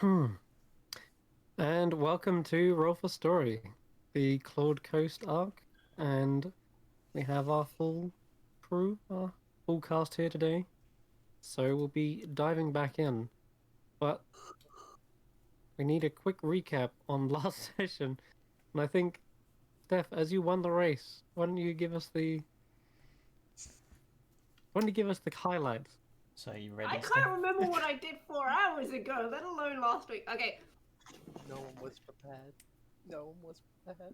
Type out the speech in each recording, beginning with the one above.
And welcome to Roll for Story, the Claude Coast arc. And we have our full crew, our full cast here today. So we'll be diving back in. But we need a quick recap on last session. And I think, Steph, as you won the race, why don't you give us the highlights? So are you I ready, can't Steph? remember what I did 4 hours ago, let alone last week. Okay, No one was prepared. No one was prepared.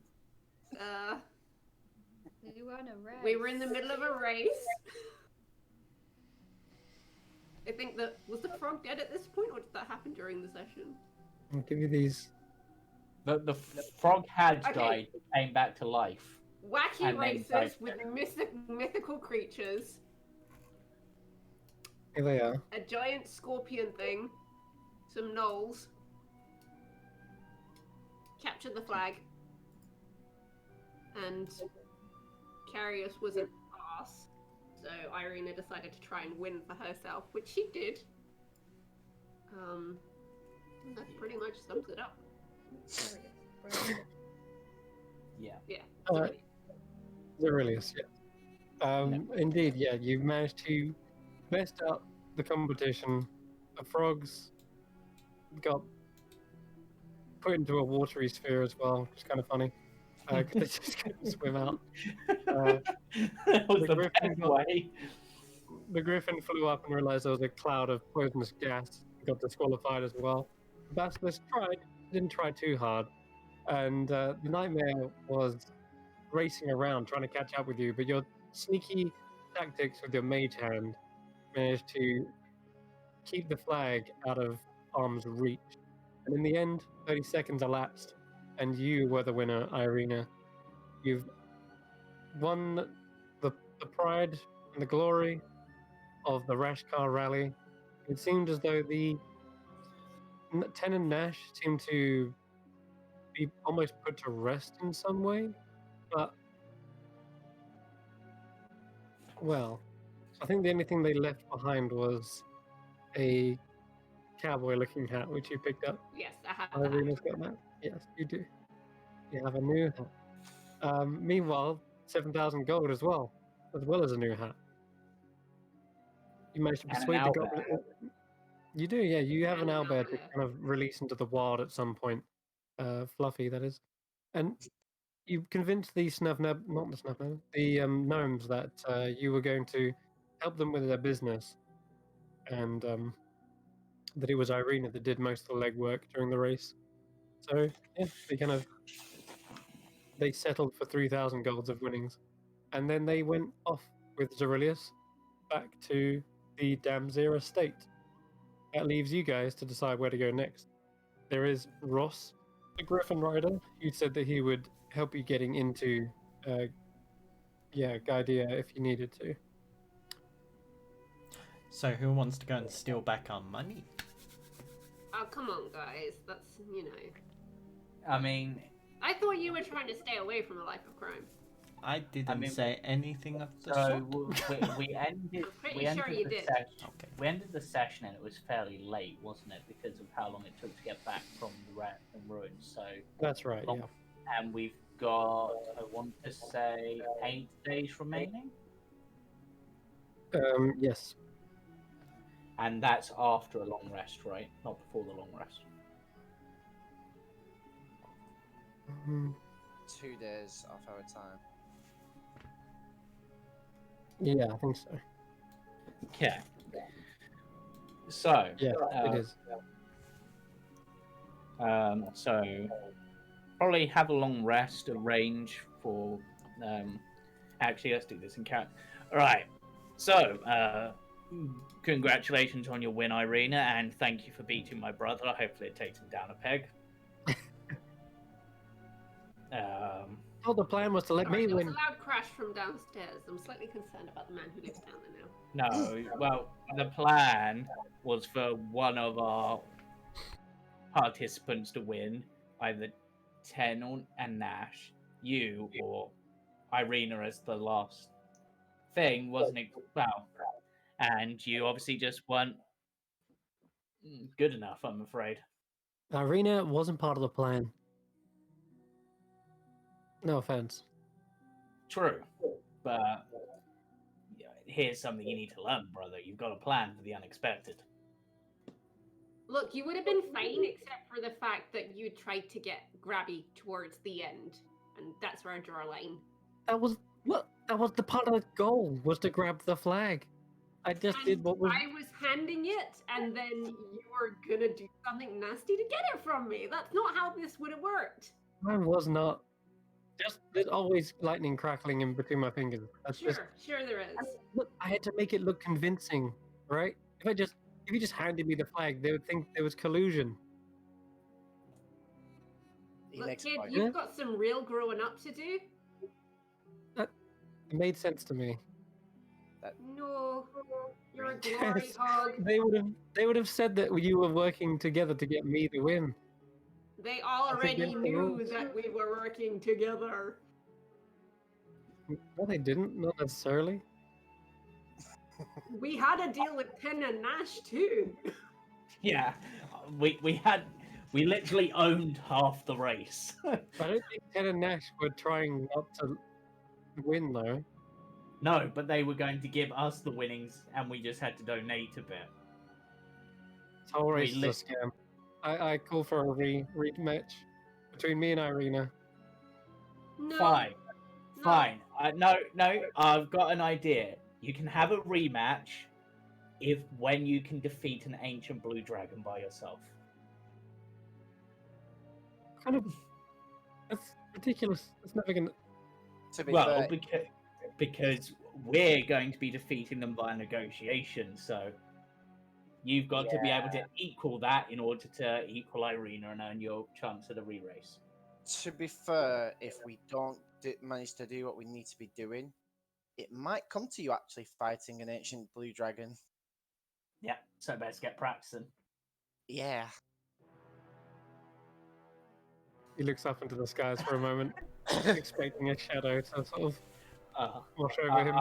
We were in a race. we were in the middle of a race. I think was the frog dead at this point, or did that happen during the session? I'll give you these. The frog had Okay. died, but came back to life. Wacky And then races died. with mythical creatures, Here they are. a giant scorpion thing, some gnolls, captured the flag, and Carius was an ass. So Irina decided to try and win for herself, which she did. That pretty much sums it up. Yeah. Yeah. Zerilius, yeah. Indeed, yeah, you managed to mess up the competition. The frogs got put into a watery sphere as well, which is kind of funny. Because they just couldn't swim out. That was the best way. The Griffon flew up and realized there was a cloud of poisonous gas. Got disqualified as well. Basilisk didn't try too hard. And the Nightmare was racing around trying to catch up with you, but your sneaky tactics with your mage hand managed to keep the flag out of arm's reach. And in the end, 30 seconds elapsed, and you were the winner, Irina. You've won the pride and the glory of the Rashkar rally. It seemed as though the Ten and Nash seemed to be almost put to rest in some way, but well, I think the only thing they left behind was a cowboy-looking hat, which you picked up. Yes, I have Irina's that. got that. Yes, you do. You have a new hat. Meanwhile, 7,000 gold as well as a new hat. You managed to And an persuade the owlbear. goblin. You do, yeah. You have an And an owlbear to owlbear. kind of release into the wild at some point. Fluffy, that is. And you convinced the the gnomes that you were going to help them with their business, and that it was Irina that did most of the legwork during the race. So yeah, they settled for 3,000 golds of winnings, and then they went off with Zerilius back to the Damzir estate. That leaves you guys to decide where to go next. There is Ross, the Griffon rider, who said that he would help you getting into Ghaidiya if you needed to. So who wants to go and steal back our money? Oh, come on, guys. That's, I mean, I thought you were trying to stay away from a life of crime. I didn't say anything of the so sort. we ended. I'm pretty we sure ended you the did. session. Okay. We ended the session, and it was fairly late, wasn't it? Because of how long it took to get back from the ruins. So That's right, yeah. And we've got, I want to say, 8 days remaining. Yes. And that's after a long rest, right? Not before the long rest. 2 days off our time. Yeah, I think so. Okay. So Yeah, it is. So probably have a long rest, arrange for. Actually, let's do this in character. All right. So, congratulations on your win, Irina, and thank you for beating my brother. Hopefully, it takes him down a peg. Oh, the plan was to let me There was a win. loud crash from downstairs. I'm slightly concerned about the man who lives down there now. No, well, the plan was for one of our participants to win, either Ten and Nash, you, or Irina as the last thing, wasn't it? Well, and you obviously just weren't good enough, I'm afraid. Irina wasn't part of the plan. No offense. True, but yeah, here's something you need to learn, brother. You've got a plan for the unexpected. Look, you would have been fine except for the fact that you tried to get grabby towards the end, and that's where I draw a line. That was the part of the goal, was to grab the flag. I just And did what was. I was handing it, and then you were gonna do something nasty to get it from me. That's not how this would have worked. I was not. Just there's always lightning crackling in between my fingers. That's just. Sure there is. Look, I had to make it look convincing, right? If you just handed me the flag, they would think there was collusion. Look, kid, you've got some real growing up to do. It made sense to me. No, you're a glory hog. They would have said that you were working together to get me the win. They already against the knew rules. that we were working together. No, they didn't. Not necessarily. We had a deal with Tin and Nash too. Yeah, we literally owned half the race. I don't think Ted and Nash were trying not to win, though. No, but they were going to give us the winnings, and we just had to donate a bit. This whole race is a scam. I call for a rematch between me and Irina. No. Fine. No, I've got an idea. You can have a rematch when you can defeat an ancient blue dragon by yourself. That's ridiculous. That's never gonna. Well, because we're going to be defeating them by negotiation, so you've got to be able to equal that in order to equal Irina and earn your chance at a re-race. To be fair, if we don't manage to do what we need to be doing, it might come to you actually fighting an ancient blue dragon. Yeah, so best get practicing. Yeah. He looks up into the skies for a moment, expecting a shadow to sort of wash over him.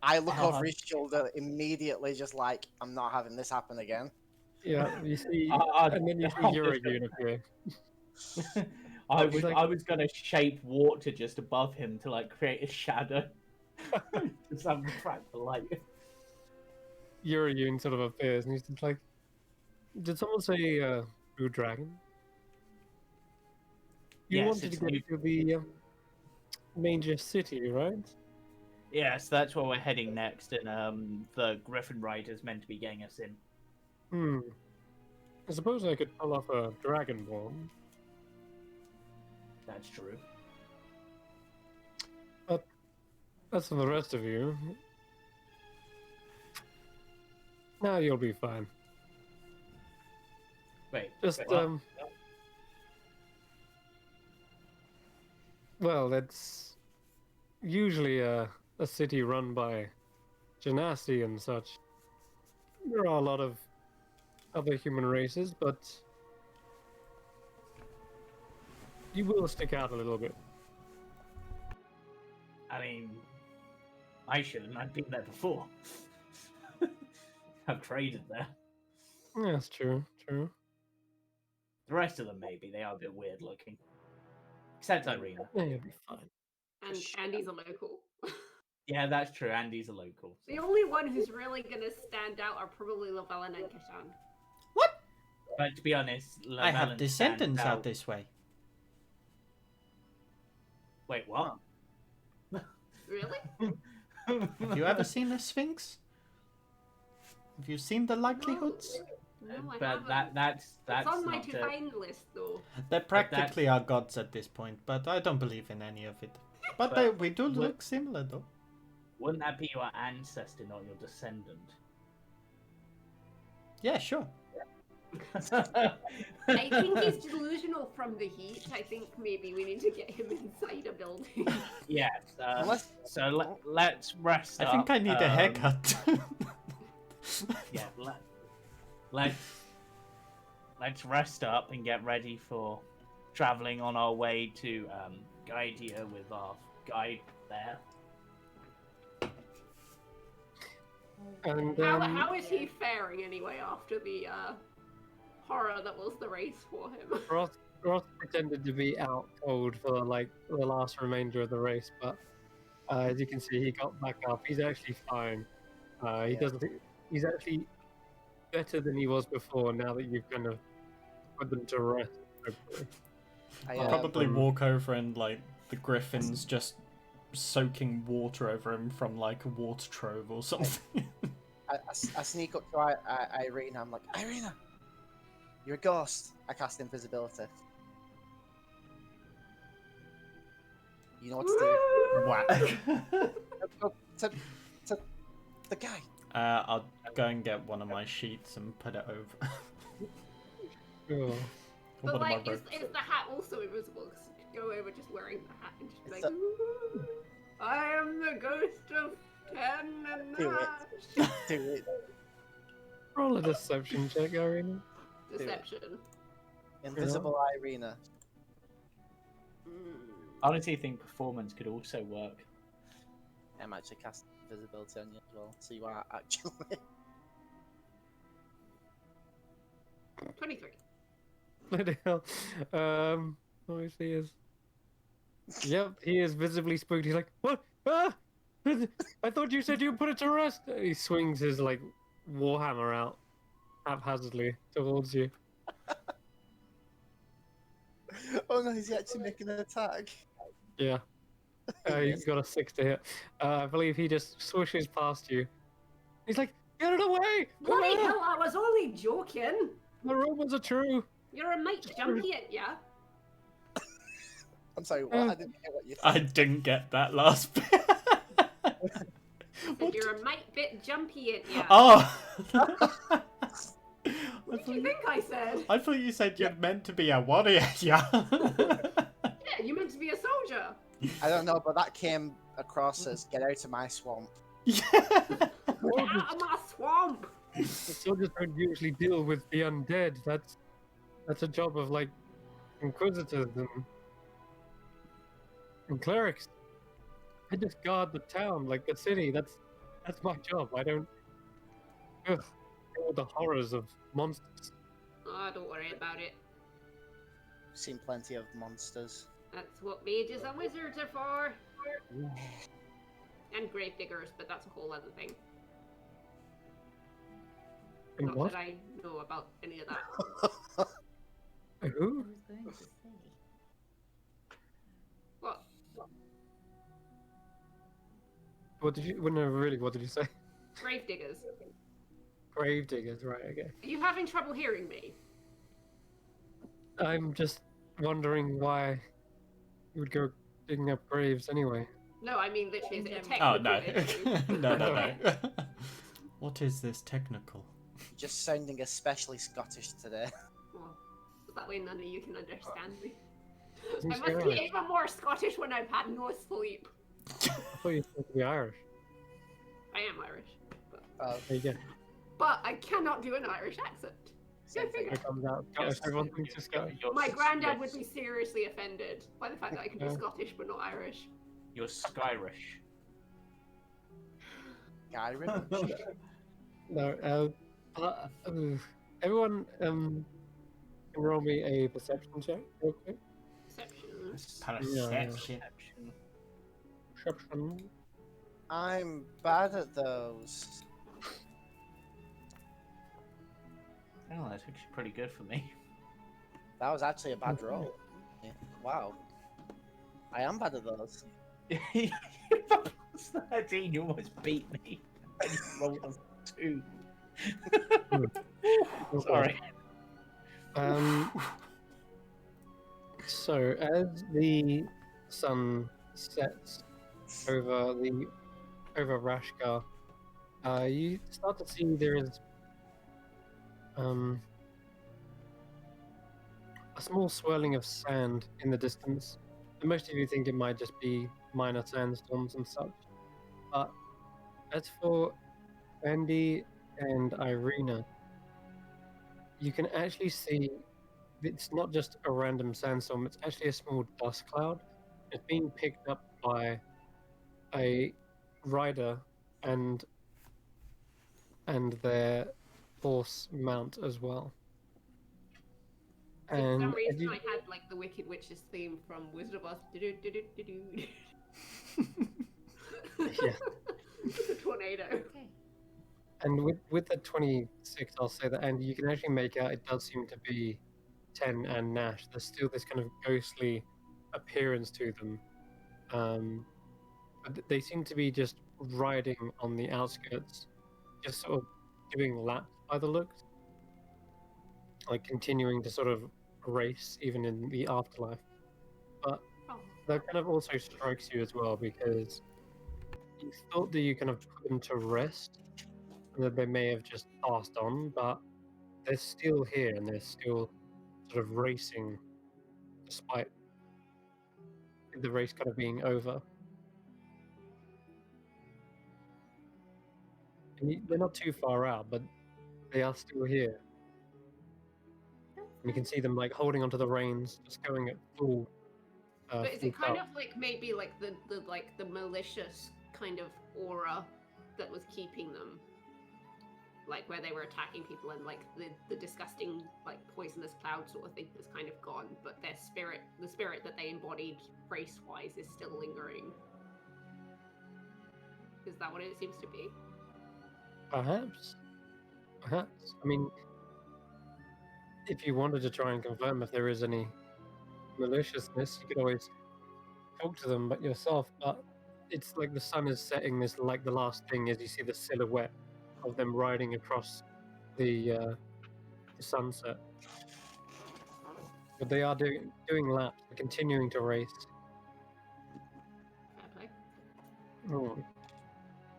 I look over his shoulder immediately, just like, I'm not having this happen again. Yeah, you see, and then you see Eurogoon appear. I was gonna shape water just above him to like create a shadow. Just have refract the light. Eurogoon sort of appears, and he's just like, "Did someone say blue dragon? You wanted to get to the major city, right?" Yes, that's where we're heading next, and the Griffon Rider's meant to be getting us in. I suppose I could pull off a dragonborn. That's true. But as for the rest of you, now you'll be fine. Wait, just well, it's usually a city run by Genasi and such. There are a lot of other human races, but you will stick out a little bit. I mean, I shouldn't. I've been there before. I've traded there. Yeah, that's true. The rest of them, maybe. They are a bit weird looking. Except Irina. Yeah, you'll be fine. And Andy's a local. Yeah, that's true. Andy's a local. The only one who's really gonna stand out are probably Lavellen and Kashan. What? But to be honest, I have descendants out this way. Wait, what? Really? Have you ever seen a sphinx? Have you seen the likelihoods? No, I But haven't. that's It's on my not to find list though. They practically are gods at this point, but I don't believe in any of it. But we do look similar though. Wouldn't that be your ancestor, not your descendant? Yeah, sure. I think he's delusional from the heat. I think maybe we need to get him inside a building. Yes. Let's rest up. I think I need a haircut. Yeah. Let's rest up and get ready for traveling on our way to Ghaidiya with our guide there. And how is he faring anyway after the horror that was the race for him. Ross pretended to be out cold for like the last remainder of the race, but as you can see, he got back up. He's actually fine. He doesn't. He's actually better than he was before. Now that you've kind of put them to rest. Hopefully. I'll probably walk over and like the Griffin's just soaking water over him from like a water trove or something. I sneak up to Irina. I'm like, Irina, you're a ghost. I cast invisibility. You know what to do. Whack. Let's go to the guy. I'll go and get one of my sheets and put it over. Oh. But One of my like, is ropes. the hat also invisible? Because you could go over just wearing the hat and just be like, "Ooh, I am the ghost of 10 and Do it. Nash." Do it. Roll a deception check, Irene. Deception. Invisible Irina. I honestly think performance could also work. I'm actually casting invisibility on you as well, so you are actually. 23. Bloody hell. Obviously is. Yep, he is visibly spooked. He's like, what? Ah! I thought you said you put it to rest. He swings his like warhammer out haphazardly towards you. Oh no, is he actually making an attack? Yeah. He's got a 6 to hit. I believe he just swishes past you. He's like, get it away! Bloody Ah! hell, I was only joking. The rumors are true. You're a mite jumpy it, yeah? I'm sorry, what? I didn't get what you said. I didn't get that last bit. Said you're a mite bit jumpy it, yeah? Oh! What did you think I said? I thought you said you're meant to be a warrior, yeah. Yeah, you meant to be a soldier. I don't know, but that came across as get out of my swamp. Yeah. Get out of my swamp. The soldiers don't usually deal with the undead. That's a job of like inquisitors and clerics. I just guard the town, like the city. That's my job. I don't. Ugh, all the horrors of monsters. Oh, don't worry about it. Seen plenty of monsters. That's what mages and wizards are for. And gravediggers, but that's a whole other thing. And Not what? that I know about any of that. Who? What? What did you? Well, no, really. What did you say? Gravediggers. Grave diggers, right? Okay. Are you having trouble hearing me? I'm just wondering why you would go digging up graves anyway. No, I mean literally is it a technical Oh no. issue? no. What is this technical? Just sounding especially Scottish today. Well, that way none of you can understand me. Isn't I she must be Irish? even more Scottish when I've had no sleep. I thought you were supposed to be Irish. I am Irish, There you go. but I cannot do an Irish accent. Go figure. It comes out. Scottish. Everyone thinks it's Scottish. My granddad would be seriously offended by the fact that I can be Okay. Scottish but not Irish. You're Skyrish. Guy ribbon. No. Everyone can roll me a perception check real quick. Perception. Perception. Perception. I'm bad at those. Oh, that's actually pretty good for me. That was actually a bad roll. Yeah. Wow. I am bad at those. If I was 13, you almost beat me. And you rolled a 2. Sorry. So as the sun sets over Rashgar, you start to see there is a small swirling of sand in the distance. And most of you think it might just be minor sandstorms and such. But as for Andy and Irina, you can actually see it's not just a random sandstorm, it's actually a small dust cloud. It's being picked up by a rider and their horse mount as well. For And some reason, you- I had like the Wicked Witch's theme from Wizard of Oz. Yeah. It's a tornado. Okay. And with the 26, I'll say that, and you can actually make out it does seem to be Ten and Nash. There's still this kind of ghostly appearance to them. But they seem to be just riding on the outskirts, just sort of doing laps by the looks, like continuing to sort of race even in the afterlife. But Oh. that kind of also strikes you as well because you thought that you kind of put them to rest and that they may have just passed on, but they're still here and they're still sort of racing despite the race kind of being over. And they're not too far out, but they are still here. That's And you can nice. see them like holding onto the reins, just going at full. But is full it kind pelt. of like maybe like the malicious kind of aura that was keeping them, like where they were attacking people and like the disgusting like poisonous cloud sort of thing was kind of gone, but their spirit, the spirit that they embodied race wise, is still lingering. Is that what it seems to be? Perhaps. Perhaps. I mean, if you wanted to try and confirm if there is any maliciousness, you could always talk to them but yourself. But it's like the sun is setting. This like the last thing is you see the silhouette of them riding across the sunset. But they are doing laps, they're continuing to race. Fair play. Oh,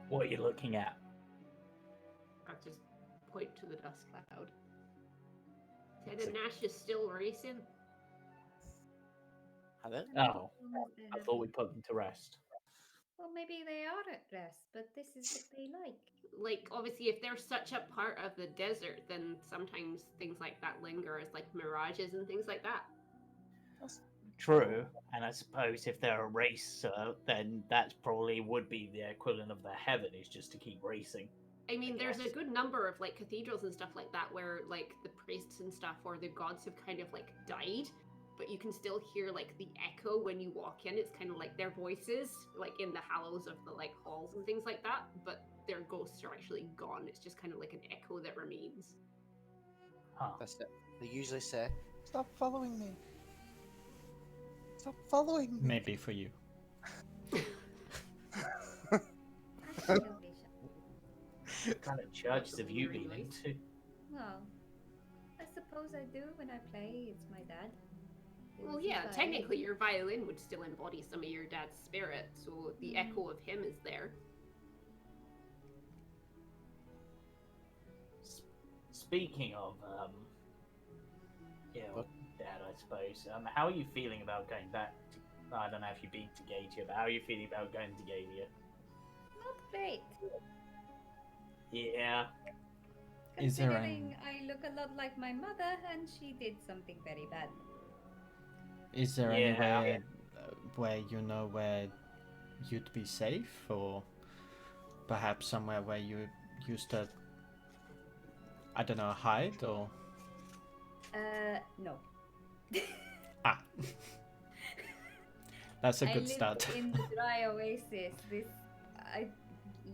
What are you looking at? I just point to the dust cloud. Ted and Nash is still racing. Hello? Oh, Almost I there. thought we put them to rest. Well, maybe they are at rest, but this is what they like. Like, obviously, if they're such a part of the desert, then sometimes things like that linger as like mirages and things like that. True, and I suppose if they're a racer, then that's probably would be the equivalent of the heaven, is just to keep racing. I mean, there's a guess. good number of like cathedrals and stuff like that where like the priests and stuff or the gods have kind of like died, but you can still hear like the echo when you walk in. It's kind of like their voices, like in the hallows of the like halls and things like that, but their ghosts are actually gone. It's just kind of like an echo that remains. Huh. That's it. They usually say, "Stop following me. Stop following me." Maybe for you. Actually, Bishop. What kind of churches have you been into? Well, I suppose I do when I play. It's my dad. It Well, was yeah, his technically violin. your violin would still embody some of your dad's spirit, so the echo of him is there. Speaking of, What? Dad, I suppose. How are you feeling about going back to? I don't know if you've been to Ghaidiya, but how are you feeling about going to Ghaidiya? Not great. Yeah. Is there Considering I look a lot like my mother, and she did something very bad. Is there Yeah. anywhere where you know where you'd be safe, or perhaps somewhere where you used to, I don't know, hide or? No. Ah. That's a I good live start. in the dry oasis.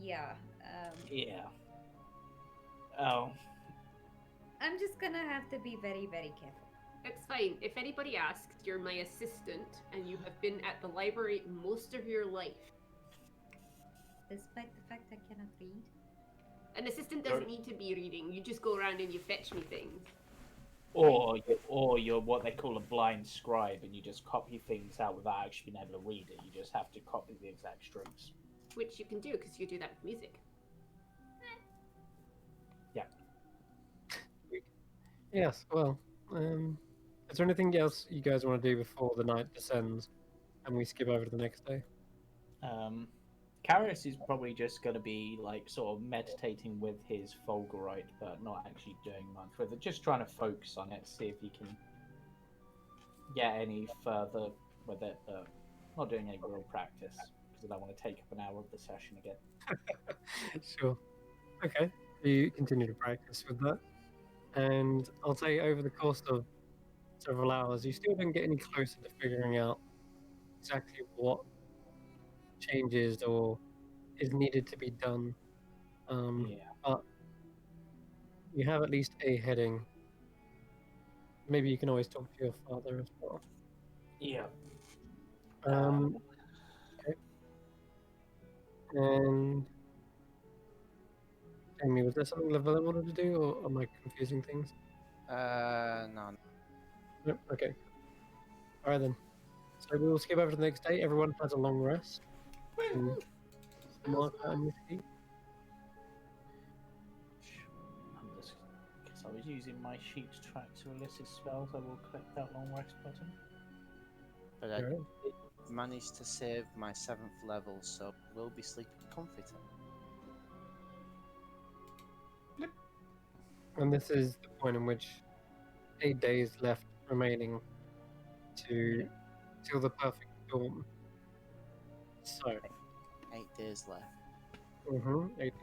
Yeah. Yeah. Oh. I'm just gonna have to be very, very careful. It's fine. If anybody asks, you're my assistant, and you have been at the library most of your life. Despite the fact I cannot read. An assistant doesn't need to be reading. You just go around and you fetch me things. Or you're what they call a blind scribe, and you just copy things out without actually being able to read it. You just have to copy the exact strings. Which you can do because you do that with music. yes. Well, is there anything else you guys want to do before the night descends, and we skip over to the next day? Karis is probably just going to be like sort of meditating with his Fulgurite, but not actually doing much with it. Just trying to focus on it, see if he can get any further with it, but not doing any real practice because I don't want to take up an hour of the session again. Sure. Okay. You continue to practice with that, and I'll say over the course of several hours, you still don't get any closer to figuring out exactly what changes or is needed to be done. Yeah. But you have at least a heading. Maybe you can always talk to your father as well. Yeah. Okay. And Jamie, was there something Lavelle wanted to do, or am I confusing things? No. Nope. Okay. All right then. So we will skip over to the next day. Everyone has a long rest. And mark that on your sheet. Guess I was using my sheet to track to elicit spells. I will click that long rest button. But I All right. did manage to save my 7th level, so we'll be sleeping comfortably. And this is the point in which 8 days left remaining to till the perfect dawn. So, 8 days left. 8 days.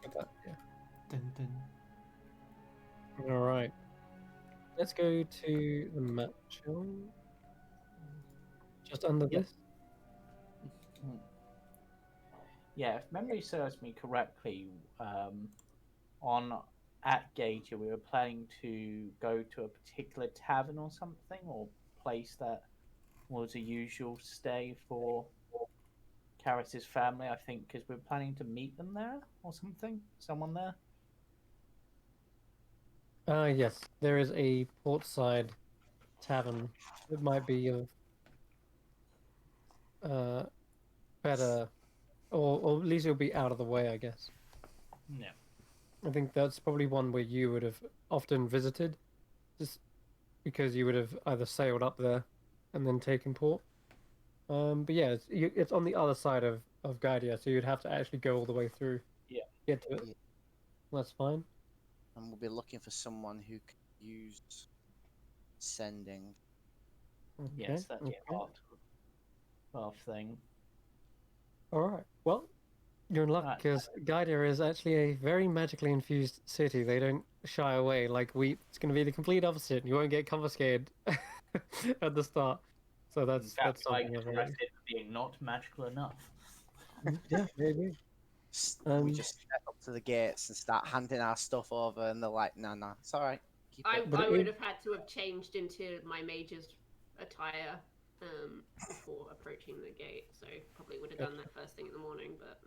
Got that, yeah. Dun, dun. All right. Let's go to the map, shall we? Just under Yep. this. Yeah, if memory serves me correctly, at Ghaidiya we were planning to go to a particular tavern or something, or place that was a usual stay for Karis's family. I think because we're planning to meet them there or something. Someone there. Yes, there is a portside tavern. It might be of better, or at least it'll be out of the way, I guess. Yeah. I think that's probably one where you would have often visited, just because you would have either sailed up there and then taken port. But yeah, it's on the other side of Ghaidiya, so you'd have to actually go all the way through. Yeah. Get to it. Yeah. That's fine. And we'll be looking for someone who can use sending. Okay. Yes, that's okay. half thing. All right. Well, you're in luck Right. because Ghaidiya is actually a very magically infused city. They don't shy away. Like it's going to be the complete opposite. You won't get confiscated at the start. So that's Like something. arrested for being not magical enough. Yeah, maybe. We just step up to the gates and start handing our stuff over, and they're like, "No, it's all right. Keep it." But I it would is- have had to have changed into my mage's attire before approaching the gate, so probably would have done that first thing in the morning. But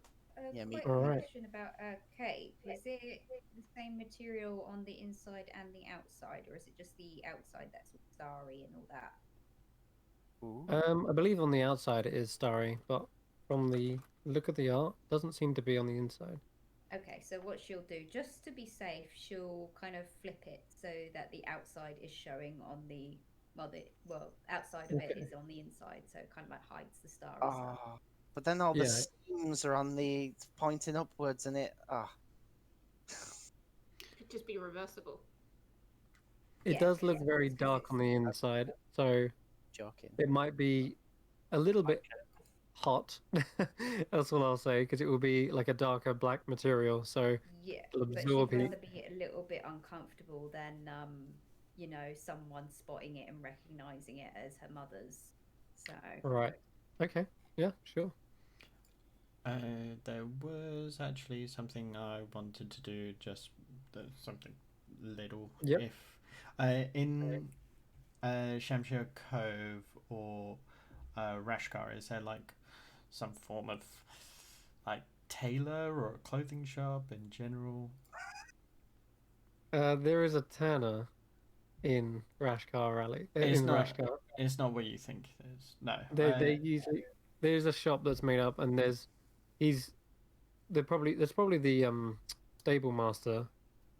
Yeah, me Quick too. Alright. question about cape. Is it the same material on the inside and the outside, or is it just the outside that's starry and all that? Ooh. I believe on the outside it is starry, but from the look of the art, doesn't seem to be on the inside. Okay, so what she'll do, just to be safe, she'll kind of flip it so that the outside is showing on the outside of it Okay. is on the inside, so it kind of like hides the starry Ah, stuff. but then all the Yeah. seams are on the pointing upwards, and it. it could just be reversible. It Yeah, does look it's- very it's dark on the physics. inside, so Joking. it might be a little bit hot. That's all I'll say, because it will be like a darker black material, so Yeah, it'll but absorb she'd heat. rather be a little bit uncomfortable than someone spotting it and recognizing it as her mother's. So Right. Okay. Yeah, sure. There was actually something I wanted to do, just something little. Yep. If in Shamshir Cove or Rashkar, is there like some form of like tailor or a clothing shop in general? There is a tanner in Rashkar Rally. It's In not. Rashkar. It's not what you think it is. No. They usually there's a shop that's made up, and there's probably the stable master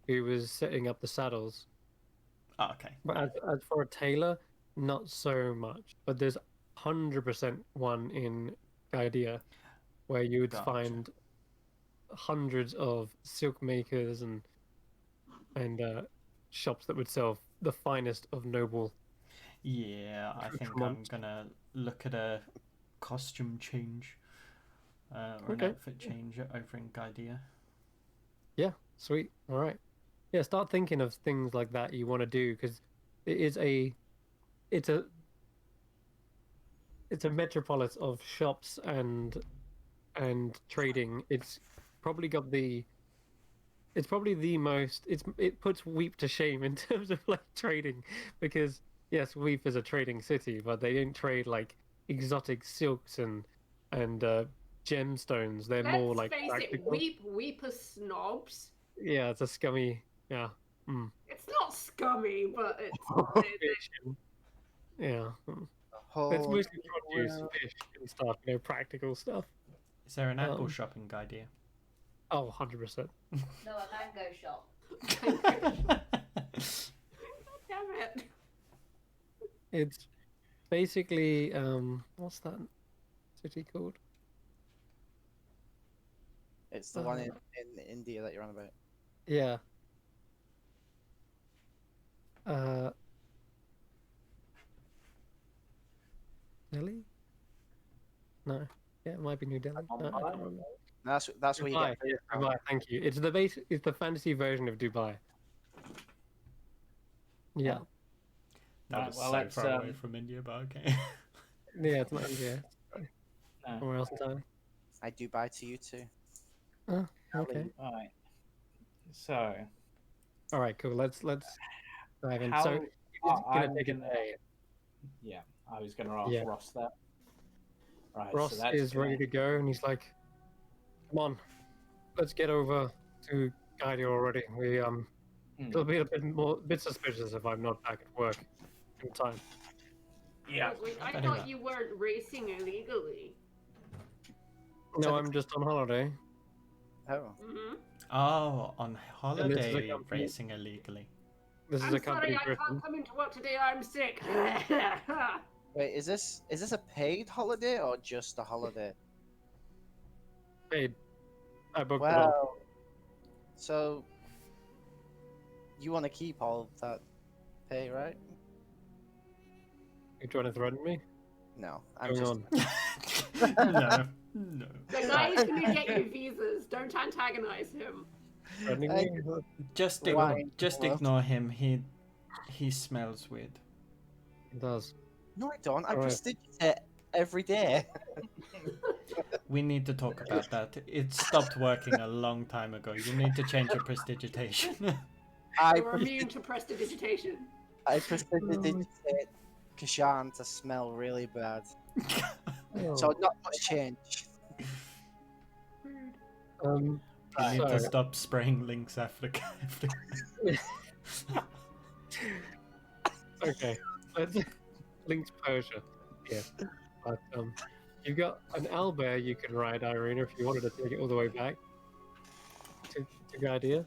who was setting up the saddles. Oh, okay. But as for a tailor, not so much. But there's 100% one in Ghaidiya where you would Gotcha. find hundreds of silk makers and shops that would sell the finest of noble. Yeah, I think I'm accoutrements. gonna look at a costume change or an Okay. outfit change over in Ghaidiya. Yeah, sweet. All right. Yeah, start thinking of things like that you want to do, because it is it's a metropolis of shops and trading. It's probably the most. It puts Weep to shame in terms of like trading, because yes, Weep is a trading city, but they don't trade like exotic silks and gemstones. They're more Let's like face it, practical. Weep are snobs. Yeah, it's a scummy. Yeah. Mm. It's not scummy, but it's Fish. Yeah. whole It's mostly new produce, world. fish, and stuff. Practical stuff. Is there an apple Um, shop in Ghaidiya? Oh, 100%. No, a mango shop. damn it. It's basically what's that city called? It's the one in India that you're on about. Yeah. Delhi? No. Yeah, it might be New Delhi. No, I can't remember. That's where you Dubai. get food Yeah, from. Dubai. Thank you. It's the fantasy version of Dubai. Yeah. That Right, was well, so let's, far away from India, but okay. Yeah, it's not India. No. Somewhere else entirely. I do buy to you too. Oh, okay. Right. So, All right, cool. Let's dive in. how? So it's gonna I'm take a gonna- day. Yeah, I was going to ask Yeah. Ross that. Right, Ross so that's is ready to go, and he's like, "Come on, let's get over to Ghaidiya already. It'll be a bit suspicious if I'm not back at work in time." Yeah. Wait, I Very thought well. you weren't racing illegally. No, I'm just on holiday. Oh, Mm-hmm. Oh, on this is a holiday company- racing illegally. This is I'm a company sorry, I Griffon. can't come into work today. I'm sick. wait, is this a paid holiday or just a holiday? Paid. I booked it all. Well, so you want to keep all of that pay, right? You trying to threaten me? No, I'm Going just. on. No. The guy is gonna get you visas. Don't antagonize him. Threatening I- me? Just Why? ignore him. He smells weird. It does. No, I don't. I Alright. prestidigitate every day. We need to talk about that. It stopped working a long time ago. You need to change your prestidigitation. You're immune to prestidigitation. I prestidigitate Kashan to smell really bad. Oh. So not much change. Um, You need to so, stop spraying links after. okay. Let's Link's Persia. Yeah. But you've got an owlbear you can ride, Irina, if you wanted to take it all the way back to Ghaidiya.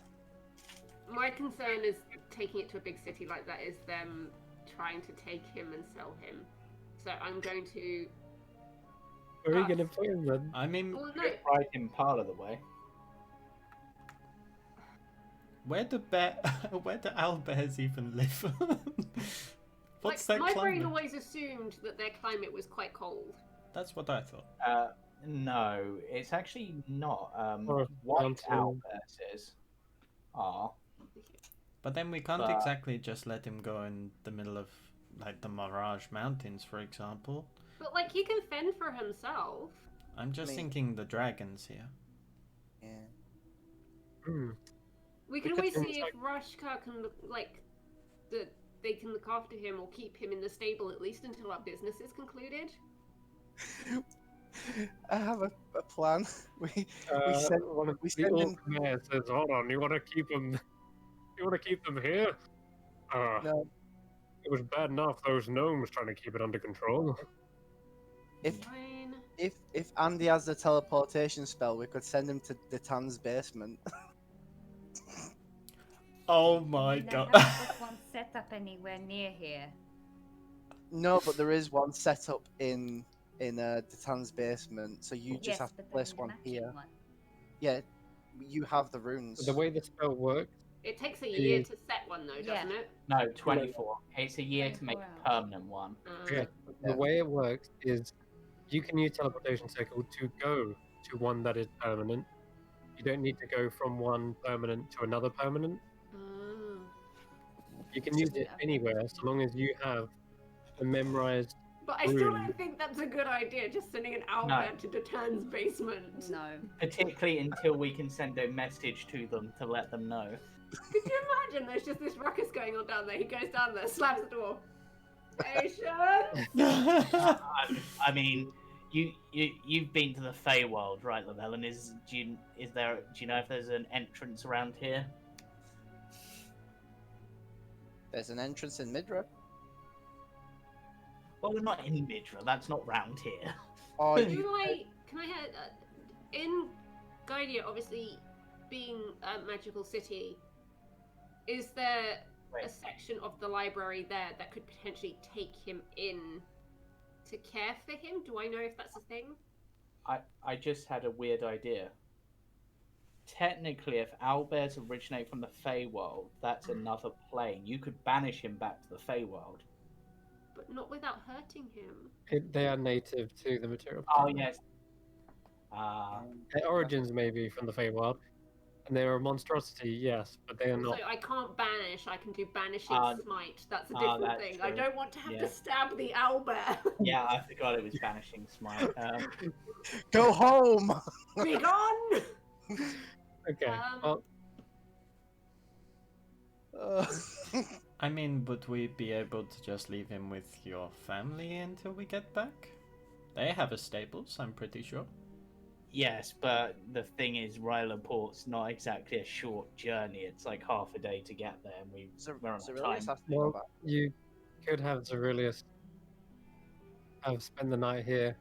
My concern is taking it to a big city like that is them trying to take him and sell him. So I'm going to. Where are you gonna put him then? I mean, Well, no. Right in part of the way. where do owlbears even live? What's Like, that my climate? brain always assumed that their climate was quite cold. That's what I thought. No, it's actually not. Or White mountain. owlbears are. But then we can't But- exactly just let him go in the middle of like the Mirage Mountains, for example. But like he can fend for himself. I'm just Me. thinking the dragons here. Yeah. Hmm. We can could always think see if Rashka can that they can look after him or keep him in the stable at least until our business is concluded. I have a plan. We send One of we the send in- orc mayor says, "Hold on, you want to keep them? You want to keep them here? no. It was bad enough those gnomes trying to keep it under control." If Fine. if Andy has the teleportation spell, we could send him to the Tan's basement. Oh my We god. don't have this one set up anywhere near here. No, but there is one set up in the Tan's basement, so you just Yes, have to but place then the one matching here. one. Yeah, you have the runes. The way the spell works, It takes a year to set one though, doesn't it? No, 24. It's a year to make 24 a permanent one. yeah, Yeah. the way it works is you can use teleportation circle to go to one that is permanent. You don't need to go from one permanent to another permanent. You can use it anywhere so long as you have a memorized. But I still Room. don't think that's a good idea, just sending an owlbear to Datan's basement. No. Particularly until we can send a message to them to let them know. Could you imagine there's just this ruckus going on down there? He goes down there, slams the door. Patience! I mean, you've been to the Feywild, right, Llewellyn? Do you know if there's an entrance around here? There's an entrance in Midra. Well, we're not in Midra. That's not round here. Oh, Can you, I have in Ghaidiya, obviously being a magical city, is there a section of the library there that could potentially take him in to care for him? Do I know if that's a thing? I just had a weird idea. Technically, if owlbears originate from the Feywild, that's another plane. You could banish him back to the Feywild. But not without hurting him. They are native to the material. Oh, plane. yes. Their origins may be from the Feywild, and they are a monstrosity, yes, but they are not. So I can't banish. I can do banishing smite. That's a different that's thing. true. I don't want to have Yeah. to stab the owlbear. Yeah, I forgot it was banishing smite. go home. Be gone. Okay. Well, I mean, would we be able to just leave him with your family until we get back? They have a stables, I'm pretty sure. Yes, but the thing is, Ryla Port's not exactly a short journey. It's like half a day to get there, and we're on Zerilius time. has to go well, back. you could have Zerilius have spent the night here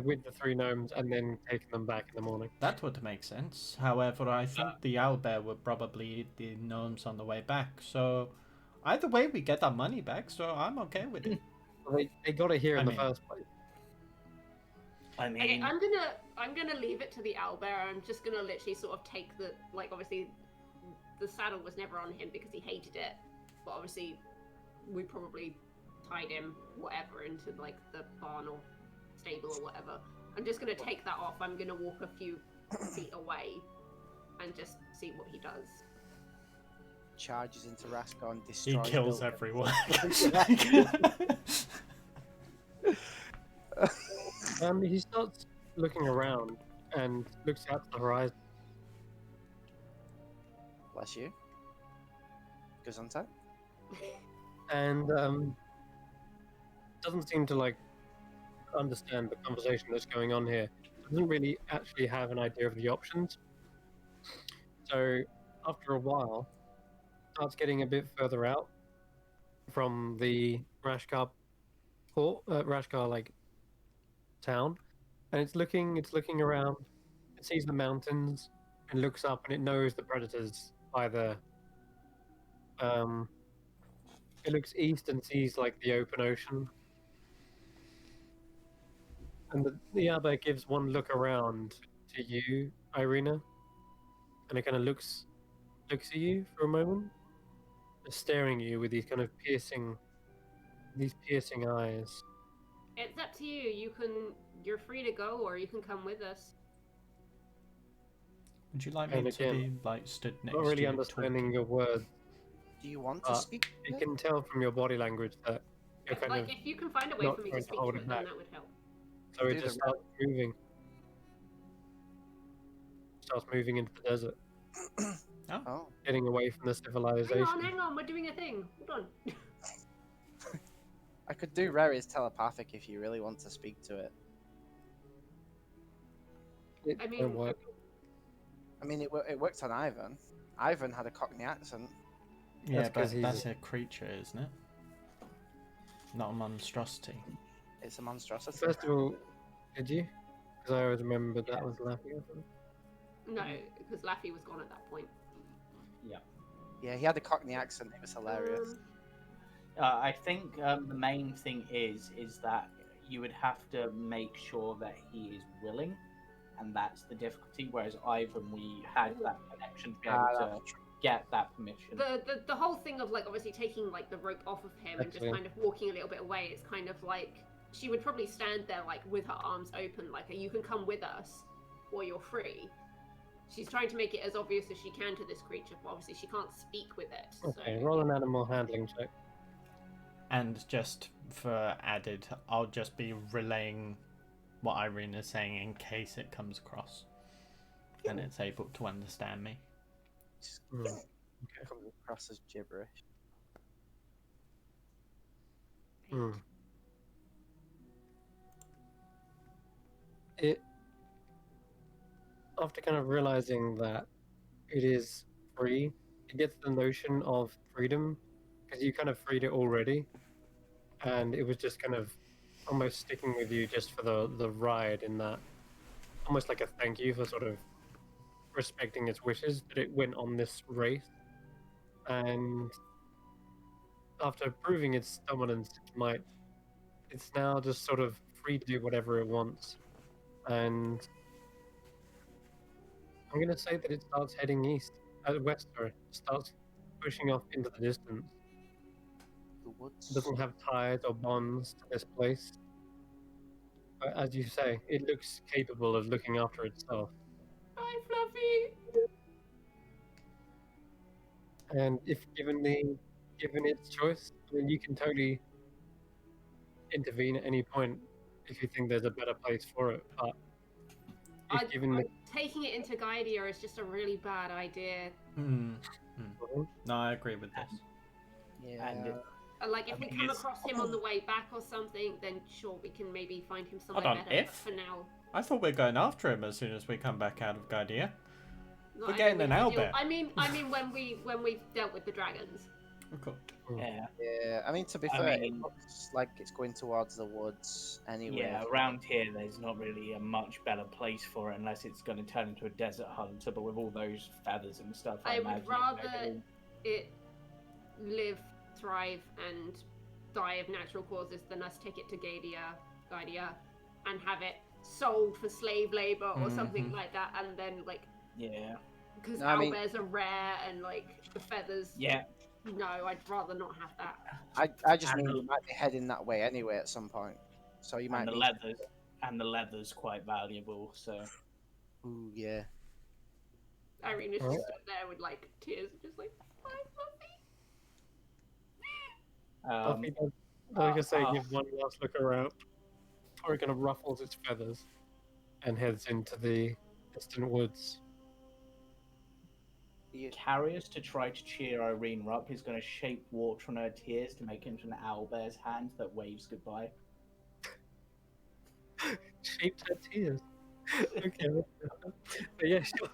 with the 3 gnomes and then taken them back in the morning. That would make sense. However, I think the owlbear would probably eat the gnomes on the way back. So either way, we get our money back. So I'm okay with it. Well, they got it here in I the mean- first place. I Okay, mean, I'm gonna leave it to the owlbear. I'm just gonna literally sort of take the, like, obviously the saddle was never on him because he hated it, but obviously we probably tied him whatever into like the barn or stable or whatever. I'm just gonna take that off. I'm gonna walk a few feet away and just see what he does. Charges into Raskar and He destroys. kills buildings. everyone. He starts looking around and looks out to the horizon. Bless you. Gesundheit. And doesn't seem to like understand the conversation that's going on here. Doesn't really actually have an idea of the options. So after a while, starts getting a bit further out from the Rashkar port, Rashkar like town, and it's looking around. It sees the mountains and looks up, and it knows the predators by the. It looks east and sees like the open ocean, and the other gives one look around to you, Irina, and it kind of looks at you for a moment, just staring at you with these kind of piercing eyes. It's up to you. You're free to go, or you can come with us. Would you like me And to be again, like stood next Not to really you understanding talking? your words. Do you want to speak? You can tell from your body language that you're kind Like, of. if you can find a way not for me to trying to speak hold to it it, then back. that would help. So it do just the starts moving. Starts moving into the desert, Oh, getting away from the civilization. Hang on, we're doing a thing. Hold on. I could do Rary's telepathic if you really want to speak to it. It I mean, won't work. I mean, it worked on Ivan. Ivan had a Cockney accent. Yeah, That's 'cause but he's that's a creature, isn't it? Not a monstrosity. It's a monstrosity. First of all, did you? Because I always remembered that was laughing at them. No, because Laffy was gone at that point. Yeah, he had a Cockney accent. It was hilarious. I think the main thing is that you would have to make sure that he is willing, and that's the difficulty. Whereas Ivan, we had that connection to be able to get that permission. The whole thing of like obviously taking like the rope off of him and just Excellent. kind of walking a little bit away, it's kind of like she would probably stand there like with her arms open, like you can come with us or you're free. She's trying to make it as obvious as she can to this creature, but obviously she can't speak with it. Okay, So roll an animal handling check. And just for added, I'll just be relaying what Irene is saying in case it comes across and it's able to understand me. Just Hmm. comes across as gibberish. Hmm. It, after kind of realizing that it is free, it gets the notion of freedom because you kind of freed it already, and it was just kind of almost sticking with you just for the ride in that, almost like a thank you for sort of respecting its wishes that it went on this race, and after proving its dominance, might it's now just sort of free to do whatever it wants, and I'm gonna say that it starts heading east, west, sorry, starts pushing off into the distance. The It woods. doesn't have ties or bonds to this place. But as you say, it looks capable of looking after itself. hi, Fluffy. And if given its choice, then you can totally intervene at any point if you think there's a better place for it. But if given the Taking it into Ghaidiya is just a really bad idea. No, I agree with this. Yeah. And Like, if I we mean, come it's- across him on the way back or something, then sure, we can maybe find him somewhere Hold on, better. if? But for now, I thought we were going after him as soon as we come back out of Ghaidiya. no, We're I getting mean, an we deal- owlbear. I mean, when we dealt with the dragons. Cool. yeah, Yeah. I mean, to be I fair, mean- it looks like it's going towards the woods anyway. yeah. Around here, there's not really a much better place for it unless it's going to turn into a desert hunter. But with all those feathers and stuff, I would imagine rather it live, thrive, and die of natural causes than us take it to Ghaidiya, and have it sold for slave labor or something Mhm. like that, and then like yeah, because No, I mean- owlbears are rare and like the feathers. yeah. No, I'd rather not have that. I just And mean the- you might be heading that way anyway at some point. So you might And the need. leather's quite valuable. So Ooh, yeah. Irene is Alright. just stood there with like tears, just like, "Hi, Fluffy." Buffy does, like I say, give one last look around before it kind of ruffles its feathers and heads into the distant woods. Carriers to try to cheer Irene up is going to shape water on her tears to make it into an owlbear's hand that waves goodbye. Shaped her tears. Okay. But yeah, sure.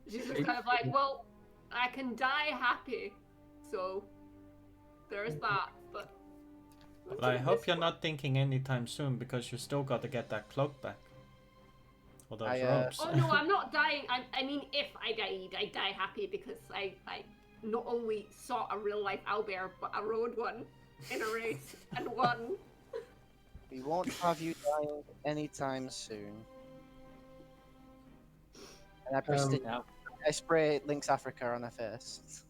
She's just kind of like, well, I can die happy, so there's that. But Well, I hope you're not thinking anytime soon because you still got to get that cloak back. Or those robes. Oh no, I'm not dying. I mean, if I died, I die happy because I not only saw a real life owlbear, but I rode one in a race and won. We won't have you dying anytime soon. And I spray Link's Africa on her face.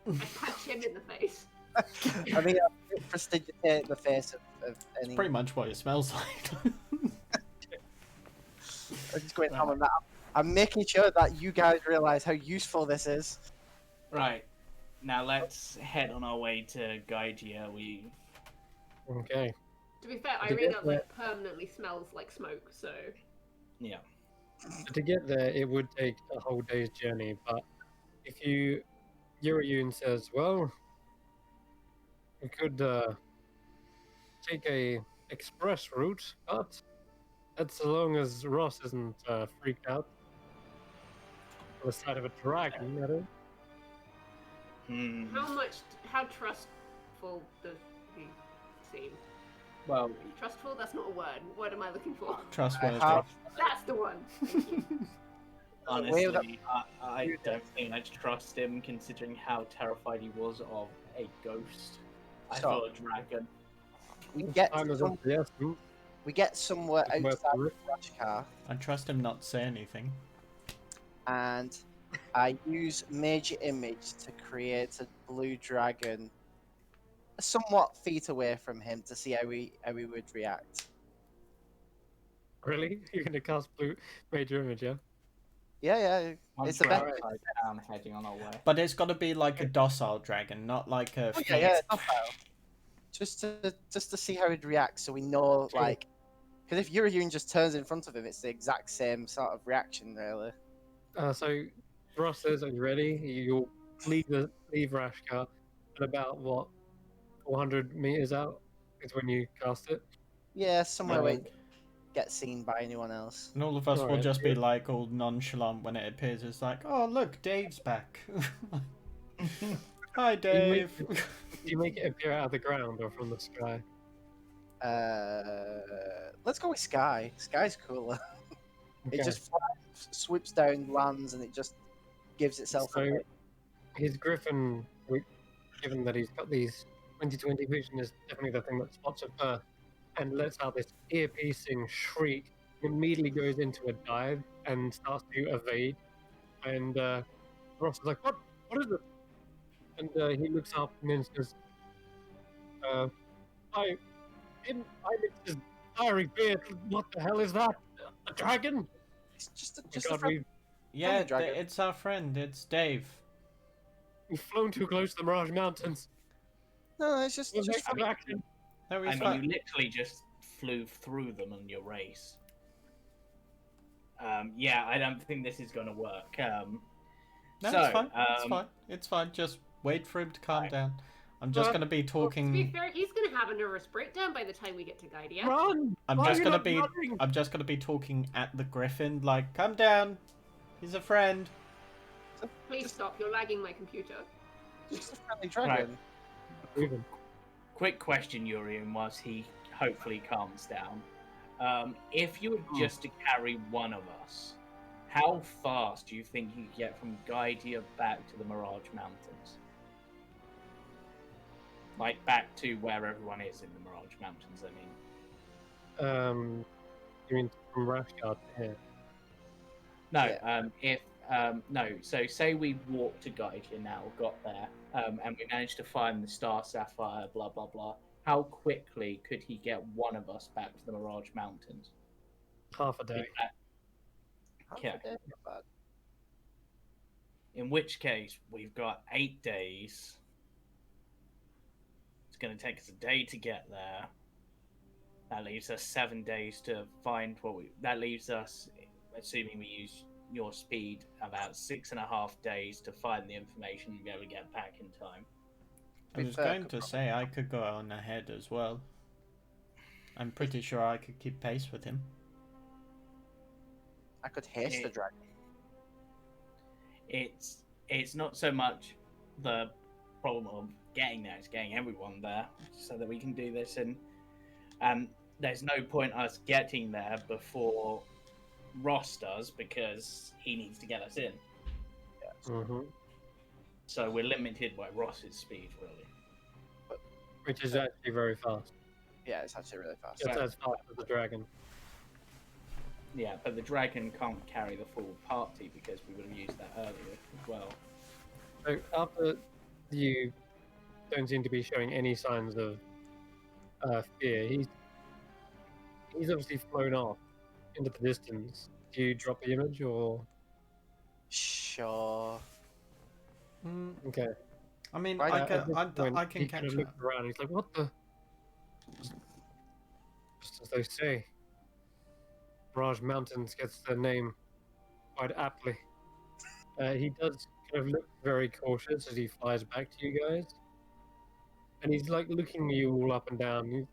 I punch him in the face. I mean, I prestigitate the face of any. Pretty much what it smells like. I'm just going on that. I'm making sure that you guys realize how useful this is. Right. Now let's head on our way to Ghaidiya. Okay. To be fair, To Irene get like permanently smells like smoke, so Yeah. To get there, it would take a whole day's journey. But if Yuriyun says, well, we could take a express route, but that's as long as Ross isn't freaked out on the side of a dragon, that is. Hmm. how trustful does he seem? Well, Trustful? That's not a word. What word am I looking for? Trustworthy. That's the one. honestly, I don't think I'd trust him considering how terrified he was of a ghost. I So- thought a dragon. We get Time is some, of the essence. we get somewhere It's worth outside the the flash car, I trust him not to say anything. and I use Major Image to create a blue dragon, somewhat feet away from him, to see how he would react. Really? You're going to cast blue major image, yeah? Yeah. Once It's the we're best. upside down, heading on our way. But it's got to be like a docile dragon, not like a Oh, feat. yeah, docile. Just to see how he'd react, so we know, like, because if Yuriyun just turns in front of him, it's the exact same sort of reaction, really. So Ross says, "Are you ready? You'll leave Rashkar at about what 400 meters out is when you cast it." Yeah, somewhere where Um, it gets seen by anyone else. And all of us will Alright, just be yeah. like all nonchalant when it appears. It's like, oh look, Dave's back. Hi, Dave. Do you make it appear out of the ground or from the sky? Let's go with Sky. Sky's cooler. It Okay. just flies, swoops down, lands, and it just gives itself So away. his Griffon, given that he's got these 20/20 vision, is definitely the thing that spots it first and lets out this ear-piercing shriek. Immediately goes into a dive and starts to evade. And Ross is like, What is it?" And he looks up and then says, I mixed his fiery beard. What the hell is that? A dragon? It's just Oh my a God, friend. Yeah, dragon. it's our friend. It's Dave. we've flown too close to the Mirage Mountains. No, it's just We'll make just some action. No, I he's mean, fine. you literally just flew through them on your race. Yeah, I don't think this is going to work. No, so, it's fine. It's fine. It's fine. Just wait for him to calm Right. down. I'm just going to be Well, to be talking. fair, he's gonna have a nervous breakdown by the time we get to Ghaidiya. Run! I'm Why are just you gonna not be. running? I'm just gonna be talking at the Griffin. Like, calm down. He's a friend. Please stop, you're lagging my computer. a friendly dragon. Moving. quick question, Urian, whilst he hopefully calms down. If you were just to carry one of us, how fast do you think you could get from Ghaidiya back to the Mirage Mountains? Like, back to where everyone is in the Mirage Mountains, I mean. You mean from Rashgard to here? No, Yeah. no. So say we walked to Ghaidiya now, got there, and we managed to find the Star Sapphire, blah blah blah. How quickly could he get one of us back to the Mirage Mountains? Half a day. Okay. Not bad. In which case, we've got 8 days. It's going to take us a day to get there. That leaves us 7 days to find what we. That leaves us, assuming we use your speed, about 6.5 days to find the information and be able to get back in time. I was going to say I could go on ahead as well. I'm pretty sure I could keep pace with him. I could haste the dragon. It's not so much the problem of getting there; it's getting everyone there so that we can do this. And there's no point us getting there before Ross does because he needs to get us in. Mm-hmm. So we're limited by Ross's speed, really. Which is actually very fast. Yeah, it's actually really fast. It's as fast as the dragon. Yeah, but the dragon can't carry the full party because we would have used that earlier as well. So after you don't seem to be showing any signs of fear, he's obviously flown off into the distance. Do you drop the image or? Sure. Okay. I mean, Right, I At can, this I point, can he catch kind of up. looked around. He's like, "What the?" Just as they say, Mirage Mountains gets their name quite aptly. He does kind of look very cautious as he flies back to you guys, and he's like looking you all up and down.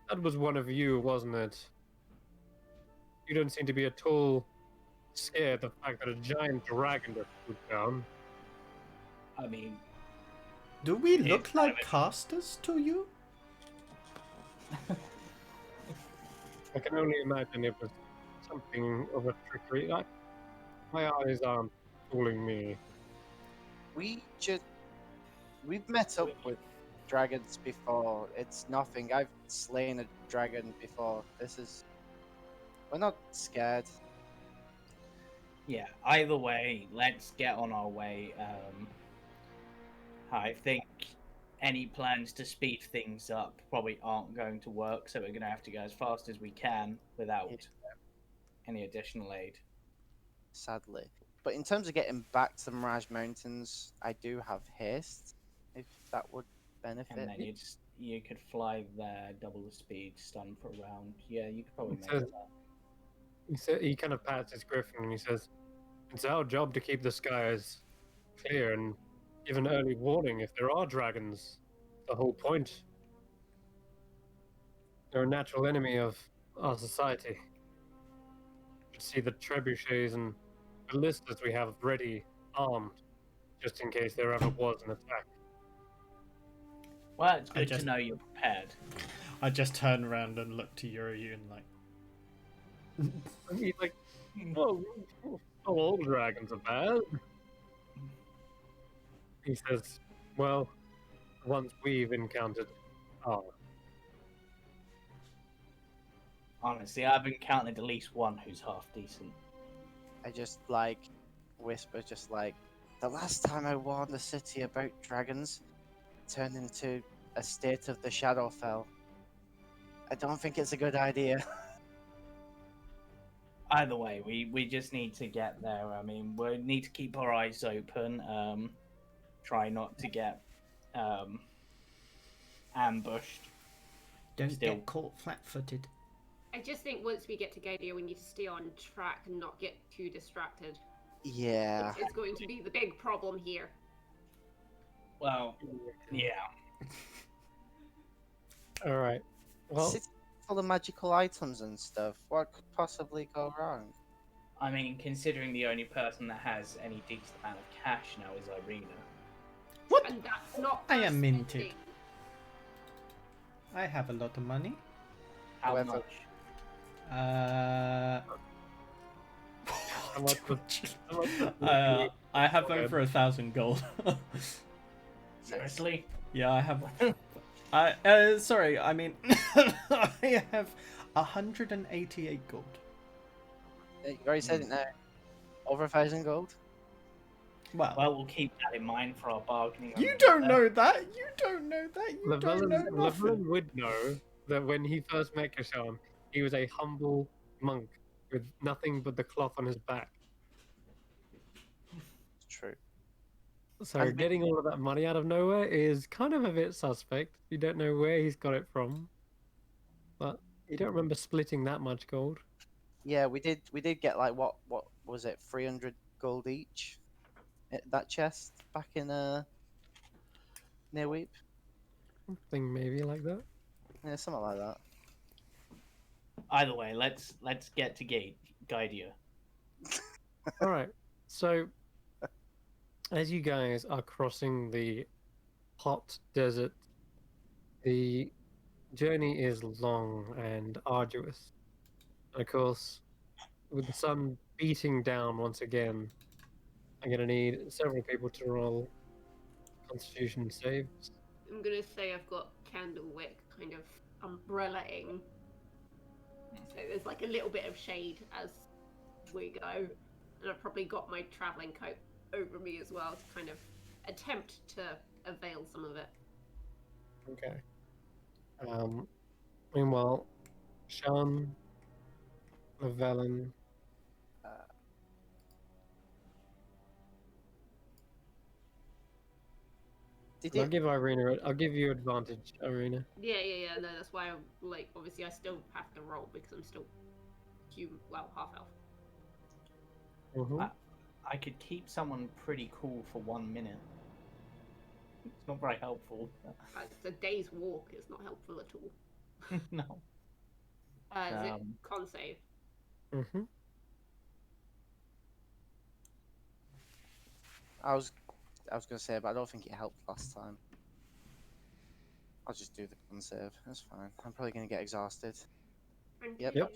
That was one of you, wasn't it? You don't seem to be at all scared of the fact that a giant dragon just flew down. I mean, Do we It's look kind like casters to you? I can only imagine it was something of a trickery. My eyes aren't fooling me. We've met up with dragons before. It's nothing. I've slain a dragon before. We're not scared. yeah, either way, let's get on our way. I think any plans to speed things up probably aren't going to work, so we're going to have to go as fast as we can without any additional aid. sadly. But in terms of getting back to the Mirage Mountains, I do have haste, if that would And benefit. then you could fly there, double the speed, stun for a round. Yeah, you could probably It make says- that. He kind of pats his griffin and he says, "It's our job to keep the skies clear and give an early warning if there are dragons. The whole point. They're a natural enemy of our society. You see the trebuchets and ballistas we have ready, armed, just in case there ever was an attack." Well, it's I good just- to know you're prepared. I just turn around and look to Yoryu and like, And he's like, "Oh, all dragons are bad." He says, "Well, the ones we've encountered are." Honestly, I've encountered at least one who's half decent. I just like whisper, just like, the last time I warned the city about dragons, it turned into a state of the Shadowfell. I don't think it's a good idea. Either way, we just need to get there. I mean, we need to keep our eyes open. Try not to get ambushed. don't Still. get caught flat-footed. I just think once we get to Ghaidiya, we need to stay on track and not get too distracted. Yeah. It's going to be the big problem here. Well, yeah. All right. Well, City full of magical items and stuff. What could possibly go wrong? I mean, considering the only person that has any decent amount of cash now is Irina. What? And that's not. I am us minted. spending. I have a lot of money. How However- much? Uh, how much was- how much was- I have Okay. over 1,000 gold. Seriously? Yeah, I have. Sorry, I mean, I have 188 gold. You already said it now. Over 1,000 gold? Well, Well, we'll keep that in mind for our bargaining. you don't know that. You don't know that. You don't know Llewellyn nothing. would know that when he first met Kashan, he was a humble monk with nothing but the cloth on his back. It's true. So And- getting all of that money out of nowhere is kind of a bit suspect. You don't know where he's got it from, but you don't remember splitting that much gold. Yeah, we did get like what was it, 300 gold each? That chest back in near Weep? Something maybe like that. Yeah, something like that. Either way, let's get to Ghaidiya. All right. So, as you guys are crossing the hot desert, the journey is long and arduous. And of course, with the sun beating down once again, I'm going to need several people to roll Constitution saves. I'm gonna say I've got Candlewick kind of umbrellaing. So there's like a little bit of shade as we go. And I've probably got my travelling coat over me as well to kind of attempt to avail some of it. Okay. Meanwhile, Sean, Llewellyn, Did I'll it? give Irina. I'll give you advantage, Irina. Yeah. No, that's why I'm like, obviously I still have to roll because I'm still half elf. Mhm. I could keep someone pretty cool for 1 minute. It's not very helpful. It's a day's walk, it's not helpful at all. No. Is it Um, con save? Mhm. I was gonna say, but I don't think it helped last time. I'll just do the con save. That's fine. I'm probably gonna get exhausted. Yep. Yep.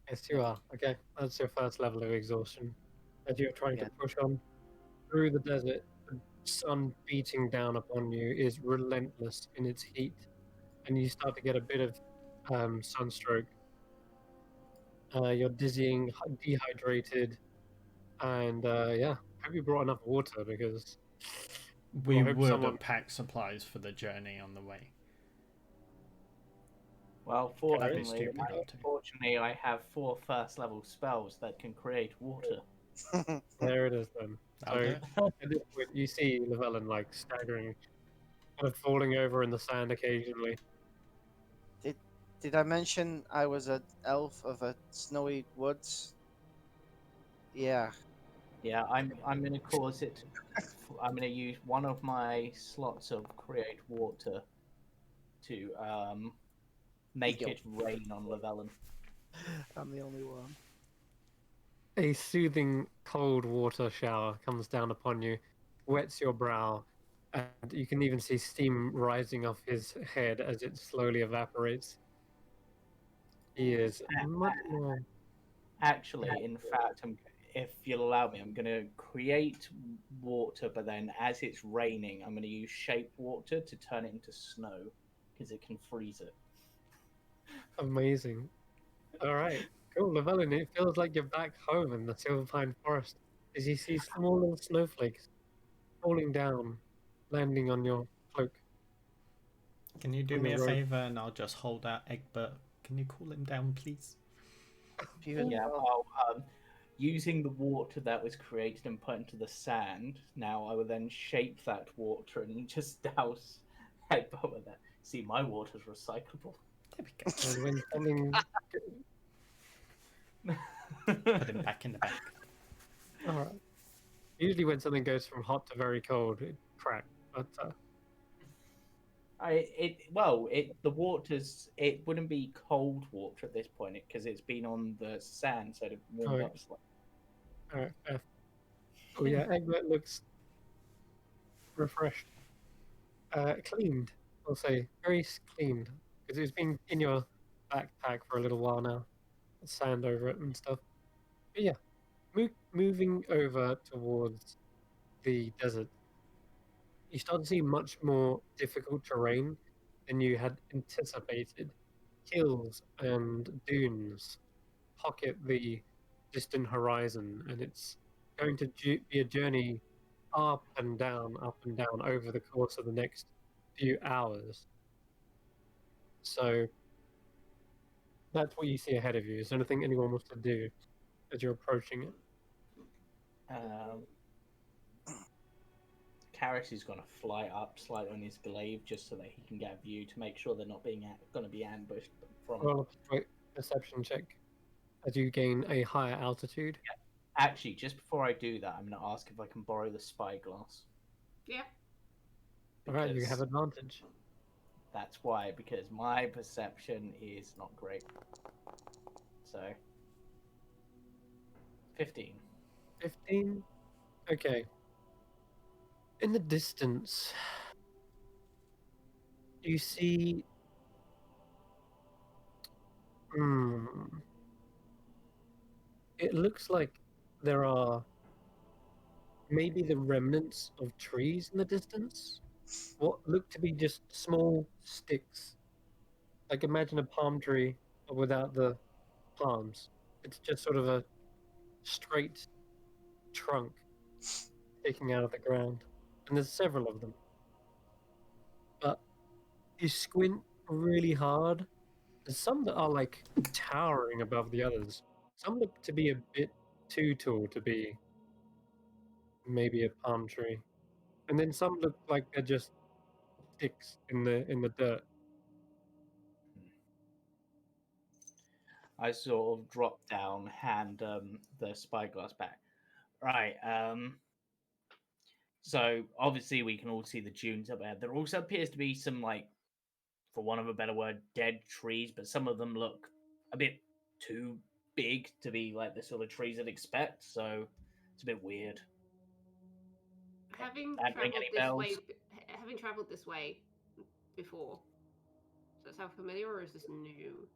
Yes, you are. Okay, that's your first level of exhaustion. As you're trying Yeah. to push on through the desert, the sun beating down upon you is relentless in its heat, and you start to get a bit of sunstroke. You're dizzying, dehydrated, and yeah, hope you brought enough water because We I hope would someone- have packed supplies for the journey on the way. Well, That'd be fortunately, stupid not to. I have 4 first-level spells that can create water. There it is then. That'll do So it. at this point, you see Llewellyn like staggering, kind of falling over in the sand occasionally. Did I mention I was an elf of a snowy woods? Yeah. Yeah, I'm gonna cause it. I'm gonna use one of my slots of create water to make Yo. it rain on Llewellyn. I'm the only one. A soothing cold water shower comes down upon you, wets your brow, and you can even see steam rising off his head as it slowly evaporates. He is much more. Actually, in fact, if you'll allow me, I'm gonna create water, but then as it's raining, I'm gonna use shape water to turn it into snow because it can freeze it. Amazing. All right, cool. Llewellyn, it feels like you're back home in the Silverpine Forest as you see small little snowflakes falling down, landing on your cloak. Can you do On me the a road. favor and I'll just hold out Egbert? Can you cool him down, please? Yeah, well, using the water that was created and put into the sand, now I will then shape that water and just douse Egbert with it. See, my water's recyclable. There we go. And when something, Put him back in the bag. all right. Usually when something goes from hot to very cold, it cracks. But The water's, it wouldn't be cold water at this point because it's been on the sand, so it warmed Oh. up slightly. all right, fair. Oh yeah, Egbert looks refreshed, cleaned. I'll say very cleaned because it's been in your backpack for a little while now, sand over it and stuff. But yeah, moving over towards the desert, you start to see much more difficult terrain than you had anticipated. Hills and dunes pocket the distant horizon, and it's going to be a journey up and down over the course of the next few hours. So that's what you see ahead of you. Is there anything anyone wants to do as you're approaching it? Karis is going to fly up slightly on his glaive just so that he can get a view to make sure they're not being going to be ambushed from. Roll a perception check as you gain a higher altitude. Actually, just before I do that, I'm going to ask if I can borrow the spyglass. Yeah. All right, you Because have advantage. That's why, because my perception is not great. So, 15. 15? Okay. In the distance, you see. It looks like there are maybe the remnants of trees in the distance. What look to be just small sticks. Like imagine a palm tree but without the palms. It's just sort of a straight trunk sticking out of the ground. And there's several of them. But you squint really hard. There's some that are like towering above the others. Some look to be a bit too tall to be maybe a palm tree. And then some look like they're just sticks in the dirt. I sort of drop down, hand the spyglass back. Right. So obviously we can all see the dunes up there. There also appears to be some, like, for want of a better word, dead trees, but some of them look a bit too big to be like the sort of trees I'd expect. So it's a bit weird. Having That ring traveled any this bells? way, having traveled this way before, does that sound familiar or is this new?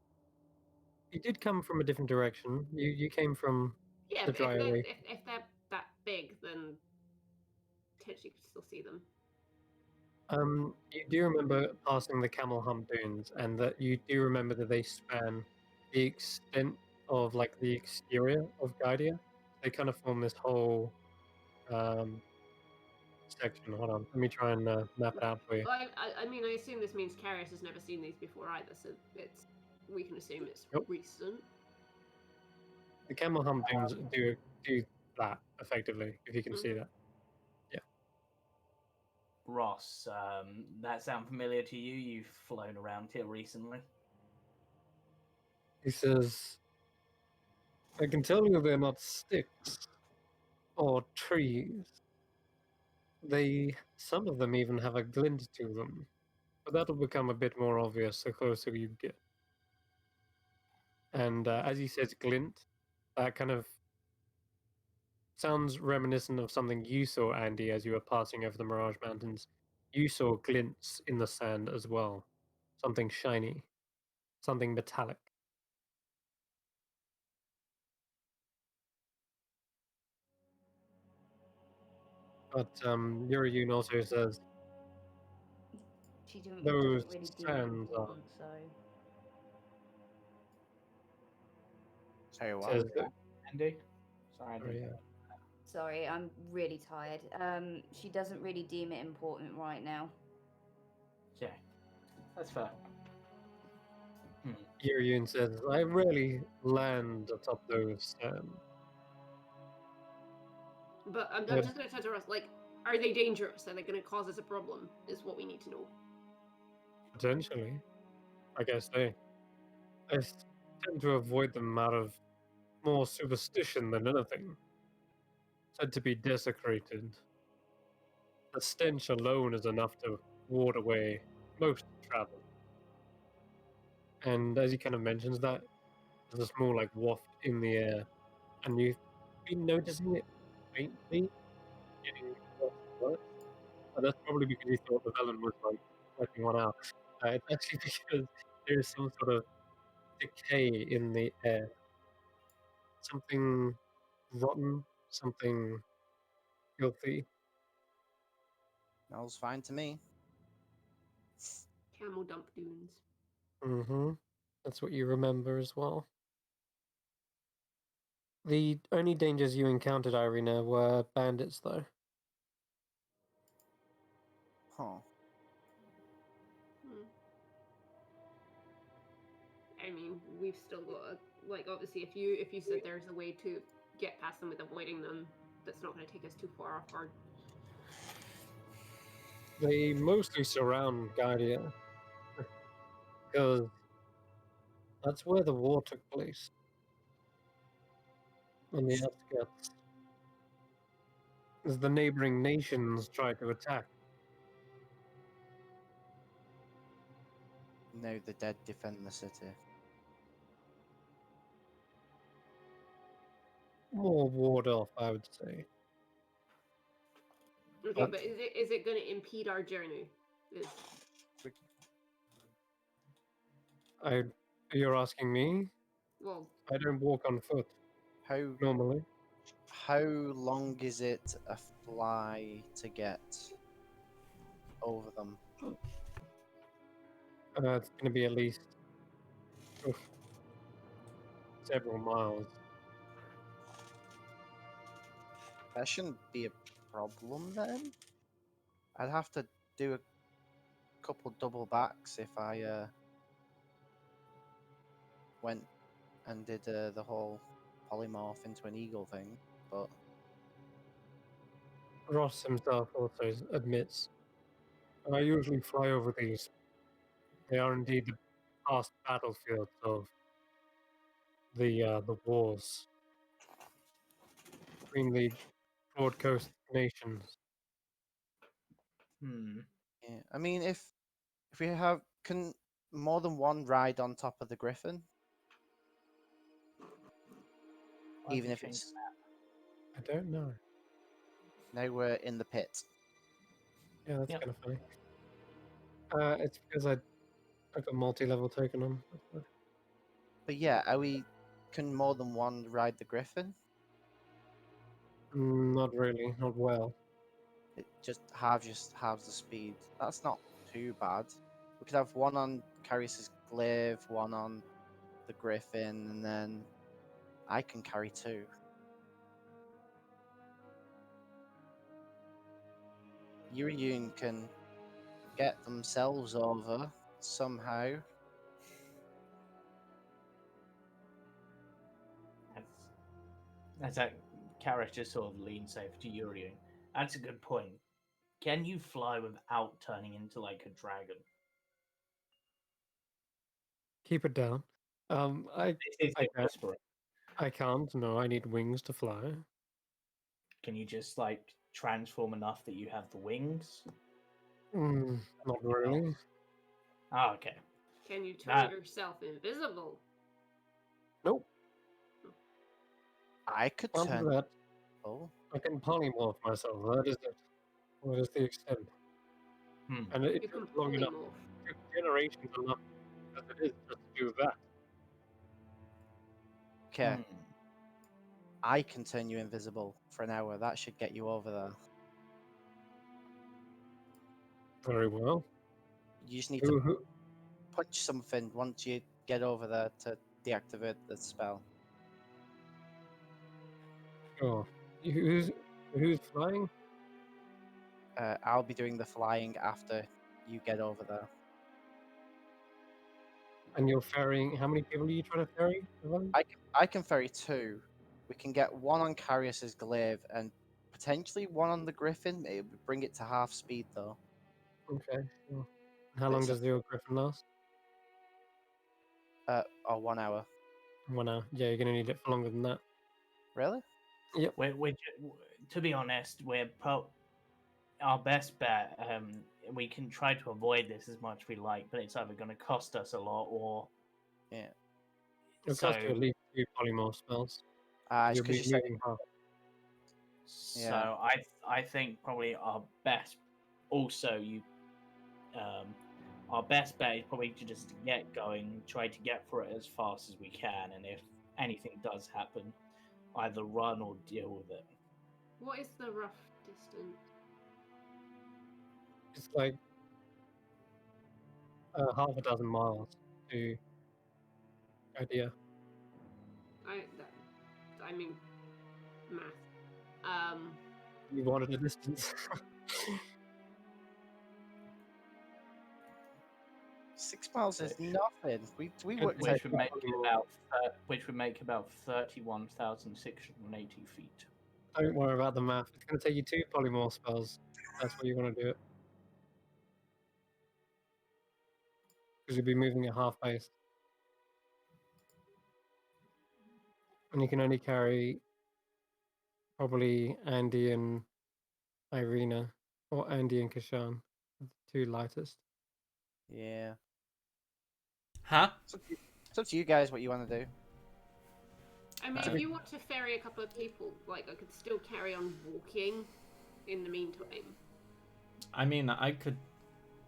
You did come from a different direction. You came from Yeah, the but dry way. if they're that big, then potentially you could still see them. You do remember passing the Camel Hump Dunes, and that you do remember that they span the extent of like the exterior of Ghaidiya. They kind of form this whole section. Hold on, let me try and map it out for you. Well, I mean, I assume this means Carius has never seen these before either, so it's We can assume it's Yep. recent. The camel hump do that effectively, if you can see that. Ross, that sound familiar to you? You've flown around here recently. He says, I can tell you they're not sticks or trees. Some of them even have a glint to them, but that'll become a bit more obvious the closer you get. And as he says glint, that kind of sounds reminiscent of something you saw, Andy, as you were passing over the Mirage Mountains. You saw glints in the sand as well. Something shiny, something metallic. But Yuriyun also says She doesn't those really deem it sands are important, so. Sorry, what? says that, Andy? Sorry, oh, Andy. yeah. Sorry, I'm really tired. She doesn't really deem it important right now. Okay, that's fair. Yuriyun says, I rarely land atop those sands. But I'm Yeah. just going to touch on us. Like, are they dangerous? Are they going to cause us a problem? Is what we need to know. Potentially. Like I say, I tend to avoid them out of more superstition than anything. Said to be desecrated. The stench alone is enough to ward away most travel. And as he kind of mentions that, there's a small like waft in the air, and you've been noticing it faintly getting worse and worse. And that's probably because you thought the villain was like letting one out. It's actually because there is some sort of decay in the air. Something rotten, something filthy. Smells fine to me. Camel dump dunes. Mm-hmm. That's what you remember as well. The only dangers you encountered, Irina, were bandits, though. Huh. I mean, we've still got like obviously if you said there's a way to get past them with avoiding them, that's not going to take us too far off our. They mostly surround Ghaidiya because that's where the war took place. On the outskirts. As the neighboring nations tried to attack. Now the dead defend the city. More ward off, I would say. Okay, but is it going to impede our journey? You're asking me? Well, I don't walk on foot How normally. long is it a fly to get over them? It's going to be at least several miles. That shouldn't be a problem then. I'd have to do a couple double backs if I went and did the whole polymorph into an eagle thing, but Ross himself also admits, I usually fly over these. They are indeed the past battlefields of the wars between the broad coast nations. yeah. I mean, if we can more than one ride on top of the Griffin, Why even have if you it's I don't know. now we're in the pit. Yeah, that's Yep. kind of funny. It's because I got a multi-level token on. But yeah, can more than one ride the Griffin? Not really, not well. It just halves the speed. That's not too bad. We could have one on Carius's glaive, one on the Griffin, and then I can carry two. Yuriyun can get themselves over somehow. As that character sort of leans over to Yuri. That's a good point. Can you fly without turning into like a dragon? Keep it down. I This is I a can't. whisperer. I can't. No, I need wings to fly. Can you just like transform enough that you have the wings? Not really. Oh, okay. Can you turn That- yourself invisible? Nope. I could Can't do turn. that. Oh, I can polymorph myself. That is it. That is the extent. Hmm. And it You can took long enough. polymorph. It took generations enough as it is just to do that. okay. Hmm. I can turn you invisible for an hour. That should get you over there. Very well. You just need Who, to who, punch something once you get over there to deactivate the spell. oh, who's flying? I'll be doing the flying after you get over there. And you're ferrying. How many people are you trying to ferry? Evan? I can ferry two. We can get one on Carius's glaive and potentially one on the Griffin. It would bring it to half speed though. Okay. Sure. How long It's a- does your griffin last? Or 1 hour. 1 hour. Yeah, you're gonna need it for longer than that. Really? To be honest, our best bet. We can try to avoid this as much as we like, but it's either going to cost us a lot or Yeah. It'll cost you at least 2 polymorph spells. It's You'll because be you said moving half. So I think probably our best. Also, our best bet is probably to just get going, try to get for it as fast as we can, and if anything does happen, either run or deal with it. What is the rough distance? It's like half a dozen miles to Ghaidiya. I mean, math. You wanted a distance. 6 miles is nothing. We Good worked point. out. Which would make about 31,680 feet. Don't worry about the math. It's going to take you 2 polymorph spells. That's what you want to do it. Because you'll be moving at half pace. And you can only carry probably Andy and Irina, or Andy and Kashan, the 2 lightest. Yeah. Huh? It's up to you guys what you want to do. I mean, if you want to ferry a couple of people, like, I could still carry on walking in the meantime. I mean, I could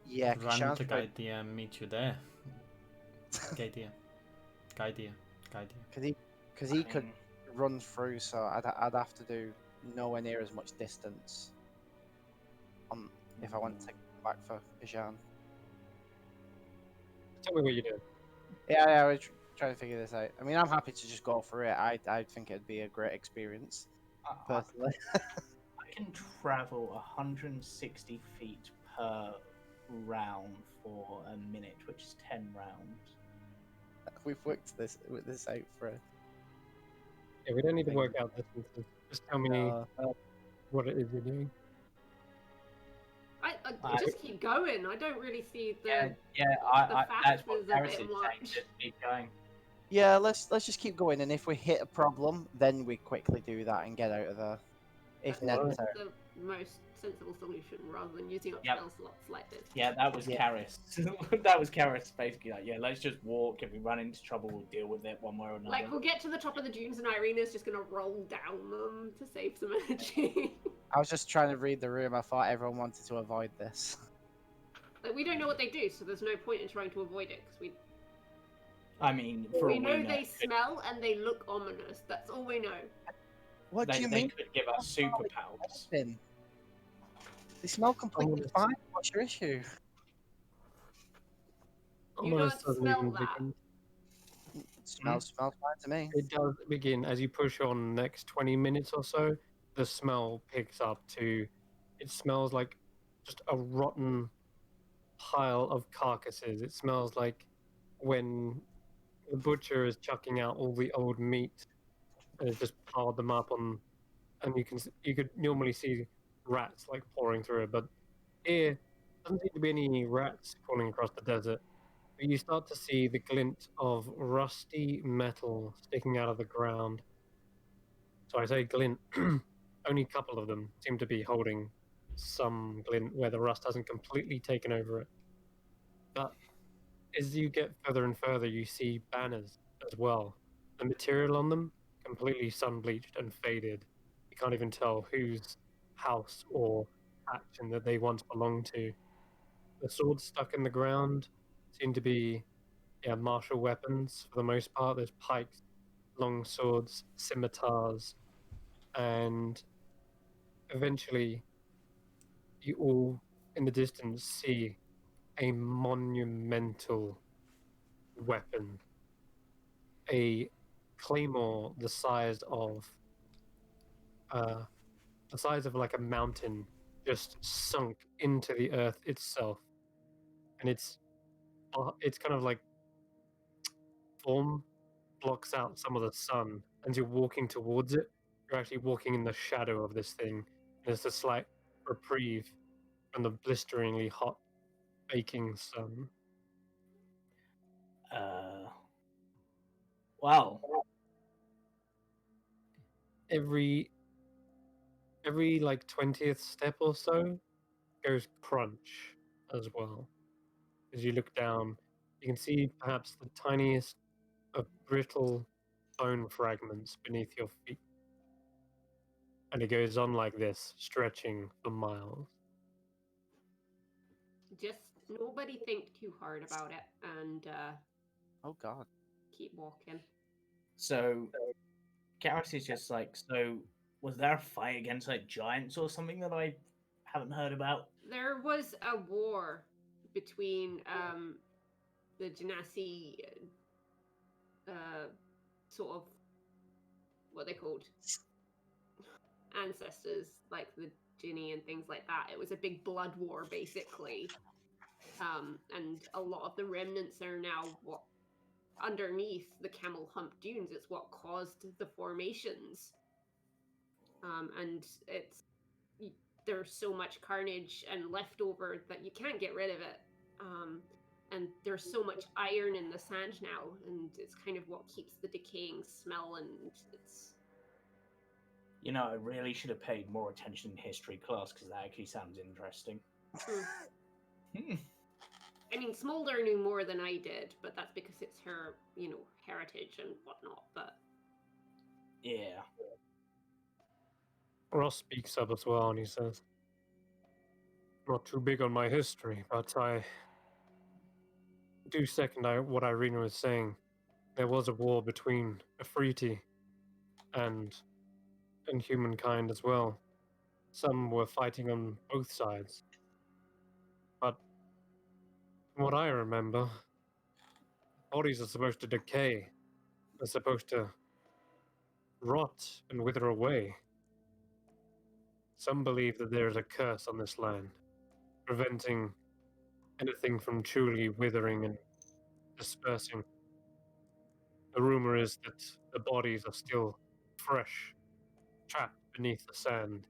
Yeah, run Kashan's to very- Ghaidiya and meet you there. Ghaidiya. Because he could run through, so I'd have to do nowhere near as much distance. If I want to come back for Kashan. Tell me what you do. Yeah, I was trying to figure this out. I mean, I'm happy to just go through it. I think it'd be a great experience, personally. I can travel 160 feet per round for a minute, which is 10 rounds. We've worked this out for. Yeah, we don't need to work out distances. Just tell me what it is you're doing. I just keep going. I don't really see the. That's what factors a Gareth bit is saying. much. Just keep going. Yeah, let's just keep going, and if we hit a problem, then we quickly do that and get out of there, if That's necessary. the most sensible solution, rather than using up Yep. spell slots like this. Yeah, that was Yeah. Karis. That was Karis basically like, yeah, let's just walk. If we run into trouble, we'll deal with it one way or another. Like, we'll get to the top of the dunes and Irina's just gonna roll down them to save some energy. I was just trying to read the room. I thought everyone wanted to avoid this. Like, we don't know what they do, so there's no point in trying to avoid it, because I mean, for we all know they smell and they look ominous. That's all we know. What do you they mean? could give us superpowers. They smell completely Ominous. fine. What's your issue? You Ominous don't doesn't smell even that. begin. Smells fine to me. It does begin as you push on the next 20 minutes or so. The smell picks up to. It smells like just a rotten pile of carcasses. It smells like when the butcher is chucking out all the old meat and it's just piled them up on, and you could normally see rats like pouring through it, but here doesn't seem to be any rats crawling across the desert. But you start to see the glint of rusty metal sticking out of the ground. So I say glint, only a couple of them seem to be holding some glint where the rust hasn't completely taken over it. But as you get further and further, you see banners as well. The material on them completely sun bleached and faded. You can't even tell whose house or faction that they once belonged to. The swords stuck in the ground seem to be martial weapons for the most part. There's pikes, long swords, scimitars, and eventually you all in the distance see a monumental weapon, a claymore the size of like a mountain, just sunk into the earth itself, and it's kind of like form blocks out some of the sun. As you're walking towards it, you're actually walking in the shadow of this thing. There's a slight reprieve from the blisteringly hot, baking sun. Wow. Every like 20th step or so goes crunch as well. As you look down, you can see perhaps the tiniest of brittle bone fragments beneath your feet. And it goes on like this, stretching for miles. Just nobody think too hard about it and Oh God. keep walking. So, Garrus is just like, so was there a fight against like giants or something that I haven't heard about? There was a war between the Genasi sort of what they called ancestors, like the Ginny and things like that. It was a big blood war, basically. And a lot of the remnants are now what underneath the Camel Hump Dunes. It's what caused the formations. And there's so much carnage and leftover that you can't get rid of it. And there's so much iron in the sand now, and it's kind of what keeps the decaying smell, and it's... You know, I really should have paid more attention in history class, because that actually sounds interesting. I mean, Smolder knew more than I did, but that's because it's her, heritage and whatnot, but... Yeah. Ross speaks up as well, and he says, "Not too big on my history, but I do second what Irina was saying. There was a war between Afriti and humankind as well. Some were fighting on both sides. But from what I remember, bodies are supposed to decay. They're supposed to rot and wither away. Some believe that there is a curse on this land, preventing anything from truly withering and dispersing. The rumor is that the bodies are still fresh, trapped beneath the sand.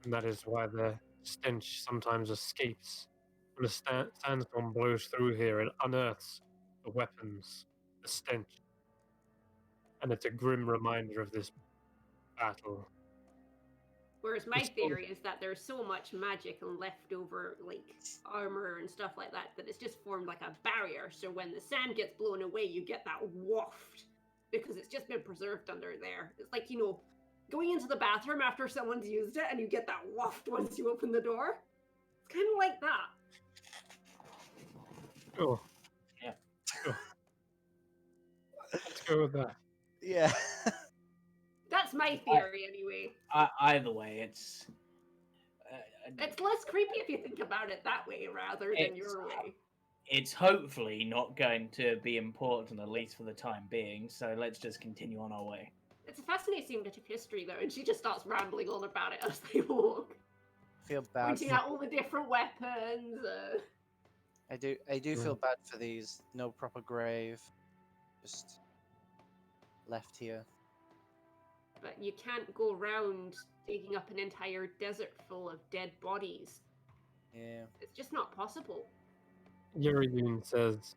And that is why the stench sometimes escapes. When the sandstorm blows through here, it unearths the weapons, the stench. And it's a grim reminder of this battle. Whereas my theory is that there's so much magic and leftover, like, armor and stuff like that, that it's just formed like a barrier, so when the sand gets blown away, you get that waft, because it's just been preserved under there. It's like, going into the bathroom after someone's used it, and you get that waft once you open the door. It's kind of like that. Oh. Yeah. Oh. Let's go with that. Yeah. That's my theory, anyway. Either way, it's... It's less creepy if you think about it that way, rather than your way. It's hopefully not going to be important, at least for the time being, so let's just continue on our way. It's a fascinating bit of history, though, and she just starts rambling on about it as they walk. Feel bad. Pointing out all the different weapons. I do feel bad for these. No proper grave. Just left here. But you can't go around digging up an entire desert full of dead bodies. Yeah. It's just not possible. Yuriun says,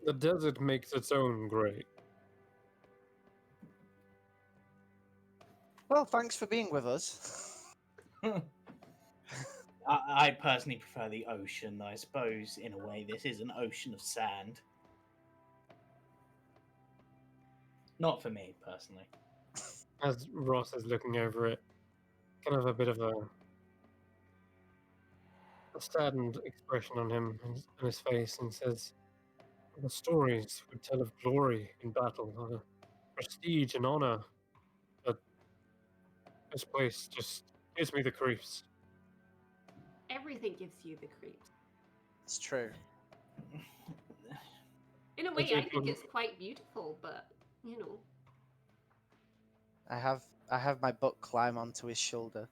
"The desert makes its own great." Well, thanks for being with us. I personally prefer the ocean. I suppose, in a way, this is an ocean of sand. Not for me, personally. As Ross is looking over it, kind of a bit of a saddened expression on him and his face, and says, "The stories would tell of glory in battle, prestige and honor, but this place just gives me the creeps." Everything gives you the creeps. It's true. In a way, do I think feel- it's quite beautiful, but, you know. I have my book climb onto his shoulder.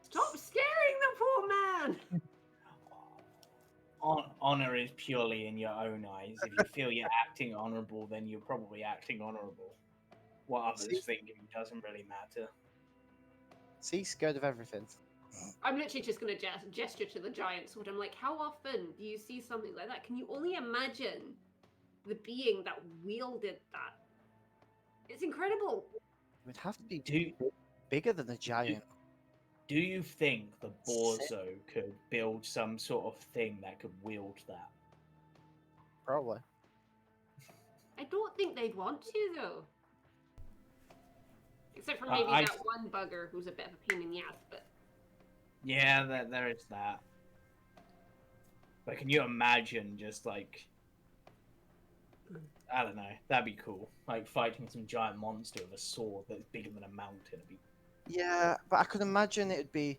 Stop scaring the poor man! Honor is purely in your own eyes. If you feel you're acting honorable, then you're probably acting honorable. What others think doesn't really matter. See, scared of everything. I'm literally just going to gesture to the giant sword. I'm like, how often do you see something like that? Can you only imagine the being that wielded that? It's incredible. It would have to be Do bigger than a giant. Do you think the Borzo could build some sort of thing that could wield that? Probably. I don't think they'd want to, though. Except for maybe I- that one bugger who's a bit of a pain in the ass, but... Yeah, there is that. But can you imagine just like, I don't know, that'd be cool. Like fighting some giant monster with a sword that's bigger than a mountain. It'd be... Yeah, but I could imagine it'd be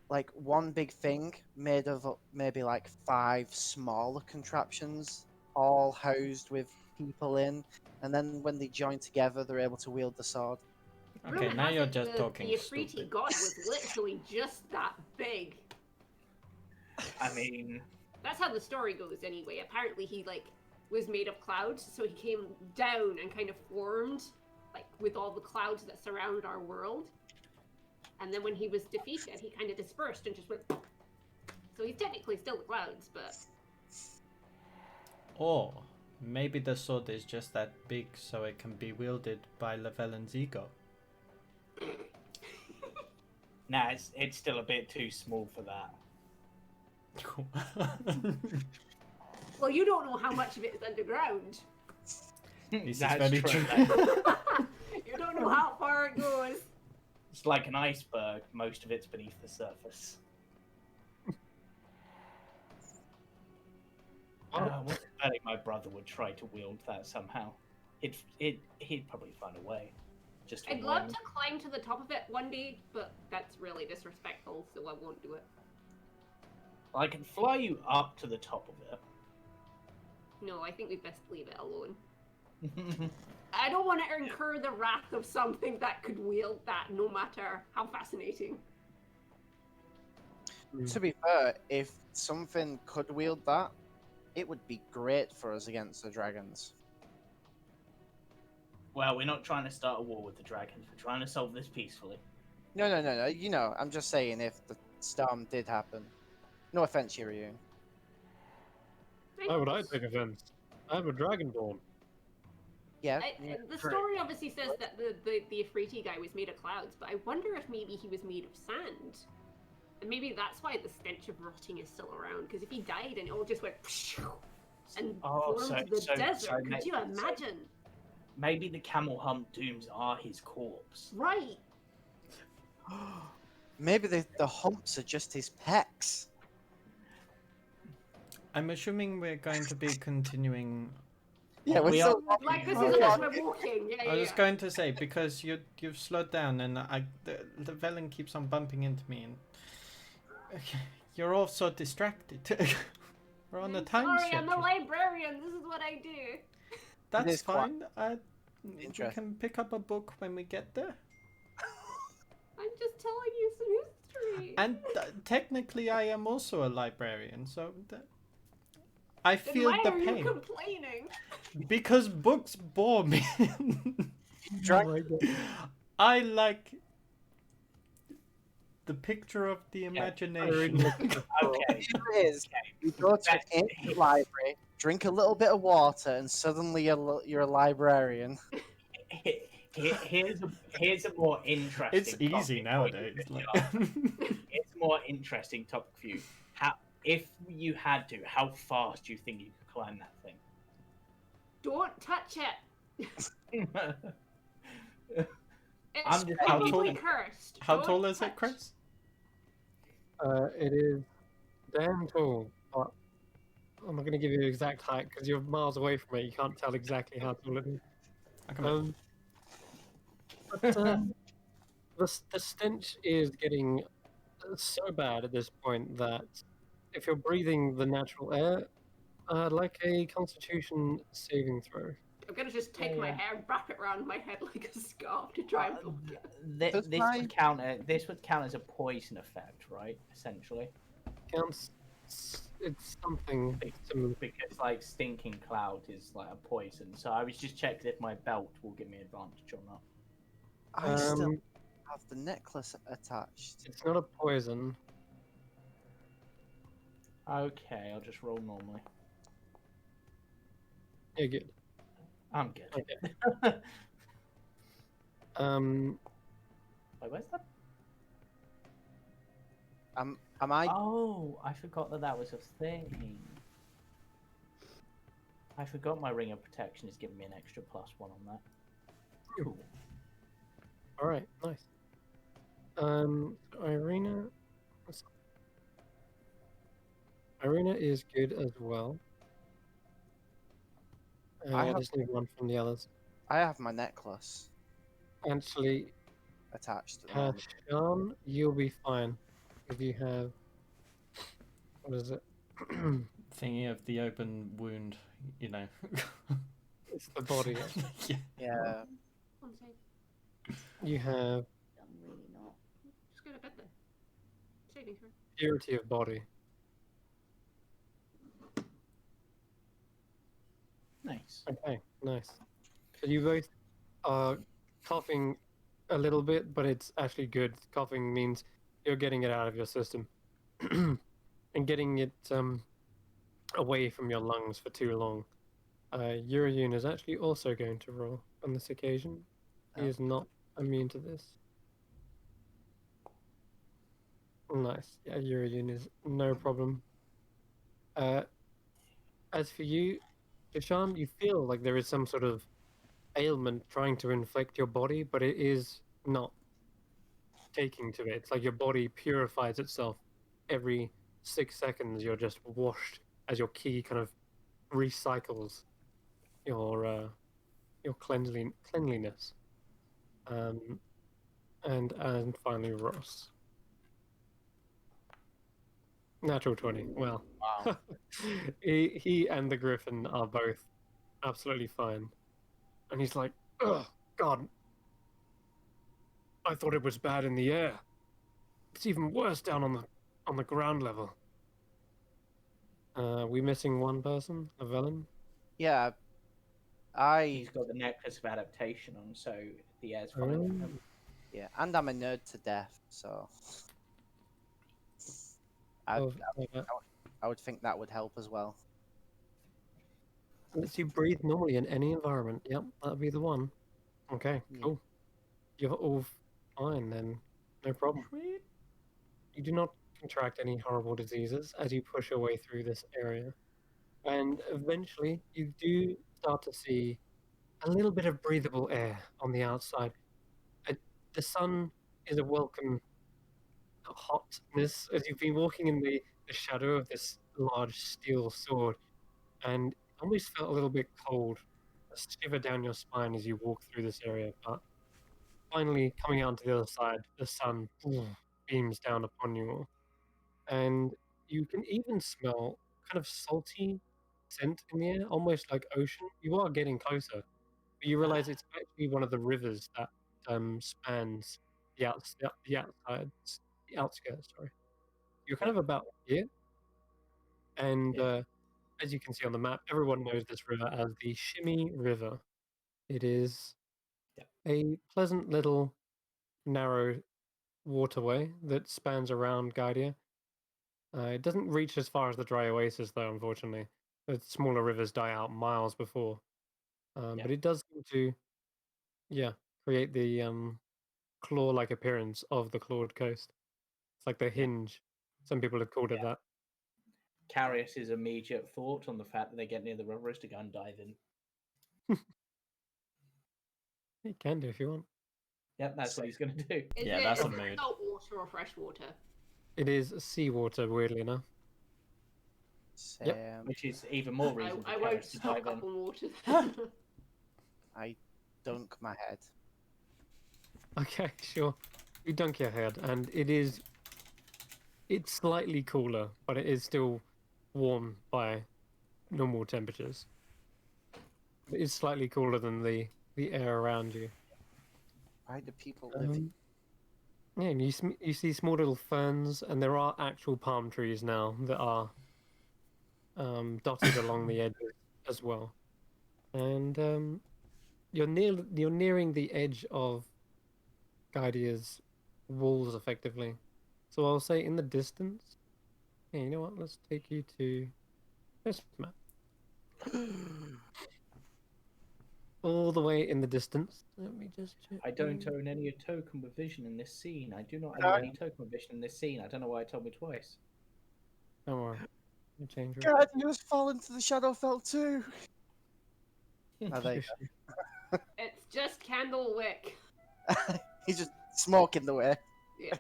like one big thing made of maybe like 5 smaller contraptions, all housed with people in, and then when they join together, they're able to wield the sword. Okay, Rumor now has you're it just talking the Afriti stupid. god was literally just that big. I mean, That's how the story goes anyway. Apparently he like was made of clouds, so he came down and kind of formed like with all the clouds that surround our world. And then when he was defeated, he kind of dispersed and just went. So he's technically still the clouds, but Or maybe the sword is just that big so it can be wielded by Lavellan's ego. nah, it's still a bit too small for that. well, you don't know how much of it is underground. This is That's very true. true. You don't know how far it goes. It's like an iceberg. Most of it's beneath the surface. I was betting my brother would try to wield that somehow. He'd probably find a way. Just to I'd annoy love me. to climb to the top of it one day, but that's really disrespectful, so I won't do it. I can fly you up to the top of No, I think we best leave it alone. it. I don't want to incur the wrath of something that could wield that, no matter how fascinating. To be fair, if something could wield that, it would be great for us against the dragons. Well, we're not trying to start a war with the dragons. We're trying to solve this peacefully. No. You know, I'm just saying if the storm did happen. No offense, Yuriun. Why would I take offense? I'm a dragonborn. Yeah. The story obviously says that the Afriti guy was made of clouds, but I wonder if maybe he was made of sand. And maybe that's why the stench of rotting is still around, because if he died and it all just went and formed the desert, could you imagine? Maybe the camel hump dooms are his corpse. Right. Maybe the humps are just his pecs. I'm assuming we're going to be continuing. Yeah, we're We still Like this Oh, is yeah. as we're walking. Yeah, I was going to say because you've slowed down and the Velen keeps on bumping into me and you're all so distracted. We're on the time Sorry, I'm a schedule. librarian. This is what I do. That's is quite fine. We interesting. can pick up a book when we get there. I'm just telling you some history. And technically, I am also a librarian, so I Then feel why the are you pain complaining? because books bore me. Drag- Oh my God. I like the picture of the I imagination. really like the thought. Okay. Here it is. You go to an ancient library, drink a little bit of water, and suddenly you're a librarian. Here's a more interesting. It's easy topic nowadays. for you, Like, John. It's a more interesting topic for you. How, if you had to, how fast do you think you could climb that thing? Don't touch it. It's I'm just How probably tall- cursed. how Don't tall is touch. it, Chris? It is damn tall, but I'm not going to give you the exact height because you're miles away from it. You can't tell exactly how tall it is. I can But the stench is getting so bad at this point that if you're breathing the natural air, like a Constitution saving throw. I'm gonna just take my Yeah. hair and wrap it around my head like a scarf to try and block it. Does This my- would count as a poison effect, right? Essentially, Counts. It's something similar. because like stinking cloud is like a poison. So I was just checking if my belt will give me advantage or not. I still Um, have the necklace attached. It's not a poison. Okay, I'll just roll normally. You're good. I'm good. Okay. Wait, where's that? Am I? Oh, I forgot that was a thing. I forgot my ring of protection is giving me an extra +1 on that. Cool. All right. Nice. Irina. Irina is good as well. I I have- just need one from the others. I have my necklace Actually, attached. At the moment. Sean, you'll be fine if you have. What is it? thingy of the open wound, you know. It's the body. Yeah. Yeah. One sec. You have I'm really not. Just go to bed then. Saving throw. purity of body. Nice. Okay, nice. So you both are coughing a little bit, but it's actually good. Coughing means you're getting it out of your system and getting it away from your lungs for too long. Urayun is actually also going to roll on this occasion. He Oh. is not immune to this. Nice. Yeah, Urayun is no problem. As for you, Ishan, you feel like there is some sort of ailment trying to infect your body, but it is not taking to it. It's like your body purifies itself every 6 seconds. You're just washed as your ki kind of recycles your cleanliness. And finally Ross. Natural 20. Well, Wow. he and the Griffin are both absolutely fine. And he's like, oh, God. I thought it was bad in the air. It's even worse down on the ground level. We missing one person? A villain? Yeah. I He's got the necklace of adaptation on, so the air's fine. Oh. yeah, and I'm a nerd to death, so I Oh, I would think that would help as well. lets you breathe normally in any environment. Yep, that'd be the one. Okay, Yeah. cool. You're all fine then. No problem. You do not contract any horrible diseases as you push your way through this area. And eventually, you do start to see a little bit of breathable air on the outside. The sun is a welcome hotness as you've been walking in the shadow of this large steel sword, and it almost felt a little bit cold, a shiver down your spine as you walk through this area. But finally, coming out onto the other side, the sun beams down upon you all, and you can even smell kind of salty scent in the air, almost like ocean. You are getting closer, but you realize it's actually one of the rivers that spans the outskirts. Sorry, you're kind of about here, and Yeah. as you can see on the map, everyone knows this river as the Shimmy River. It is a pleasant little narrow waterway that spans around Ghaidiya. It doesn't reach as far as the dry oasis, though, unfortunately. The smaller rivers die out miles before. But it does seem to, create the claw-like appearance of the clawed coast. It's like the hinge. Some people have called it that. Carius's immediate thought on the fact that they get near the river is to go and dive in. You can do if you want. Yep, that's what he's going to do. Is Yeah, it that's a mood. salt water or fresh water? It is seawater, weirdly enough. Sam, Which is even more reason I for won't Carius to stock dive up in. on water then. I dunk my head. Okay, sure. You dunk your head, and it's slightly cooler, but it is still warm by normal temperatures. It is slightly cooler than the air around you. Why do people live here? Yeah, and you see small little ferns, and there are actual palm trees now that are dotted along the edges as well. And you're nearing the edge of Ghaidiya's walls, effectively. So I'll say in the distance. Yeah, you know what? Let's take you to this map. All the way in the distance. Let me just check. I don't own any token with vision in this scene. I do not own any token with vision in this scene. I don't know why it told me twice. Don't worry. I'll change it. God, you just fall into the Shadowfell too. Oh, there you It's just candle wick. go. He's just smoking the way. Yeah.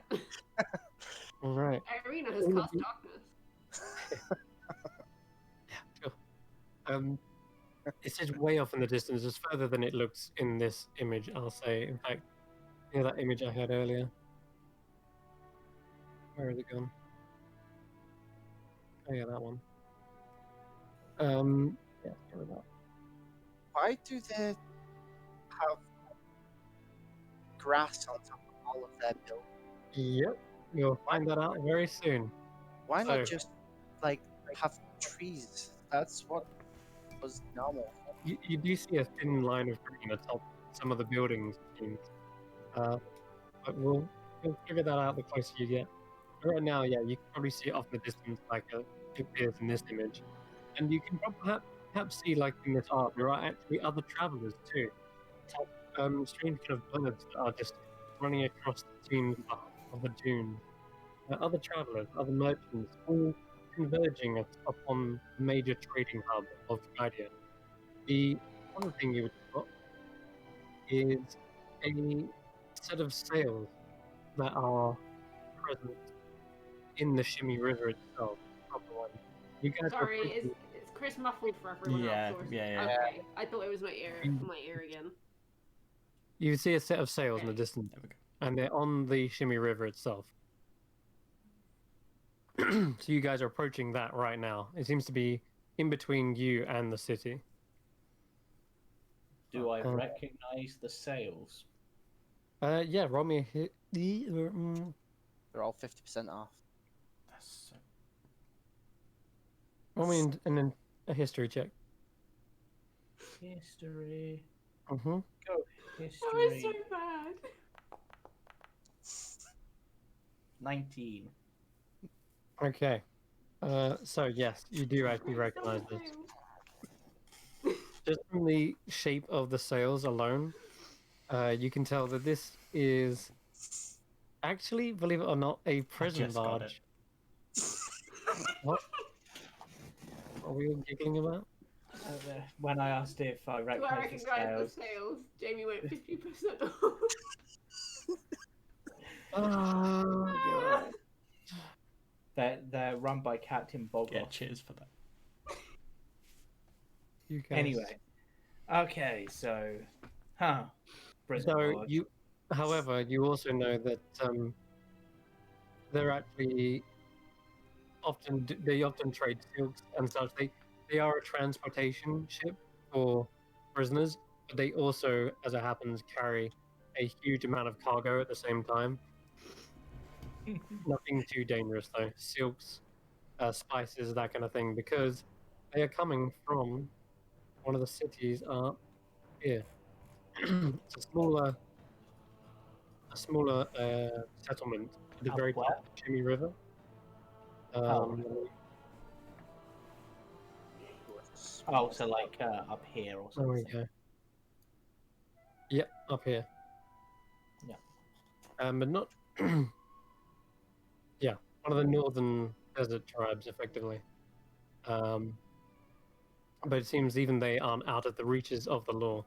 All right. Irina has cast darkness. Sure. It says way off in the distance. It's further than it looks in this image, I'll say. In fact, that image I had earlier. Where is it gone? Oh yeah, that one. Yeah, sorry about. Why do they have grass on top of all of their buildings? Yep, you'll find that out very soon. Why So- not just like have trees? That's what was normal. You do see a thin line of green atop some of the buildings. But we'll figure that out the closer you get. But right now, yeah, you can probably see it off in the distance like it appears in this image. And you can perhaps see, like in this art, there are actually other travelers too. Top, strange kind of birds that are just running across the dunes of the dune. Other travelers, other merchants, all converging upon the major trading hub of Ghaidiya. The other thing you would spot is a set of sails that are present in the Shimmy River itself. Proper one. You guys Sorry, are is Chris muffled for everyone Yeah, else? Or is yeah. Okay, I thought it was my ear again. You see a set of sails in the Okay. distance, There we go. and they're on the Shimmy River itself. So you guys are approaching that right now. It seems to be in between you and the city. Do I Um, recognize the sails? Yeah, roll me a hit. They're all 50% off. That's so... Roll me a history check. History. Mm-hmm. Go That was history. so bad. 19. Okay. So yes, you do actually recognize this. Just from the shape of the sails alone, you can tell that this is actually, believe it or not, a prison just got barge. What? What are we all giggling about? When I asked if I Do I recognized the recognize sails, the sales? Jamie went 50% off. Oh, God. they're run by Captain Boggle. Yeah, cheers for that. You guys. Anyway, okay, so, prison So barge. however, you also know that they're actually they often trade silks and such. They are a transportation ship for prisoners, but they also, as it happens, carry a huge amount of cargo at the same time. Nothing too dangerous though. Silks, spices, that kind of thing, because They are coming from one of the cities up here. It's a smaller settlement at the Up very where? top of the Chimney River. Um, Oh, so like up here or There we something. go. Yeah, up here. Yeah. But not. Yeah, one of the northern desert tribes, effectively. But it seems even they aren't out of the reaches of the law.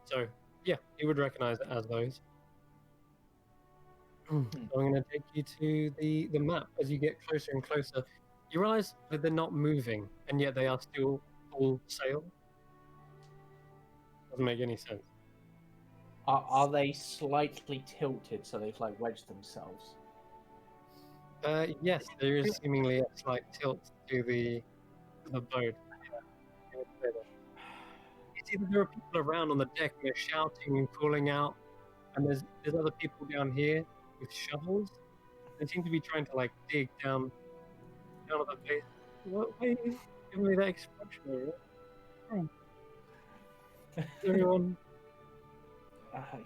So, yeah, you would recognize it as those. So I'm going to take you to the map. As you get closer and closer, you realize that they're not moving, and yet they are still full sail. Doesn't make any sense. Are they slightly tilted so they've like wedged themselves? Yes, there is seemingly a slight tilt to the boat. You see that there are people around on the deck, and they're shouting and calling out, and there's other people down here with shovels. They seem to be trying to like dig down at the face. What? Why are you giving me that expression? Here? Everyone.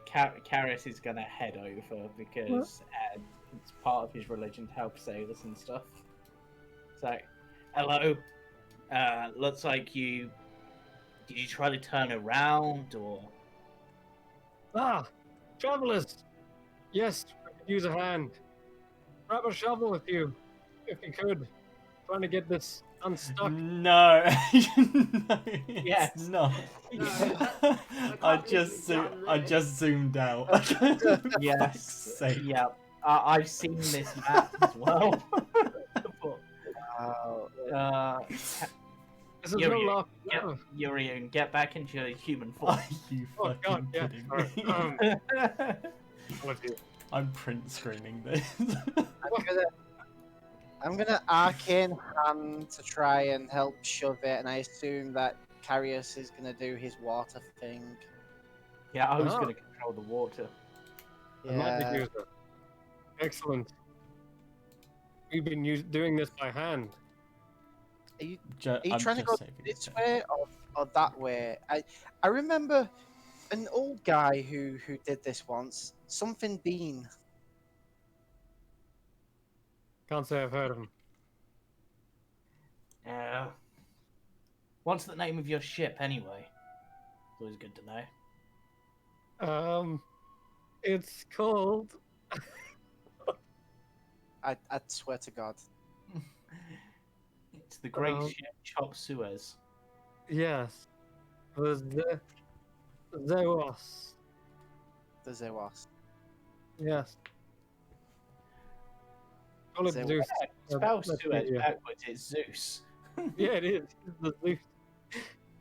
Carius is gonna head over because it's part of his religion to help sailors and stuff. So, hello. Looks like you. Did you try to turn around or? Ah, travelers. Yes, I could use a hand. Grab a shovel if you could. Trying to get this unstuck. No, no, Yes. it's not. No, I can't just really done I this. just zoomed out. Yes. Fuck's sake. Yeah. I've seen this map as well. Wow. This is no Yuri, laugh. Yuri, get back into your human Are form. you Oh, fucking God, yeah, kidding sorry. me? Apologies. I'm print screening this. I'm gonna arcane hand to try and help shove it, and I assume that Carius is gonna do his water thing. Yeah, I was Oh. going to control the water. A magic Yeah. user. Excellent. We've been doing this by hand. Are you I'm trying to just go saving this it. way or that way? I remember an old guy who did this once. Something Bean. Can't say I've heard of him. Yeah. What's the name of your ship, anyway? It's always good to know. It's called. I swear to God. It's the great Um, ship Chop Suez. Yes. The Zeus. The Zewas. Yes. Call it Zeus. Zeus. Spell That's Suez easier. backwards, it's Zeus. Yeah, it is. It's the Zeus.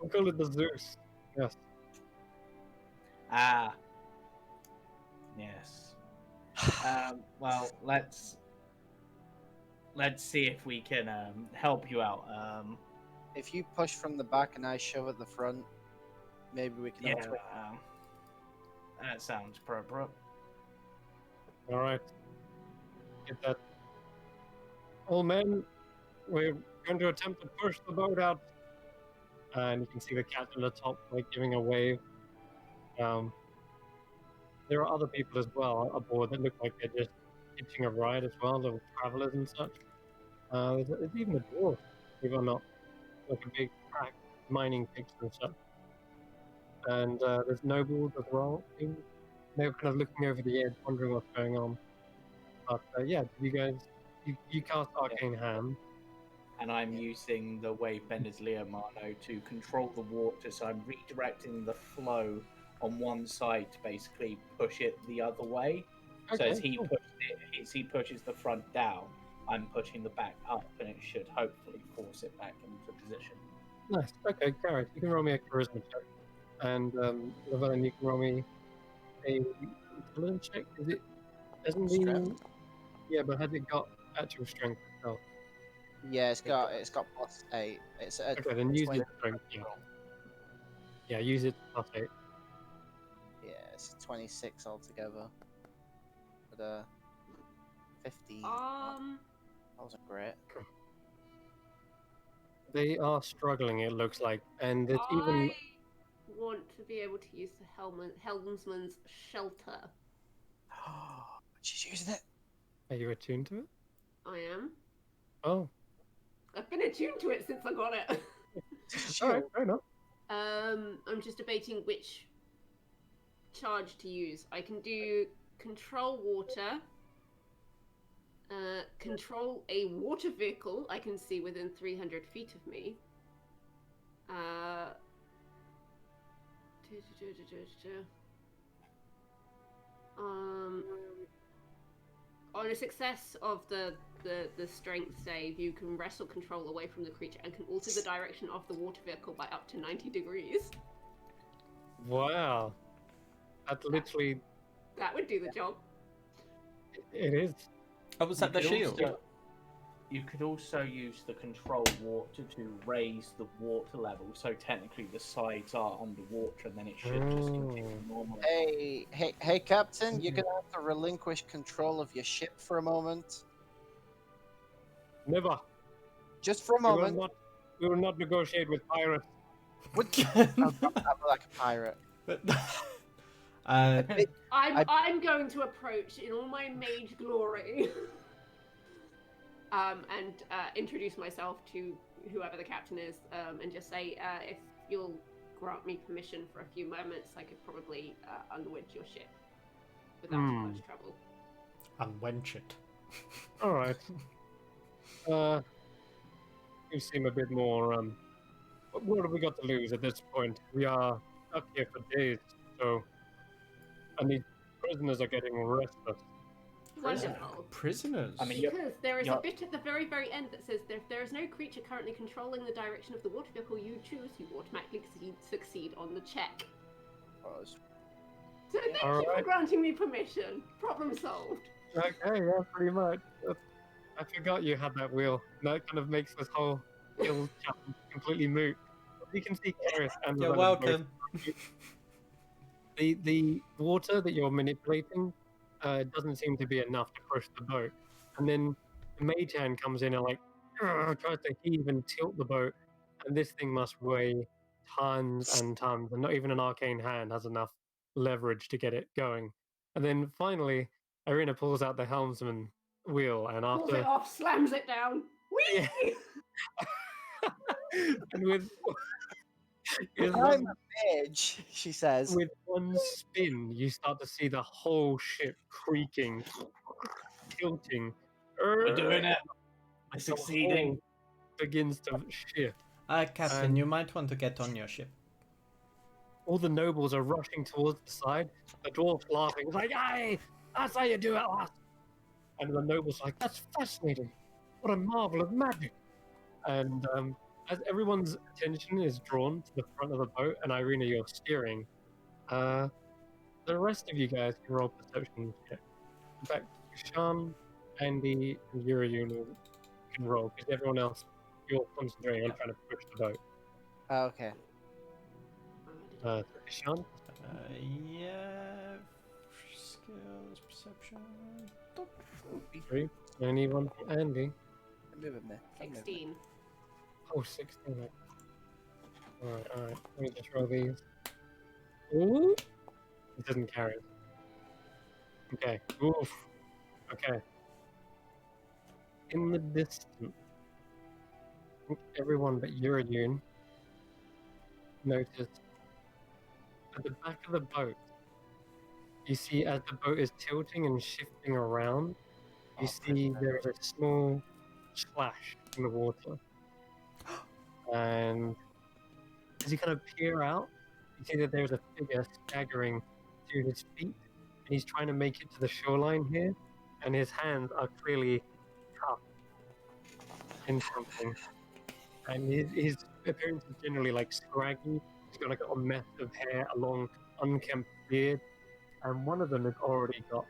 I'll call it the Zeus. Yes. Ah. Yes. Well, let's see if we can help you out. If you push from the back and I shove at the front, maybe we can. Yeah. open it. That sounds appropriate. All right. Get that. All men, we're going to attempt to push the boat out. And you can see the captain at the top, like giving a wave. There are other people as well aboard that look like they're just hitching a ride as well, little travelers and such. There's even a dwarf, believe it or not, like a big crack mining picks and such. And there's nobles as well. They're kind of looking over the edge, wondering what's going on. But yeah, you guys, you cast Arcane Hand. And I'm using the Wavebender's Leomano to control the water, so I'm redirecting the flow on one side to basically push it the other way. So as he cool. pushes the front down, I'm pushing the back up, and it should hopefully force it back into position. Nice. Okay, Garrett, you can roll me a charisma check. And Llewellyn, you can roll me a intelligence check. Is it? Hasn't been. Strength? Yeah, but has it got actual strength itself? Yeah, it's got +8. It's a Okay, then use 20. your strength. Yeah. Yeah, use it +8. Yeah, it's 26 altogether. But 15. That wasn't great. They are struggling, it looks like, and it's even. I want to be able to use the helmsman's shelter. She's using it. Are you attuned to it? I am. Oh, I've been attuned to it since I got it. all right, fair enough. I'm just debating which charge to use. I can do control water, control a water vehicle I can see within 300 feet of me. On a success of the strength save, you can wrestle control away from the creature and can alter the direction of the water vehicle by up to 90 degrees. Wow, that's literally That would do the job. it is. Oh, was that the You could shield? also- You could also use the control water to raise the water level, so technically the sides are underwater, and then it should just continue normally. Hey, Captain, you're gonna have to relinquish control of your ship for a moment. Never. Just for a moment. We will not negotiate with pirates. I'm like a pirate. I'm going to approach in all my mage glory, and introduce myself to whoever the captain is, and just say, if you'll grant me permission for a few moments, I could probably unwedge your ship without too much trouble. Unwench it. All right. You seem a bit more. What have we got to lose at this point? We are stuck here for days, so. And these prisoners are getting restless. Wonderful. Prisoners. I mean, Because there is a Yup. bit at the very, very end that says that if there is no creature currently controlling the direction of the water vehicle you choose, you automatically succeed on the check. So thank you for Alright. granting me permission. Problem solved. Okay, yeah, pretty much. I forgot you had that wheel. That kind of makes this whole guild chat completely moot. You can see Karis and You're Rowan both. welcome. The water that you're manipulating doesn't seem to be enough to push the boat. And then the mage hand comes in and tries to heave and tilt the boat. And this thing must weigh tons and tons. And not even an arcane hand has enough leverage to get it going. And then finally, Irina pulls out the helmsman wheel and Pulls it after off, slams it down. Whee! Yeah. and with I'm a mage, she says. with one spin, you start to see the whole ship creaking, tilting. We're doing it. We're The succeeding. whole begins to shift. Captain, you might want to get on your ship. All the nobles are rushing towards the side. The dwarf's laughing. It's like, "Aye, that's how you do it, lass." And the noble's like, "That's fascinating. What a marvel of magic." And as everyone's attention is drawn to the front of the boat, and Irina, you're steering, the rest of you guys can roll perception check. In fact, Sean, Andy, and Yuriyun can roll, because everyone else, you're concentrating on trying to push the boat. Okay. Sean? Yeah. Skills, perception. 3. Anyone from Andy? Move it, man. 16. Oh, 16. Alright. Let me just roll these. Ooh! It doesn't carry. Okay. Oof. Okay. In the distance, I think everyone but Yuridun noticed at the back of the boat, you see as the boat is tilting and shifting around, you see there is a small splash in the water. And as you kind of peer out, you see that there's a figure staggering to his feet, and he's trying to make it to the shoreline here, and his hands are clearly cuffed in something. And his appearance is generally like scraggy. He's got like a mess of hair, a long, unkempt beard, and one of them has already got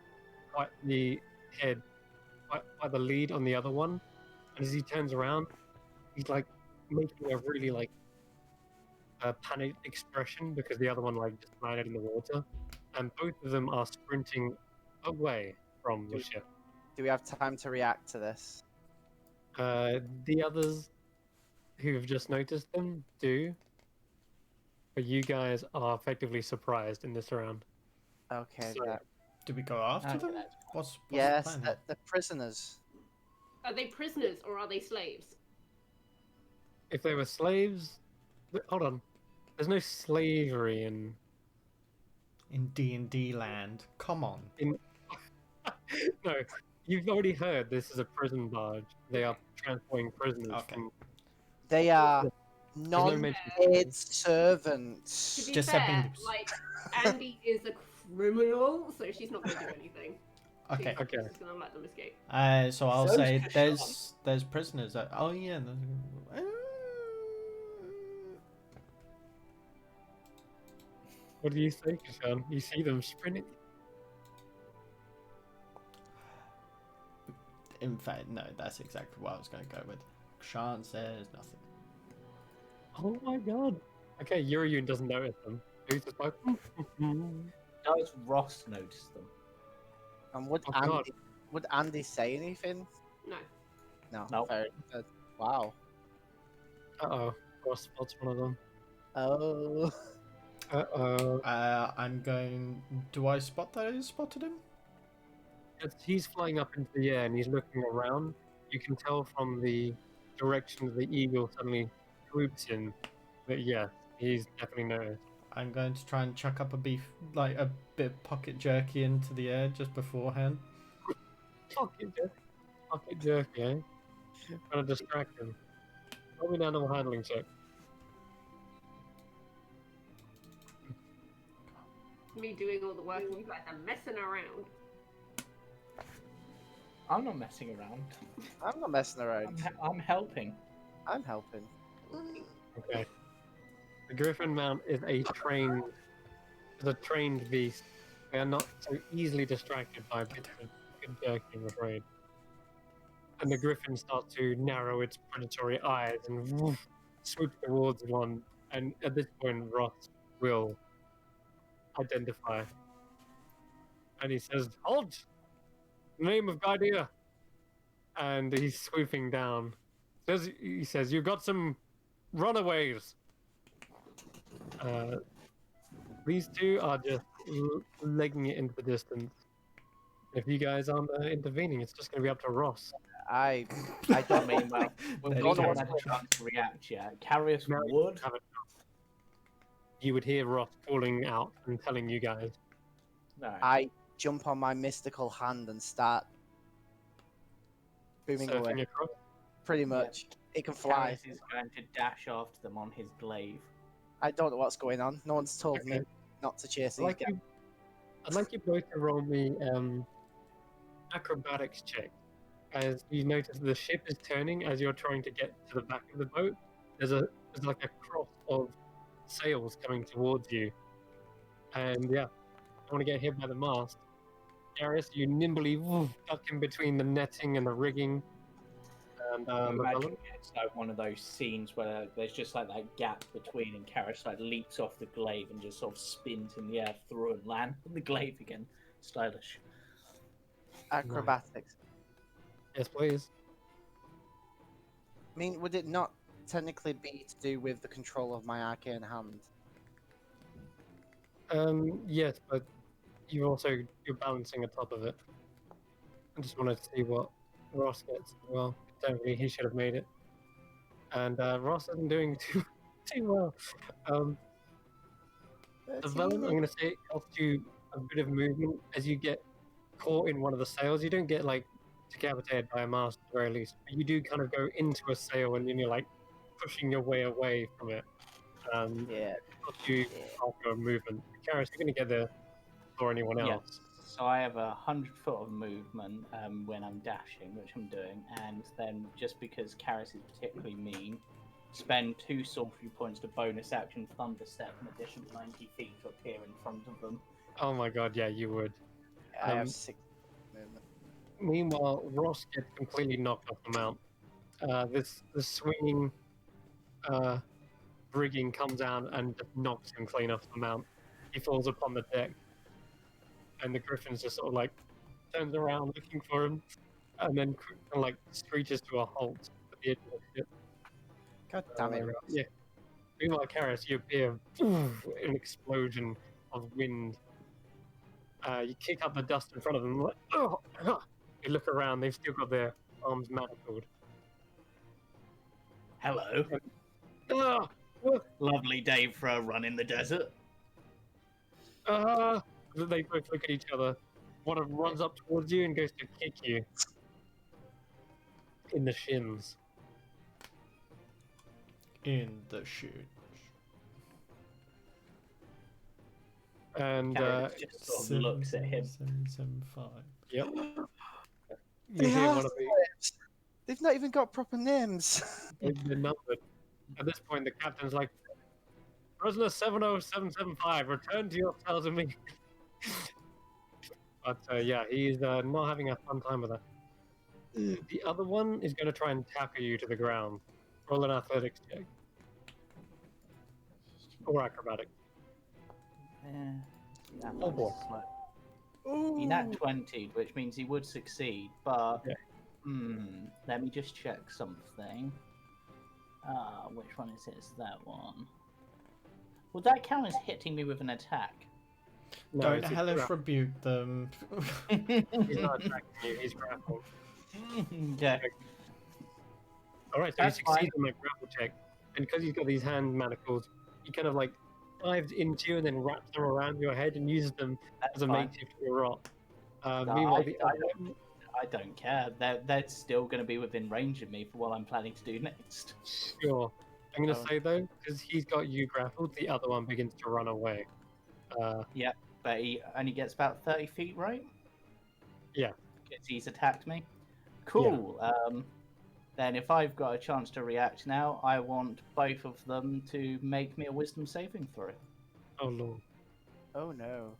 quite the head, quite the lead on the other one. And as he turns around, he's like making a really like panicked expression because the other one like just landed in the water, and both of them are sprinting away from the ship. Do we have time to react to this? The others who have just noticed them do, but you guys are effectively surprised in this round. Okay. So- Do we go after Okay, them? that's What's Yes, the plan here? the prisoners. Are they prisoners or are they slaves? If they were slaves, hold on. There's no slavery in. In D&D land. Come on. No, you've already heard this is a prison barge. They are transporting prisoners. Okay. From... They are no mention- non-paid servants. To be Just fair, something to- like Andy is a criminal, so she's not going to do anything. Okay. Okay. She's just going to let them escape. So I'll So say is there's prisoners. Oh yeah. What do you say, Kashan? You see them sprinting? In fact, no. That's exactly what I was going to go with. Shan says nothing. Oh my god. Okay, Yuriyun doesn't notice them. He's just like, Does Ross notice them? And would Oh, God. Andy say anything? No. No. Nope. Very good. Wow. uh-oh. Ross spots one of them. Oh. Uh-oh. I'm going. Do I spot that I spotted him? As he's flying up into the air and he's looking around, you can tell from the direction the eagle suddenly swoops in that, yeah, he's definitely noticed. I'm going to try and chuck up a bit of pocket jerky into the air just beforehand. Pocket jerky, eh? Trying to distract him. Roll me an animal handling check. Me doing all the work and you guys are messing around. I'm not messing around. I'm not messing around. I'm helping. I'm helping. Okay. The Griffin mount is a trained beast. They are not so easily distracted by bits of good jerky, I'm afraid. And the Griffin starts to narrow its predatory eyes and woof, swoop towards one. And at this point, Ross will identify. And he says, "Halt! In the name of Ghaidiya!" And he's swooping down. He says, "You've got some runaways." These two are just legging it into the distance. If you guys aren't intervening, it's just going to be up to Ross. I I don't mean, well, There we've you got go. on a chance to react yet. Carius Now would. have it. You would hear Ross calling out and telling you guys. No. I jump on my mystical hand and start booming Surfing away. across. Pretty much. It can fly. Carius is going to dash after them on his glaive. I don't know what's going on. No one's told me Okay. not to chase I'd these like guys. I'd like you both to roll me acrobatics check. As you notice the ship is turning as you're trying to get to the back of the boat. There's like a cross of sails coming towards you. And yeah, I want to get hit by the mast. Darius, you nimbly duck in between the netting and the rigging. And I'm imagining it's like one of those scenes where there's just like that gap between, and Carius like leaps off the glaive and just sort of spins in the air through and land on the glaive again. Stylish. Acrobatics. yes, please. I mean, would it not technically be to do with the control of my arcane hand? Yes, but you're balancing atop of it. I just wanted to see what Ross gets as well. Technically, he should have made it. And Ross isn't doing too well. The vellum, I'm going to say, it costs you a bit of movement as you get caught in one of the sails. You don't get like decapitated by a mast at the very least, but you do kind of go into a sail and then you're like pushing your way away from it. Yeah. It costs you half a movement. Karis, you're going to get there before anyone Yeah. else. So I have 100 foot of movement when I'm dashing, which I'm doing, and then just because Carius is particularly mean, spend 2 sorcery points to bonus action Thunder Step an additional 90 feet to appear in front of them. Oh my god, yeah, you would. I Um, have 6 movement. Meanwhile, Ross gets completely knocked off the mount. This swinging rigging comes out and just knocks him clean off the mount. He falls upon the deck, and the Griffin's just sort of like turns around looking for him, and then like screeches to a halt at the edge of the ship. God damn it, Ross. Yeah. Meanwhile, Karis, you appear an explosion of wind. You kick up the dust in front of them. Like, oh, oh. You look around, they've still got their arms manacled. Hello. Oh, oh, Lovely day for a run in the desert. They both look at each other. One of them runs up towards you and goes to kick you in the shins. In the shoot. And Karis just sort of looks at him. 775. yep. They You hear have one of the names. They've not even got proper names. they're numbered. At this point, the captain's like, "Prisoner 70775, return to your cells immediately." But yeah, he's not having a fun time with that. The other one is going to try and tackle you to the ground. Roll an athletics check. Or acrobatics. Yeah. Oh, boy. He nat 20, which means he would succeed, but Yeah. Let me just check something. Which one is it? It's that one. Would that count as hitting me with an attack? No, Don't it's a hellish grapple. rebuke them. He's not attacking you, he's grappling. Okay. Alright, so That's he succeeds on that grapple check. And because he's got these hand manacles, he kind of like dives into you and then wraps them around your head and uses them That's as a fine. makeshift to a rock. No, Meanwhile, the other one, I don't care. They're still going to be within range of me for what I'm planning to do next. sure. I'm going to Oh. say though, because he's got you grappled, the other one begins to run away. But he only gets about 30 feet, right? Yeah. Because he's attacked me. Cool. Then if I've got a chance to react now, I want both of them to make me a wisdom saving throw. Oh lord. Oh no.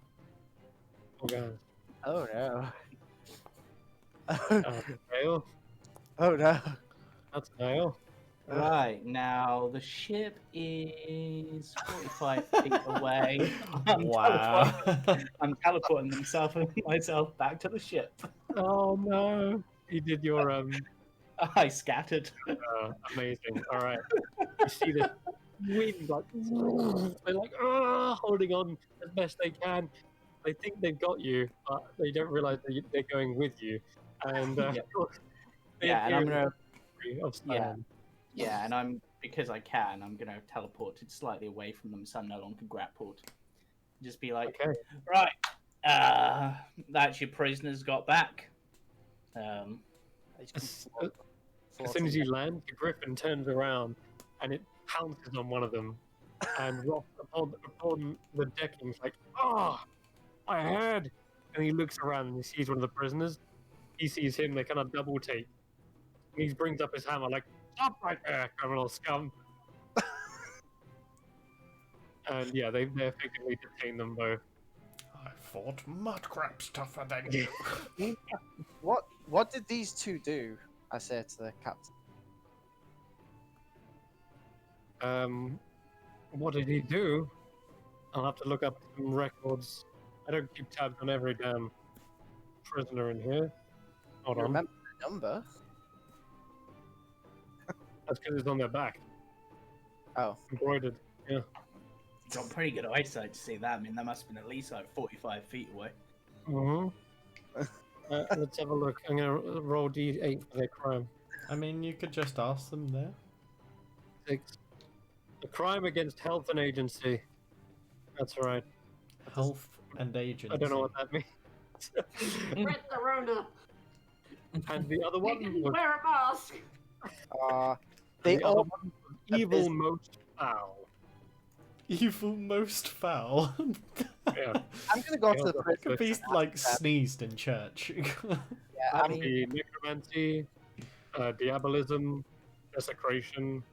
Oh god. Oh no. Fail. Oh no. That's a fail. Right, now the ship is 45 feet away. Wow. I'm teleporting myself back to the ship. Oh no. You did your I scattered. amazing. Alright. You see this wind like they're like holding on as best they can. They think they've got you, but they don't realize that they're going with you. And Yeah. they Yeah, and I'm appear gonna of stone. Yeah, and because I can, I'm gonna teleport it slightly away from them so I'm no longer grappled. Just be like, Okay. right, that's your prisoners got back. As soon as you land, the griffin turns around and it pounces on one of them. And Ross upon the decking is like, I heard. And he looks around and he sees one of the prisoners. He sees him, they kind of double take. And he brings up his hammer like, stop right there, criminal scum. And yeah, they effectively detain them both. I fought mud crabs tougher than you. What did these two do? I say to the captain. What did he do? I'll have to look up some records. I don't keep tabs on every damn prisoner in here. Hold You on. remember the number? That's because it's on their back. Oh. Embroidered. Yeah. You got pretty good eyesight to see that. I mean, that must have been at least like 45 feet away. Mm-hmm. Let's have a look. I'm going to roll D8 for their crime. I mean, you could just ask them there. 6. A crime against health and agency. That's right. Health and agency. I don't know what that means. Spread the Rona. And the other You one didn't was, wear a mask. They the other all. one was evil most foul. Evil most foul. Yeah. I'm gonna go to the Yeah. Could be like sneezed in church. Yeah, That I would mean, be necromancy, diabolism, desecration.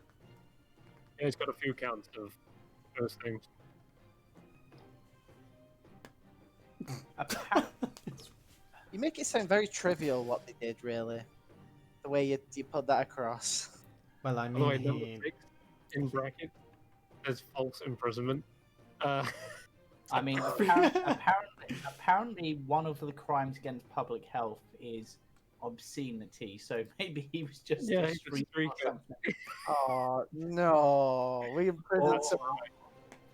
Yeah, it's got a few counts of those things. you make it sound very trivial what they did, really. The way you put that across. Well, I By the way, number mean, 6 in bracket is false imprisonment. I mean, apparently one of the crimes against public health is obscenity, so maybe he was just Yeah, a he's a streak or streaker. something. Oh no, we imprisoned some.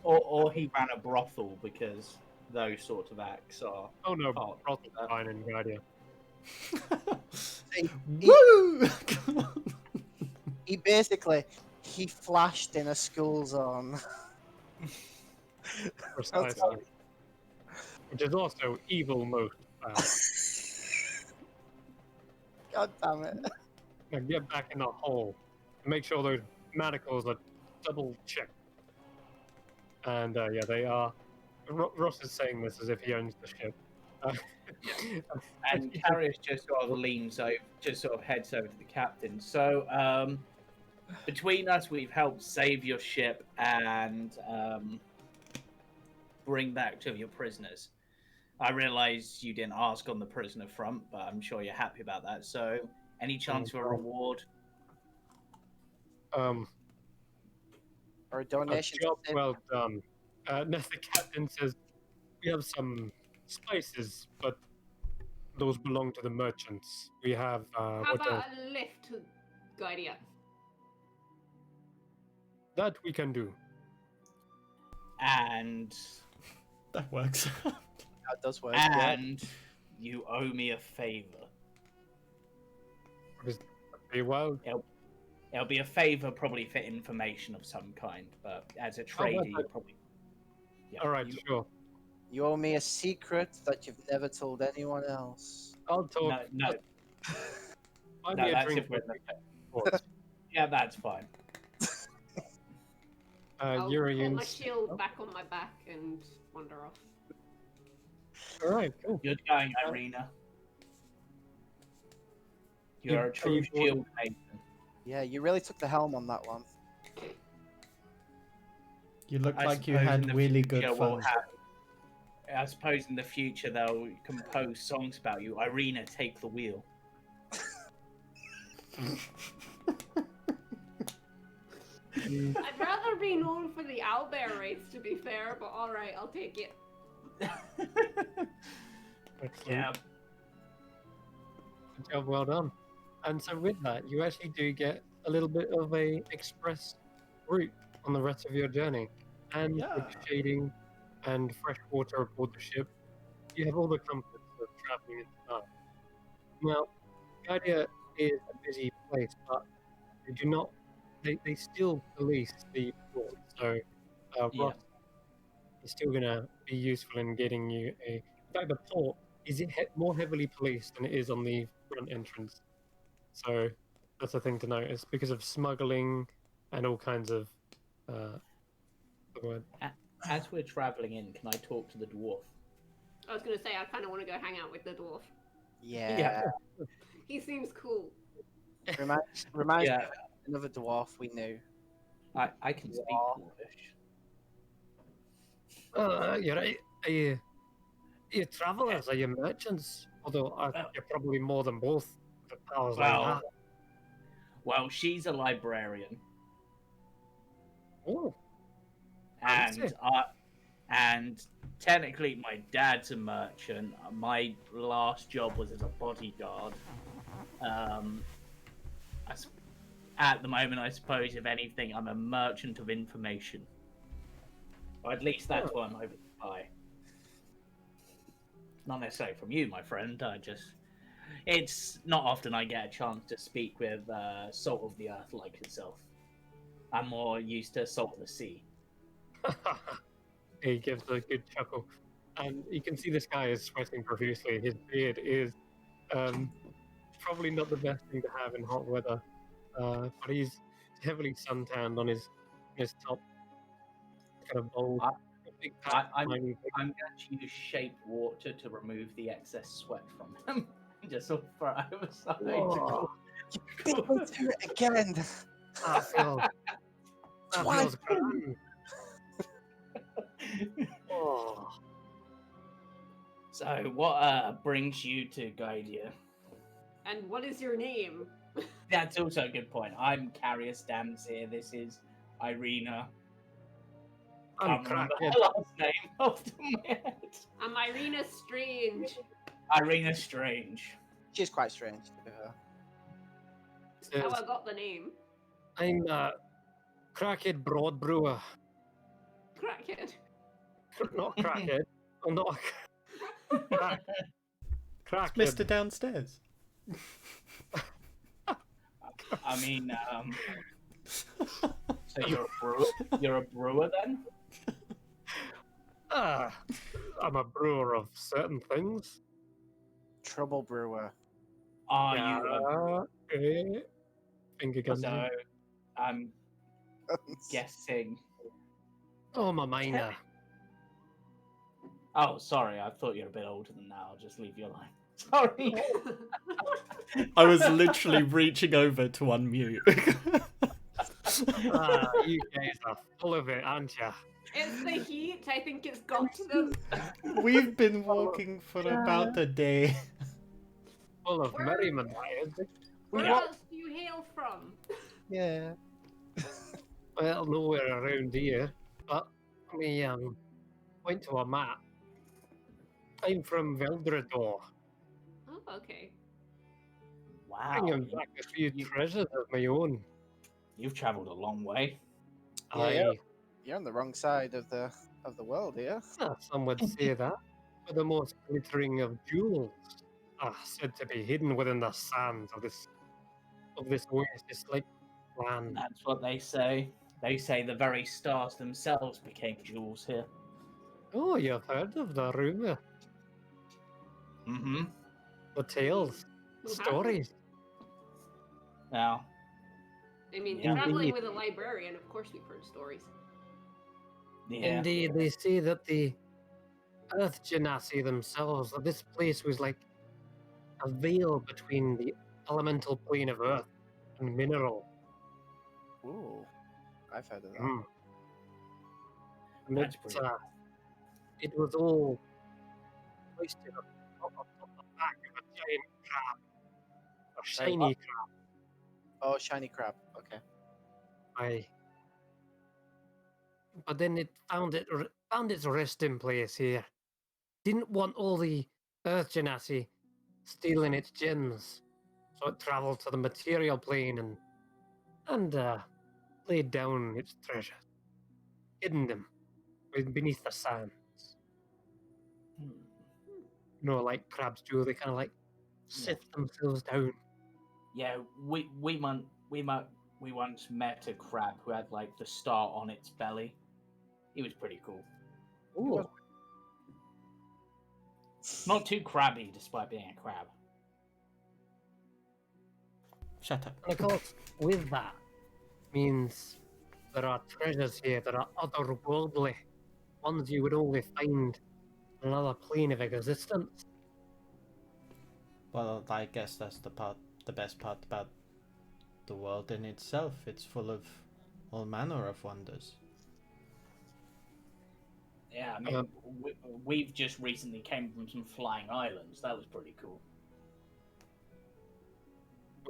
Or he ran a brothel, because those sort of acts are Oh no, part of Brothel's that. fine in Ghaidiya. Woo! He basically he flashed in a school zone. Precisely. Which is also evil most. God damn it! Now get back in the hole and make sure those manacles are double checked. And yeah, they are. Ross is saying this as if he owns the ship. And Carius just sort of leans over, just sort of heads over to the captain. So, between us, we've helped save your ship and bring back two of your prisoners. I realise you didn't ask on the prisoner front, but I'm sure you're happy about that. So, any chance for a reward? Or a A donation. job well done. The captain says we have some spices, but those belong to the merchants. We have How what else? about a lift to Ghaidiya? That we can do. And That works. That does work. Yeah. and you owe me a favor. Very well. It'll be a favor, probably for information of some kind, but as a trader, you probably. Yeah, All right, you- sure. You owe me a secret that you've never told anyone else. I'll talk. No, Buy no, me a that's drink if we're in with the- me. Yeah, that's fine. I'll You're pull my a shield back on my back and wander off. All right, cool. Good going, Irina. You're You- a true you- shield maiden. Yeah, you really took the helm on that one. You look I like you suppose in had the really good future we'll fun. I suppose in the future they'll compose songs about you. Irina, take the wheel. I'd rather be known for the owlbear race, to be fair, but alright, I'll take it. Excellent. Yeah. Good job, well done. And so with that, you actually do get a little bit of a express route on the rest of your journey. And with Yeah. shading and fresh water aboard the ship, you have all the comforts of traveling in the dark. Now, Ghaidiya is a busy place, but they do not. They still police the port, so Yeah. Ross is still going to be useful in getting you a. In fact, the port is more heavily policed than it is on the front entrance. So that's a thing to notice because of smuggling and all kinds of. The word. As we're traveling in, can I talk to the dwarf? I was gonna say, I kinda wanna go hang out with the dwarf. Yeah. He seems cool. Reminds Yeah. me of another dwarf we knew. I can speak dwarfish. You're right. Are you travelers? Are you merchants? Although you're probably more than both. The powers like Well, that. well, she's a librarian, Oh, and Fancy. and technically my dad's a merchant. My last job was as a bodyguard. At the moment, I suppose, if anything, I'm a merchant of information. Or at least that's what I'm hoping to buy. Not necessarily from you, my friend. It's not often I get a chance to speak with salt of the earth like yourself. I'm more used to salt of the sea. he gives a good chuckle, and you can see this guy is sweating profusely. His beard is probably not the best thing to have in hot weather, but he's heavily suntanned on his top, kind of bold. Big patch, I'm tiny- going to use shape water to remove the excess sweat from him. Just sort of throw it outside. Whoa. Beat me to it again. That feels Twice. grand. Oh. So, what brings you to Ghaidiya? And what is your name? That's also a good point. I'm Carius Damsir. This is Irina. I'm Can't remember cracking. her last name off the top of my head. I'm Irina Strange. Irina Strange. She's quite strange to be fair. How Says, I got the name. I'm Crackhead Broad Brewer. Crackhead. Not Crackhead. Oh, not crack. Crackhead. Mr. Downstairs. I mean, so you're a brewer? You're a brewer then? I'm a brewer of certain things. Trouble brewer. Are you Finger a... guns. So, I'm guessing... Oh, my miner. Oh, sorry, I thought you were a bit older than that. I'll just leave you alone. Sorry. I was literally reaching over to unmute. You guys are full of it, aren't you? It's the heat. I think it's got to them. We've been walking for about a day. Full of Where- merriment, that is. Where What? else do you hail from? Yeah. Well, nowhere around here. But we went to a map. I'm from Veldrador. Oh, okay. Wow. Bringing back a few treasures of my own. You've travelled a long way. Yeah. You're on the wrong side of the world here. Some would say that. But the most glittering of jewels are said to be hidden within the sands of this oasis-like land. That's what they say. They say the very stars themselves became jewels here. Oh, you've heard of the rumor, Mm-hmm. the tales, Who hasn't? stories. Now, I mean, Yeah. traveling Indeed. with a librarian, of course we've heard stories. yeah. Indeed, they say that the Earth Genasi themselves, that this place was like a veil between the elemental plane of Earth and mineral. Ooh. I've heard of that. Mm. And That's pretty it was all placed in on the back of a giant crab, a shiny crab. Oh, shiny crab. Okay. Aye. But then it found its resting place here. Didn't want all the Earth Genasi stealing its gems, so it travelled to the material plane and laid down its treasures, hidden them beneath the sands. Hmm. You know, like crabs do. They kind of like sift themselves down. Yeah, we once met a crab who had like the star on its belly. He was pretty cool. Ooh. Not too crabby, despite being a crab. Shut up. And of course, with that means there are treasures here that are otherworldly, ones you would only find on another plane of existence. Well, I guess that's the best part about the world in itself. It's full of all manner of wonders. Yeah, I mean, we've just recently came from some flying islands. That was pretty cool.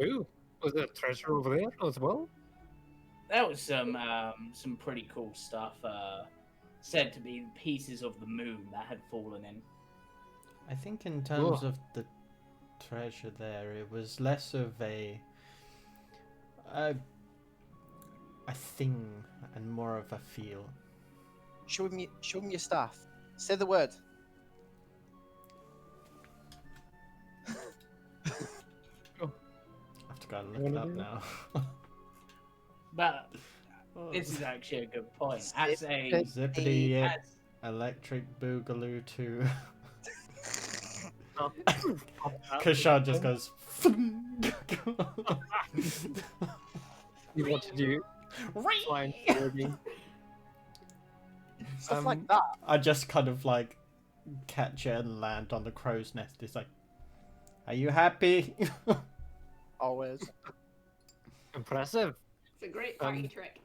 Ooh, was there treasure over there as well? That was some pretty cool stuff. Said to be pieces of the moon that had fallen in. I think in terms Oh. of the treasure there, it was less of a thing and more of a feel. Show me your staff. Say the word. I have to go and look Wanna it up do now. But this is actually a good point. As a Zippity yip, as, electric boogaloo 2. Oh. Kashar just goes. You want to do flying forwarding. Stuff like that. I just kind of like catch it and land on the crow's nest. It's like, are you happy? Always. Impressive. It's a great party trick.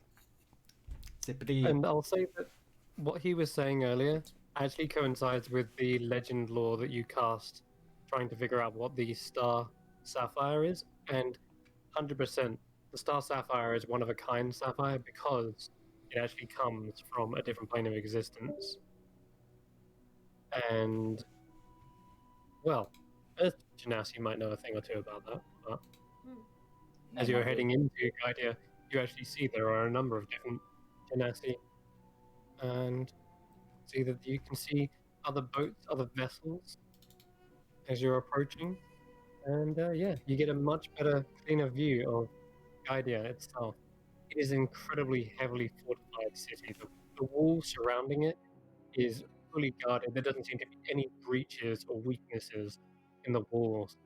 Zippity. And I'll say that what he was saying earlier actually coincides with the legend lore that you cast, trying to figure out what the star sapphire is. And 100%, the star sapphire is one of a kind sapphire because it actually comes from a different plane of existence. And, well, Earth Genasi might know a thing or two about that. But No, as you're not really. heading into Ghaidiya, you actually see there are a number of different Genasi, and see that you can see other boats, other vessels as you're approaching, and yeah, you get a much better, cleaner view of Ghaidiya itself. It is an incredibly heavily fortified city. The wall surrounding it is fully guarded. There doesn't seem to be any breaches or weaknesses in the walls.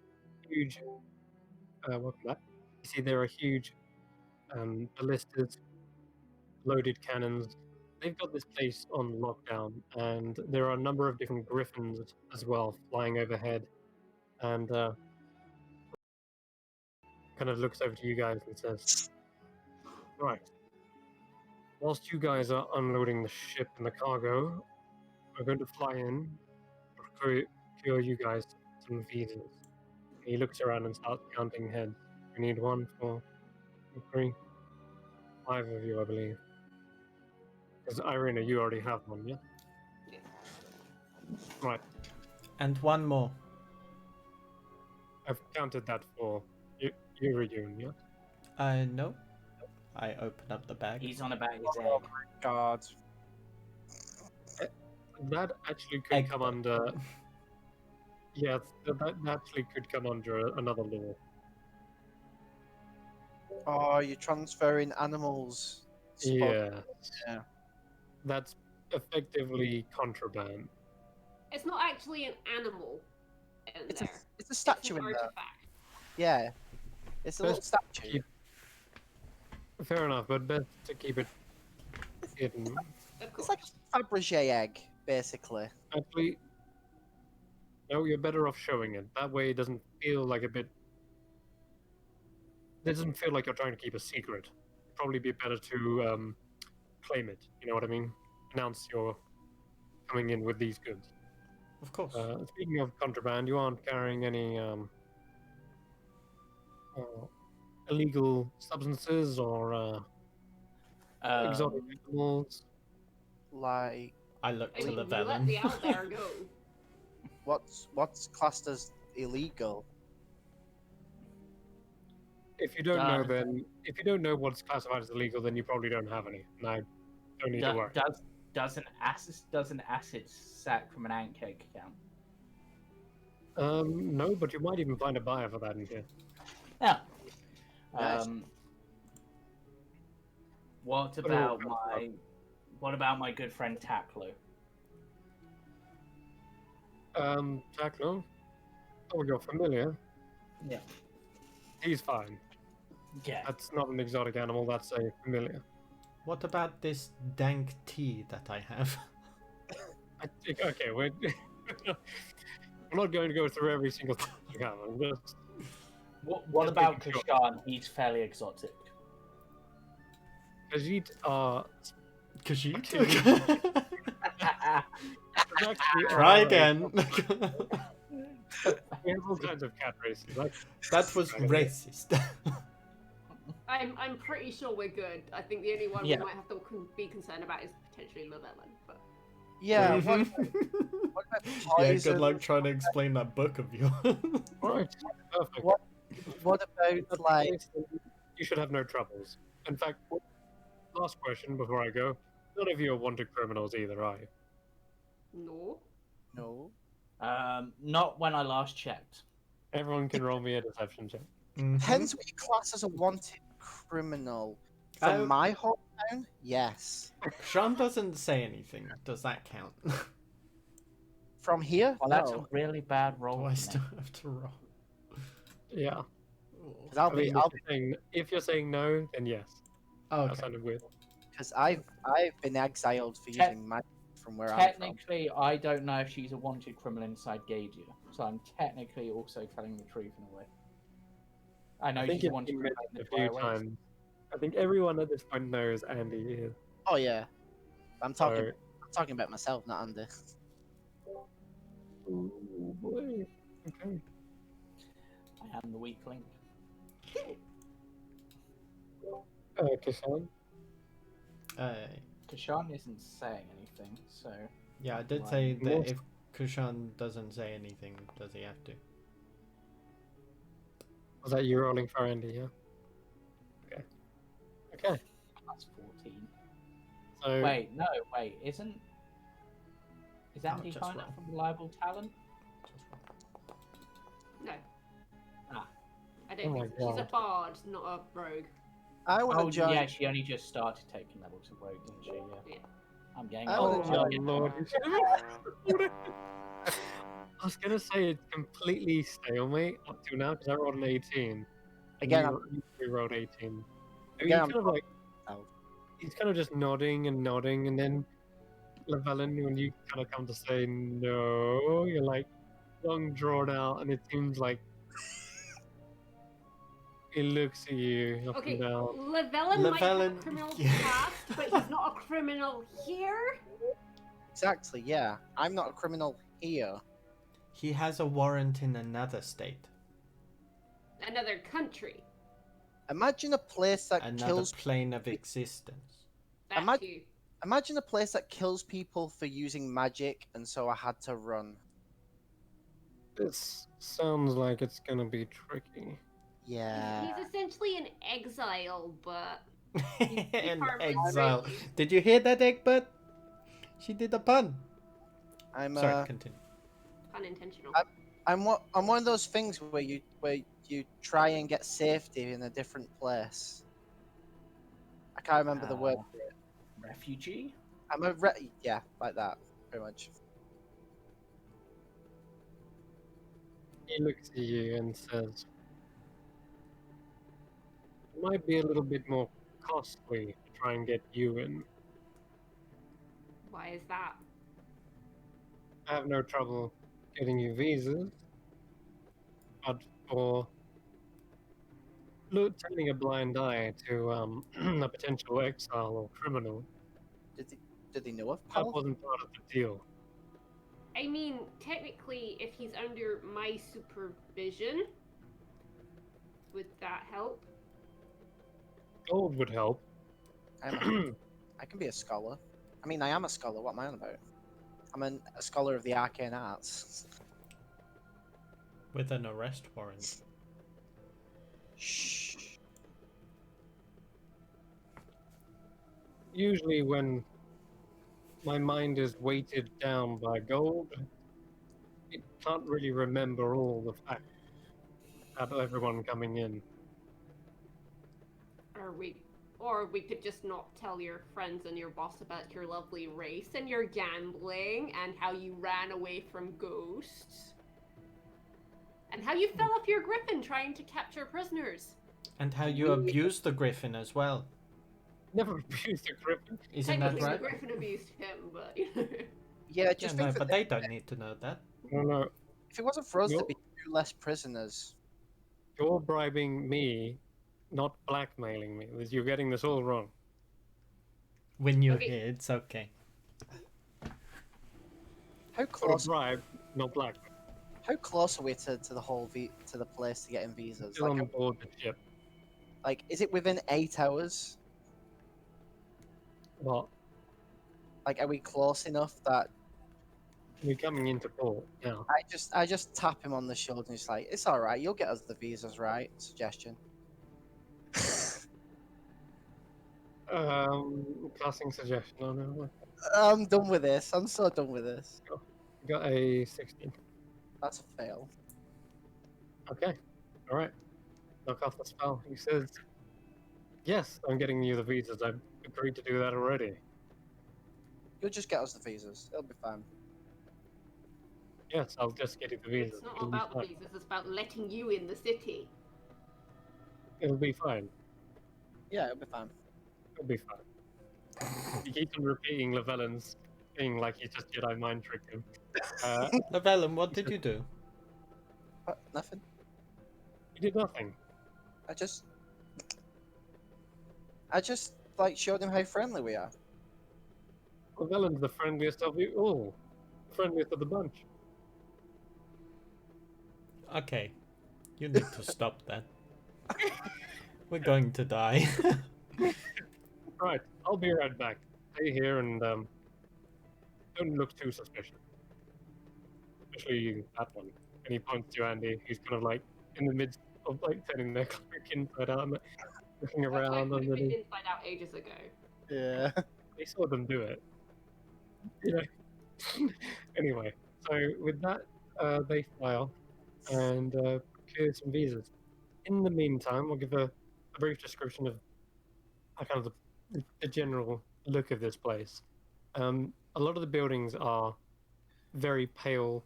Huge, welcome back. You see there are huge ballistas, loaded cannons. They've got this place on lockdown, and there are a number of different Griffons as well flying overhead. And kind of looks over to you guys and says, "Right, whilst you guys are unloading the ship and the cargo, we're going to fly in, procure you guys some visas." And he looks around and starts counting heads. We need 1, 4, 3, 5 of you, I believe. Because Irina, you already have one, yeah? Yeah. Right. And one more. I've counted that for Yuriun, yeah? No. I open up the bag. He's on about his egg. God. That actually could Egg come boat. under. Yes, that actually could come under another law. Oh, you're transferring animals. Yeah. Yeah. That's effectively contraband. It's not actually an animal in It's there. it's a statue it's in an there. artifact. Yeah. It's a Best little statue. keep- Fair enough, but best to keep it hidden. Of It's course. like a Fabergé egg, basically. Actually, no, you're better off showing it. That way it doesn't feel like a bit. It doesn't feel like you're trying to keep a secret. It'd probably be better to claim it. You know what I mean? Announce you're coming in with these goods. Of course. Speaking of contraband, you aren't carrying any illegal substances or exotic animals. Like, I look I to mean, the you let Velen. the out there go. what's classed as illegal? If you don't know what's classified as illegal, then you probably don't have any. And I don't need to worry. Does an acid sack from an ant cake count? No, but you might even find a buyer for that in here. Yeah. Nice. What about my good friend Taklo? Taklo? Oh, you're familiar. Yeah. He's fine. Yeah. That's not an exotic animal, that's a familiar. What about this dank tea that I have? I think, okay, we're not going to go through every single thing you have. I'm just... What about making sure. Kashan? He's fairly exotic. Khajiit are... Khajiit? actually Try are- again. We have all kinds of cat races. Like, That was racist. I'm pretty sure we're good. I think the only one Yeah. we might have to be concerned about is potentially Llewellyn. But Yeah. What Mhm. about Yeah, poison? good luck trying to explain that book of yours. right, perfect. What about like? You should have no troubles. In fact, last question before I go. None of you are wanted criminals either, are you? no. No. Not when I last checked. Everyone can roll me a deception check. Mhm. Hence, we class as a wanted criminal from Oh. my hometown. Yes. Sean doesn't say anything. Does that count? From here? Well, that's no. a really bad roll. Do I for me. still have to roll? Yeah. 'Cause I'll I be, mean, if you're saying no, then yes. That Okay. sounded weird. because I've been exiled for Te- using magic from where I'm from. Technically, I don't know if she's a wanted criminal inside Ghaidiya, so I'm technically also telling the truth in a way. I know I think she's a it's wanted been criminal in mentioned the a few Dry Waste. times. I think everyone at this point knows Andy is. Oh yeah. I'm talking. So, I'm talking about myself, not Andy. oh boy. Okay. I am the weak link. Kashan? Kashan isn't saying anything, so Yeah, I did Right. say that Most- if Kushan doesn't say anything, does he have to? Was that you rolling for Andy? Yeah. Okay. Plus 14. So Wait, isn't... Is Oh, Andy just fine roll. from reliable talent? Just roll. No. Ah. I Oh don't my think so. She's a God. bard, not a rogue. I want Oh, to join. yeah, she only just started taking levels of rogue, didn't she? Yeah. Yeah. I'm getting I Oh wanna old. my join. lord! You should have. I was gonna say it's completely stalemate up to now because I rolled an 18. And Again, you rolled 18. I mean, Again, you I'm kind of like Oh. he's kind of just nodding, and then Llewellyn, when you kind of come to say no, you're like long drawn out, and it seems like he looks at you up Okay, and down. Llewellyn might have a Llewellyn- criminal yeah. past, but he's not a criminal here. exactly, yeah. I'm not a criminal here. He has a warrant in another state. Another country. Imagine a place that Another kills. plane of existence. That Ima- too. Imagine a place that kills people for using magic, and so I had to run. This sounds like it's gonna be tricky. Yeah. He's essentially an exile, but An part of exile. Fouundry. Did you hear that, Egbert? She did a pun. I'm Sorry, continue. unintentional. I'm one of those things where you try and get safety in a different place. I can't remember the word. Refugee? I'm yeah, like that, pretty much. He looks at you and says, "It might be a little bit more costly to try and get you in. Why is that? I have no trouble getting you visas, but for turning a blind eye to a potential exile or criminal, Did they know of that Paul? wasn't part of the deal." I mean, technically, if he's under my supervision, would that help? Gold would help. I can be a scholar. I mean, I am a scholar. What am I on about? I'm a scholar of the arcane arts. With an arrest warrant. Shh. Usually when my mind is weighted down by gold, it can't really remember all the facts about everyone coming in. Or we could just not tell your friends and your boss about your lovely race and your gambling and how you ran away from ghosts. And how you fell off your griffin trying to capture prisoners. And how you abused the Griffin as well. Never abused a griffin. Isn't that Technically, right? the griffin abused him, but Yeah, Yeah, just no, think but that they don't need to know that. No, if it wasn't for us, Nope. there'd be 2 less prisoners. you're bribing me, not blackmailing me. You're getting this all wrong. When you're Okay. here, it's okay. How Or close? bribe, not blackmail. How close are we to the whole to the place to getting visas? Still Like, on board the ship. like, is it within 8 hours? Well, Like, are we close enough that we're coming into port now. I just tap him on the shoulder and he's like, "It's all right. You'll get us the visas, right?" Suggestion. Casting suggestion. Oh no, I'm done with this. I'm so done with this. got a 16. That's a fail. Okay, all right. Knock off the spell. He says, "Yes, I'm getting you the visas. I've agreed to do that already. You'll just get us the visas. It'll be fine. Yes, I'll just get you the visas. it's not It'll be about the fine. visas, it's about letting you in the city. It'll be fine. Yeah, it'll be fine. It'll be fine." He keeps on repeating Llewellyn's thing like he's just Jedi mind tricked him. Lavellum, what did you do? What? Nothing. He did nothing. I just like showed him how friendly we are. Llewellyn's the friendliest of you all. Friendliest of the bunch. Okay, you need to stop that. We're going to die. Right, I'll be right back. Stay here and don't look too suspicious. Especially you, that one. And he points to Andy, who's kind of like in the midst of like turning their cloak inside out and like, looking That cloak around would have been underneath. inside out ages ago. Yeah. They saw them do it. You know. Anyway, so with that, they fly off and procure some visas. In the meantime, I'll give a brief description of kind of the general look of this place. A lot of the buildings are very pale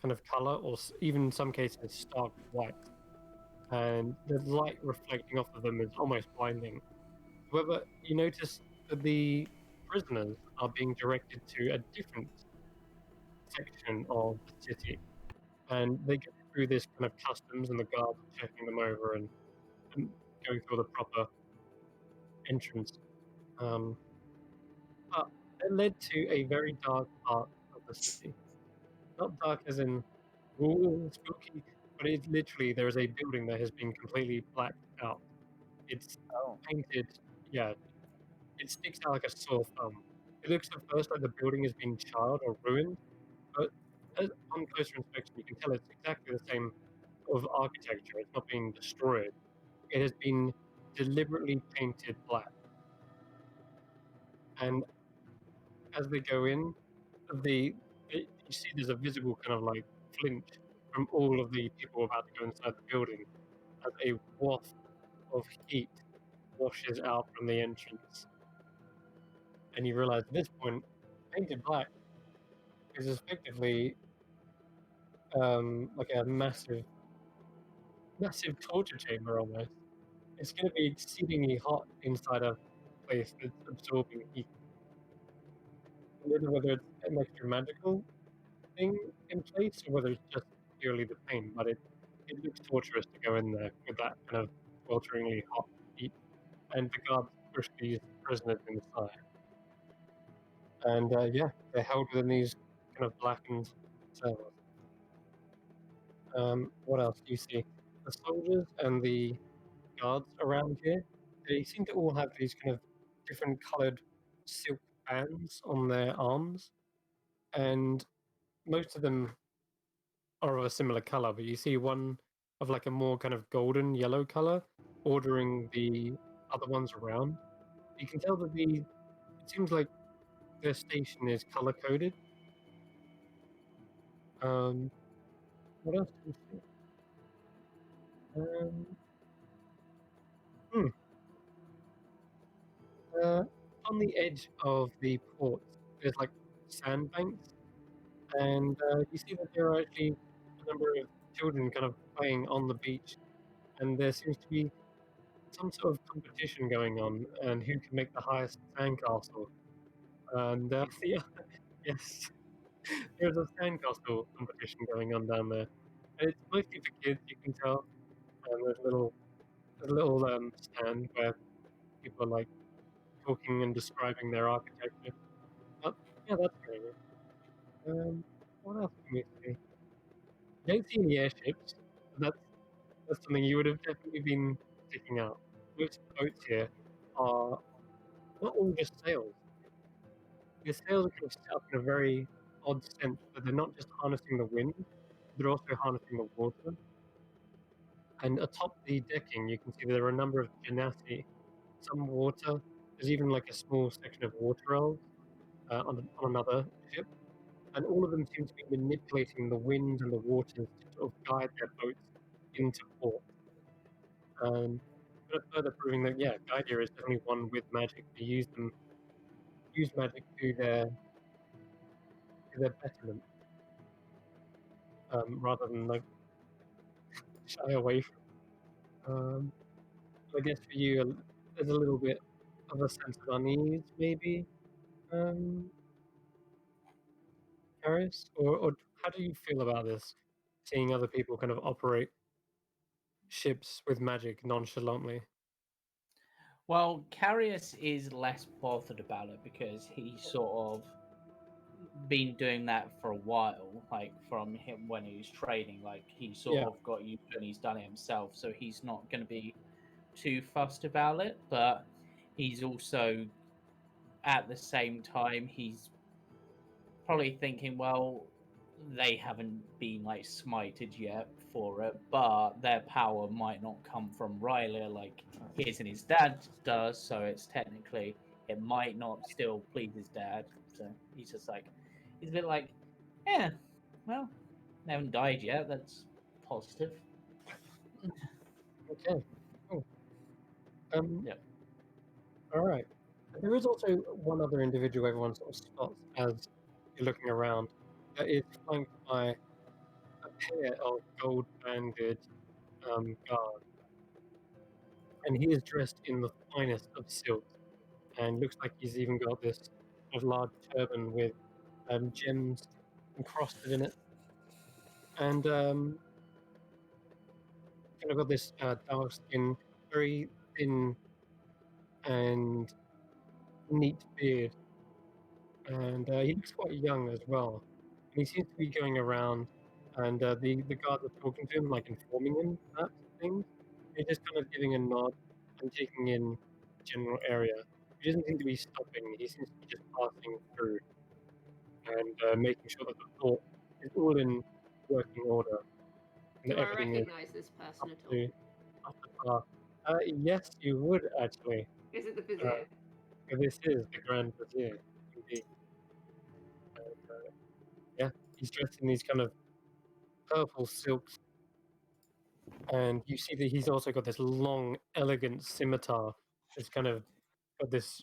kind of color, or even in some cases stark white, and the light reflecting off of them is almost blinding. However, you notice that the prisoners are being directed to a different section of the city, and they go through this kind of customs, and the guards are checking them over and going through the proper entrance. But they're led to a very dark part of the city. Not dark as in ooh, spooky, but it's literally there is a building that has been completely blacked out. It's Oh. painted, yeah, it sticks out like a sore thumb. It looks at first like the building has been charred or ruined, but on closer inspection, you can tell it's exactly the same sort of architecture. It's not being destroyed. It has been deliberately painted black. And as they go in, you see there's a visible kind of like flinch from all of the people about to go inside the building as a waft of heat washes out from the entrance. And you realize at this point, painted black is effectively like a massive, massive torture chamber almost. It's going to be exceedingly hot inside a place that's absorbing heat. I don't know whether it's an extra magical thing in place or whether it's just purely the paint, but it looks torturous to go in there with that kind of swelteringly hot heat. And the guards push these prisoners inside. And yeah, they're held within these kind of blackened cells. What else do you see? The soldiers and the guards around here, they seem to all have these kind of different colored silk bands on their arms. And most of them are of a similar color, but you see one of like a more kind of golden yellow color ordering the other ones around. You can tell that it seems like their station is color coded. What else do you see? Um, hmm. On the edge of the port, there's like sandbanks, and you see that there are actually a number of children kind of playing on the beach, and there seems to be some sort of competition going on, and who can make the highest sandcastle. And yeah, yes, there's a sandcastle competition going on down there, and it's mostly for kids. You can tell, and there's a little stand where people are like talking and describing their architecture. But yeah, that's going on. What else can we see? I don't see any airships. But that's something you would have definitely been picking out. Most boats here are not all just sails. The sails are kind of set up in a very odd sense that they're not just harnessing the wind, they're also harnessing the water. And atop the decking, you can see there are a number of genasi, some water. There's even like a small section of water elves on another ship. And all of them seem to be manipulating the wind and the waters to sort of guide their boats into port. But further proving that yeah, Ghaidiya is definitely one with magic. They use magic to their betterment, rather than like shy away from. So I guess for you, there's a little bit of a sense of unease, maybe, um, Harris, or how do you feel about this? Seeing other people kind of operate ships with magic nonchalantly. Well, Carius is less bothered about it because he's sort of been doing that for a while, like from him when he was training. Like he sort Yeah. of got used to it and he's done it himself, so he's not going to be too fussed about it. But he's also, at the same time, he's probably thinking, well, they haven't been like smited yet for it, but their power might not come from Riley like his and his dad does. So it's technically it might not still please his dad. So he's just like he's a bit like, yeah, well, they haven't died yet. That's positive. Okay. Cool. Yep. All right. There is also one other individual everyone sort of spots as you're looking around that is flanked by a pair of gold-banded guards, and he is dressed in the finest of silk, and looks like he's even got this sort of large turban with gems encrusted in it, and kind of got this dark skin, very thin and neat beard, and he looks quite young as well. And he seems to be going around, and the guards are talking to him, like informing him about things. He's just kind of giving a nod and taking in the general area. He doesn't seem to be stopping. He seems to be just passing through and making sure that the fort is all in working order and Do that I everything is recognize this up person at all? to up to par. Yes, you would actually. Is it the vizier? This is the Grand Vizier, indeed. And, yeah, he's dressed in these kind of purple silks, and you see that he's also got this long, elegant scimitar. It's kind of got this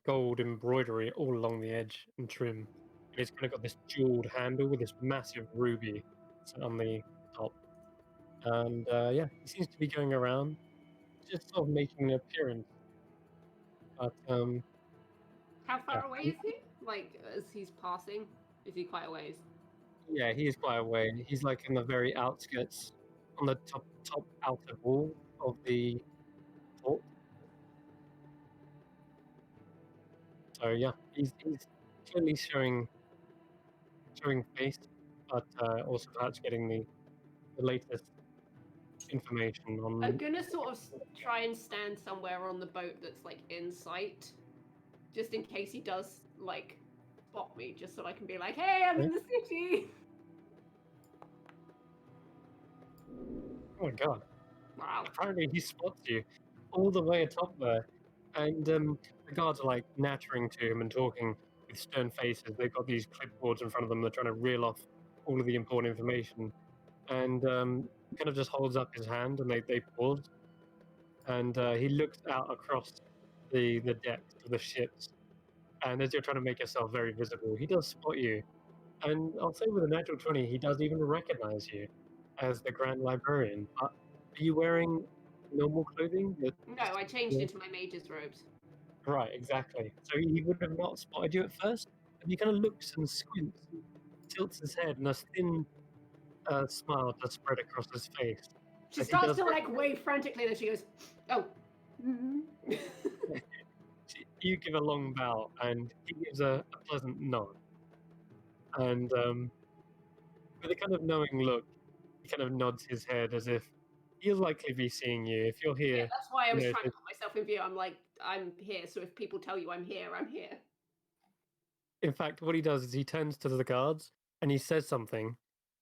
gold embroidery all along the edge and trim. And it's kind of got this jeweled handle with this massive ruby on the top. And yeah, he seems to be going around, just sort of making an appearance. But How far yeah, away is he? Like, as he's passing? Is he quite a ways? yeah, he is quite away. He's like in the very outskirts, on the top outer wall of the fort. So yeah, he's clearly showing face, but also perhaps getting the latest information I'm on. gonna sort of try and stand somewhere on the boat that's like in sight, just in case he does like spot me, just so I can be like, "Hey, I'm in the city." Oh my god! Wow. Apparently he spots you all the way atop there, and the guards are like nattering to him and talking with stern faces. They've got these clipboards in front of them. They're trying to reel off all of the important information, and he kind of just holds up his hand, and they pause, and he looks out across the decks of the ships. And as you're trying to make yourself very visible, he does spot you. And I'll say with a natural 20, he does even recognize you as the Grand Librarian. Are you wearing normal clothing? No, I changed into my mage's robes. Right, exactly. So he would have not spotted you at first. And he kind of looks and squints, tilts his head, and a thin smile does spread across his face. She As he starts does to like wave frantically, and then she goes, "Oh." You give a long bow, and he gives a pleasant nod. And with a kind of knowing look, he kind of nods his head as if he'll likely be seeing you. If you're here, Yeah, that's why I was you know, trying to put myself in view. I'm like, I'm here, so if people tell you I'm here, I'm here. in fact, what he does is he turns to the guards and he says something.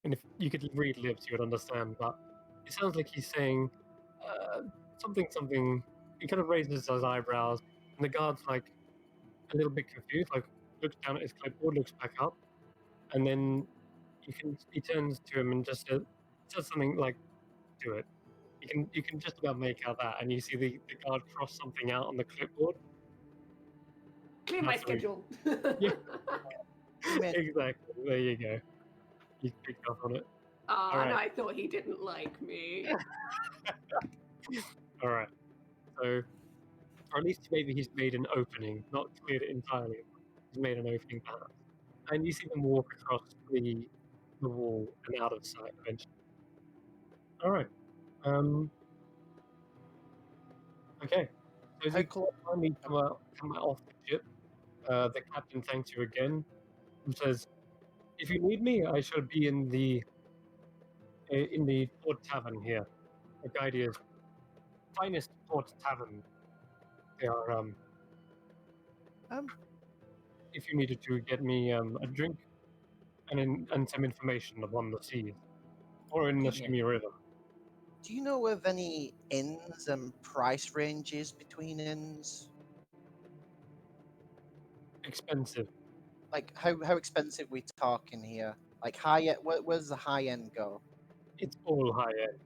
And if you could read lips, you would understand. But it sounds like he's saying something. He kind of raises his eyebrows, and the guard's like a little bit confused, like looks down at his clipboard, looks back up, and then he turns to him and just says something like, "Do it." You can just about make out that, and you see the guard cross something out on the clipboard. Clear my That's what he- schedule. Yeah. Man. Exactly. There you go. You picked up on it. Ah, All and right. I thought he didn't like me. All right. So, or at least maybe he's made an opening, not cleared it entirely. He's made an opening perhaps, and you see them walk across the wall and out of sight eventually. All right. Okay. So as How you close? finally come out off the ship, the captain thanks you again and says, "If you need me, I shall be in the port tavern here, the Ghaidiya's finest port tavern. They are if you needed to get me a drink and some information upon the seas." or in the Yeah. shimmy rhythm. Do you know of any inns and price ranges between inns? Expensive. Like how expensive we talking here? Like high end, where's the high end go? It's all high end.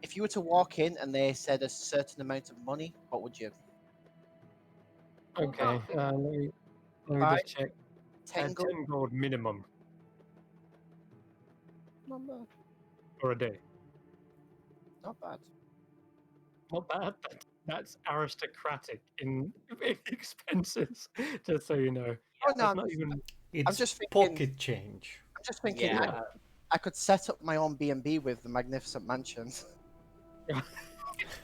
If you were to walk in and they said a certain amount of money, what would you? Okay, Ballpark figure. let me Five, just check. 10 gold? 10 gold minimum Number? for a day. Not bad. Not bad. That's aristocratic in expenses. Just so you know. Oh no, That's I'm not just, even. It's just thinking- pocket change. I'm just thinking Yeah. I could set up my own B&B with the magnificent mansion.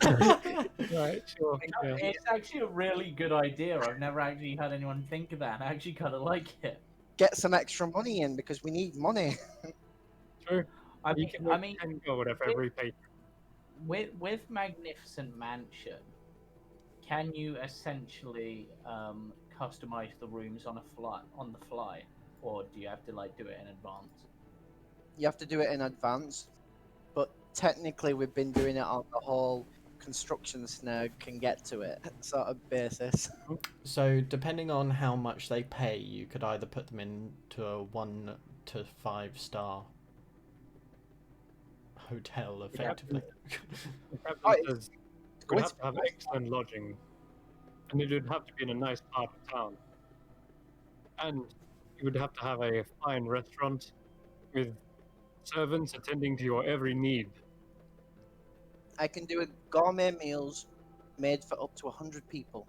Right, sure. Yeah. It's actually a really good idea. I've never actually had anyone think of that. I actually kind of like it. Get some extra money in because we need money. True. I You mean, can I make mean, 10 gold for every patron. with Magnificent Mansion, can you essentially customize the rooms on the fly, or do you have to like do it in advance? You have to do it in advance, but technically we've been doing it on the whole construction snag can get to it sort of basis. So depending on how much they pay, you could either put them into a 1 to 5 star hotel, effectively. The Oh, captain says you going would have to to have excellent lodging, and it would have to be in a nice part of town. And you would have to have a fine restaurant with servants attending to your every need. I can do a gourmet meals made for up to 100 people.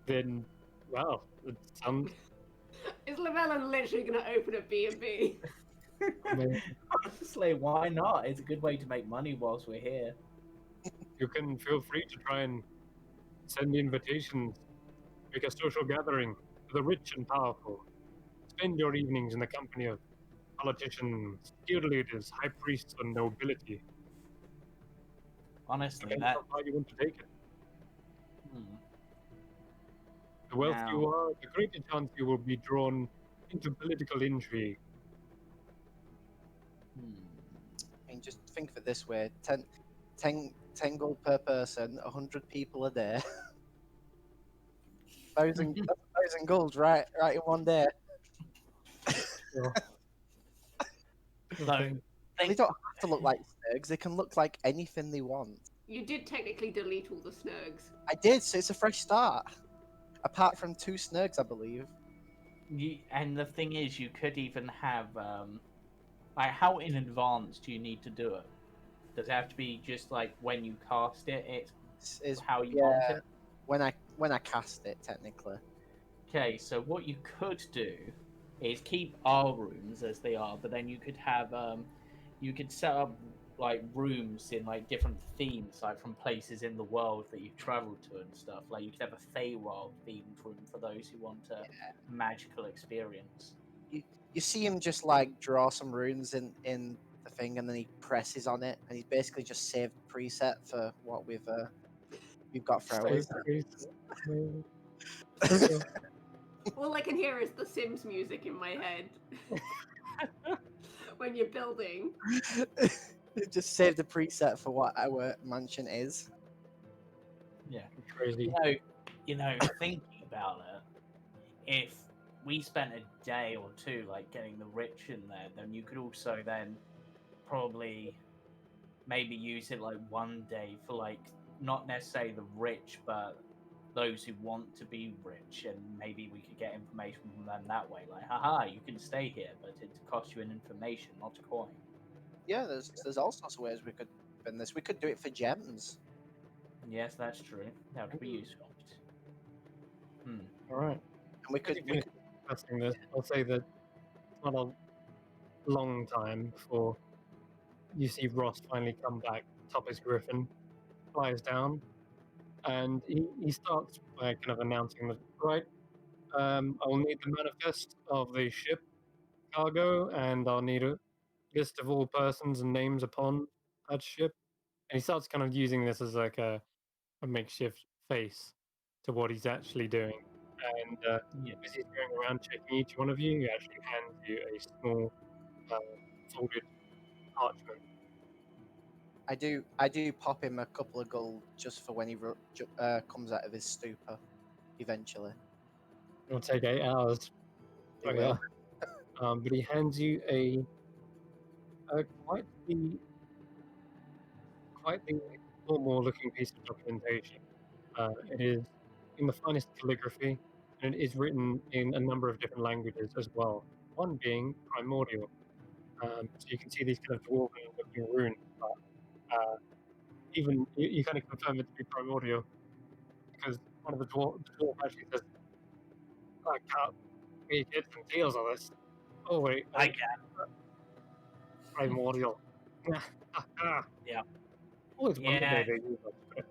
Then, well, it sounds Is Lavella literally going to open a B&B? amazing. Honestly, why not? It's a good way to make money whilst we're here. You can feel free to try and send invitations, make a social gathering for the rich and powerful. Spend your evenings in the company of politicians, guild leaders, high priests, and nobility. Honestly, Depends that. how far you want to take it. Hmm. The wealthier you are, the greater chance you will be drawn into political intrigue. I mean, just think of it this way: 10 gold per person, 100 people a day. 1,000 gold, right in one day. So, And they think, don't have to look like Sturgs; they can look like anything they want. You did technically delete all the snurgs. I did, so it's a fresh start. Apart from 2 Snurgs, I believe. and the thing is, you could even have like, how in advance do you need to do it? Does it have to be just like when you cast it? It's how you want it. When I cast it, technically. Okay, so what you could do is keep our rooms as they are, but then you could have you could set up like rooms in like different themes, like from places in the world that you've traveled to and stuff. Like you could have a Feywild themed room for those who want a magical experience. You see him just like draw some runes in the thing, and then he presses on it, and he's basically just saved the preset for what we've got for ours. All I can hear is the Sims music in my head. When you're building. Just save the preset for what our mansion is. Yeah. Crazy. You know, thinking about it, if we spent a day or two like getting the rich in there, then you could also then probably maybe use it like one day for like not necessarily the rich, but those who want to be rich, and maybe we could get information from them that way. Like, haha, you can stay here, but it costs you an information, not a coin. Yeah, there's all sorts of ways we could spend this. We could do it for gems. Yes, that's true. That would be useful. All right. And we could Discussing this, I'll say that it's not a long time before you see Ross finally come back, top his Griffon, flies down, and he starts by kind of announcing that, right, I'll need the manifest of the ship cargo, and I'll need a list of all persons and names upon that ship. And he starts kind of using this as like a makeshift face to what he's actually doing. And Yeah. as he's going around checking each one of you, he actually hands you a small folded parchment. I do pop him a couple of gold just for when he comes out of his stupor, eventually. It'll take 8 hours. He Oh, will. yeah. But he hands you a quite the normal looking piece of documentation. It is in the finest calligraphy, and it is written in a number of different languages as well. One being primordial. So you can see these kind of dwarven looking runes, but even you kind of confirm it to be primordial because one of the dwarf actually says, "I can't make heads and tails of this." Oh wait, I can. primordial. Yeah. Always wondered Yeah. where they use that.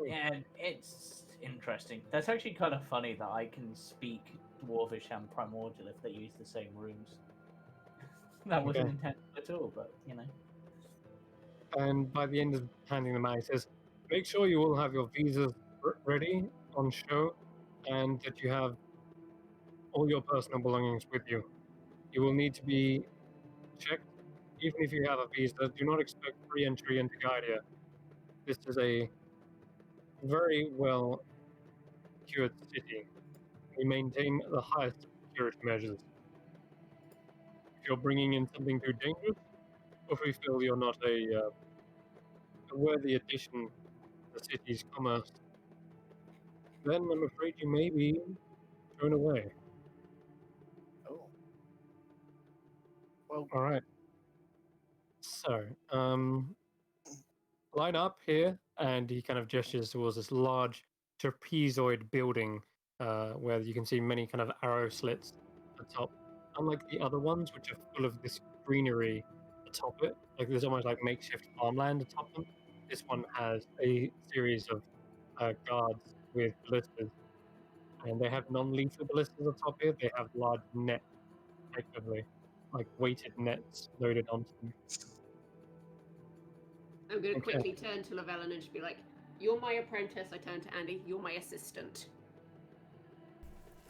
Yeah, it's interesting. That's actually kind of funny that I can speak Dwarvish and Primordial if they use the same runes. That wasn't Okay. intentional at all, but you know. And by the end of handing them out, he says, "Make sure you all have your visas ready on show, and that you have all your personal belongings with you. You will need to be checked, even if you have a visa. Do not expect free entry into Ghaidiya. This is a very well secured city. We maintain the highest security measures. If you're bringing in something too dangerous, or if we feel you're not a worthy addition to the city's commerce, then I'm afraid you may be thrown away." Oh. Well, All right. So, line up here, and he kind of gestures towards this large trapezoid building where you can see many kind of arrow slits at the top. Unlike the other ones, which are full of this greenery atop it, like there's almost like makeshift farmland atop them. This one has a series of guards with ballistas, and they have non-lethal ballistas atop here. They have large nets, effectively, like weighted nets loaded onto them. I'm going to Okay. quickly turn to Lavelle and just be like, "You're my apprentice." I turn to Andy. "You're my assistant."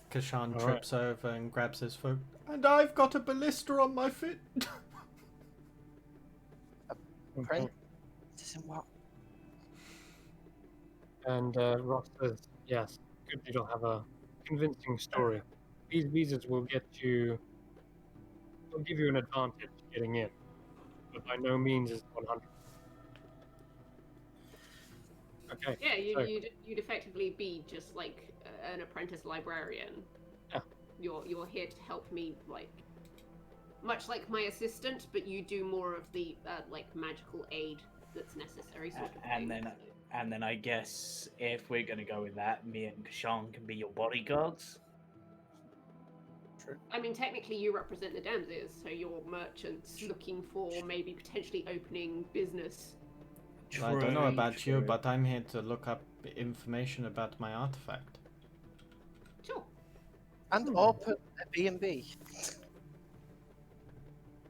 Kashan All trips over and grabs his foot. And I've got a ballista on my foot. Okay. this isn't what. And Ross says, "Yes, good you'll have a convincing story. These visas will give you an advantage getting in, but by no means is 100." Okay. Yeah, so, you'd effectively be just like an apprentice librarian. Yeah. You're here to help me, like, much like my assistant, but you do more of the like magical aid that's necessary. Sort of thing. And then I guess if we're gonna go with that, me and Kashan can be your bodyguards. True. I mean, technically, you represent the Damses, so you're merchants looking for maybe potentially opening business. I don't know about you, but I'm here to look up information about my artifact. Sure. And open a B&B.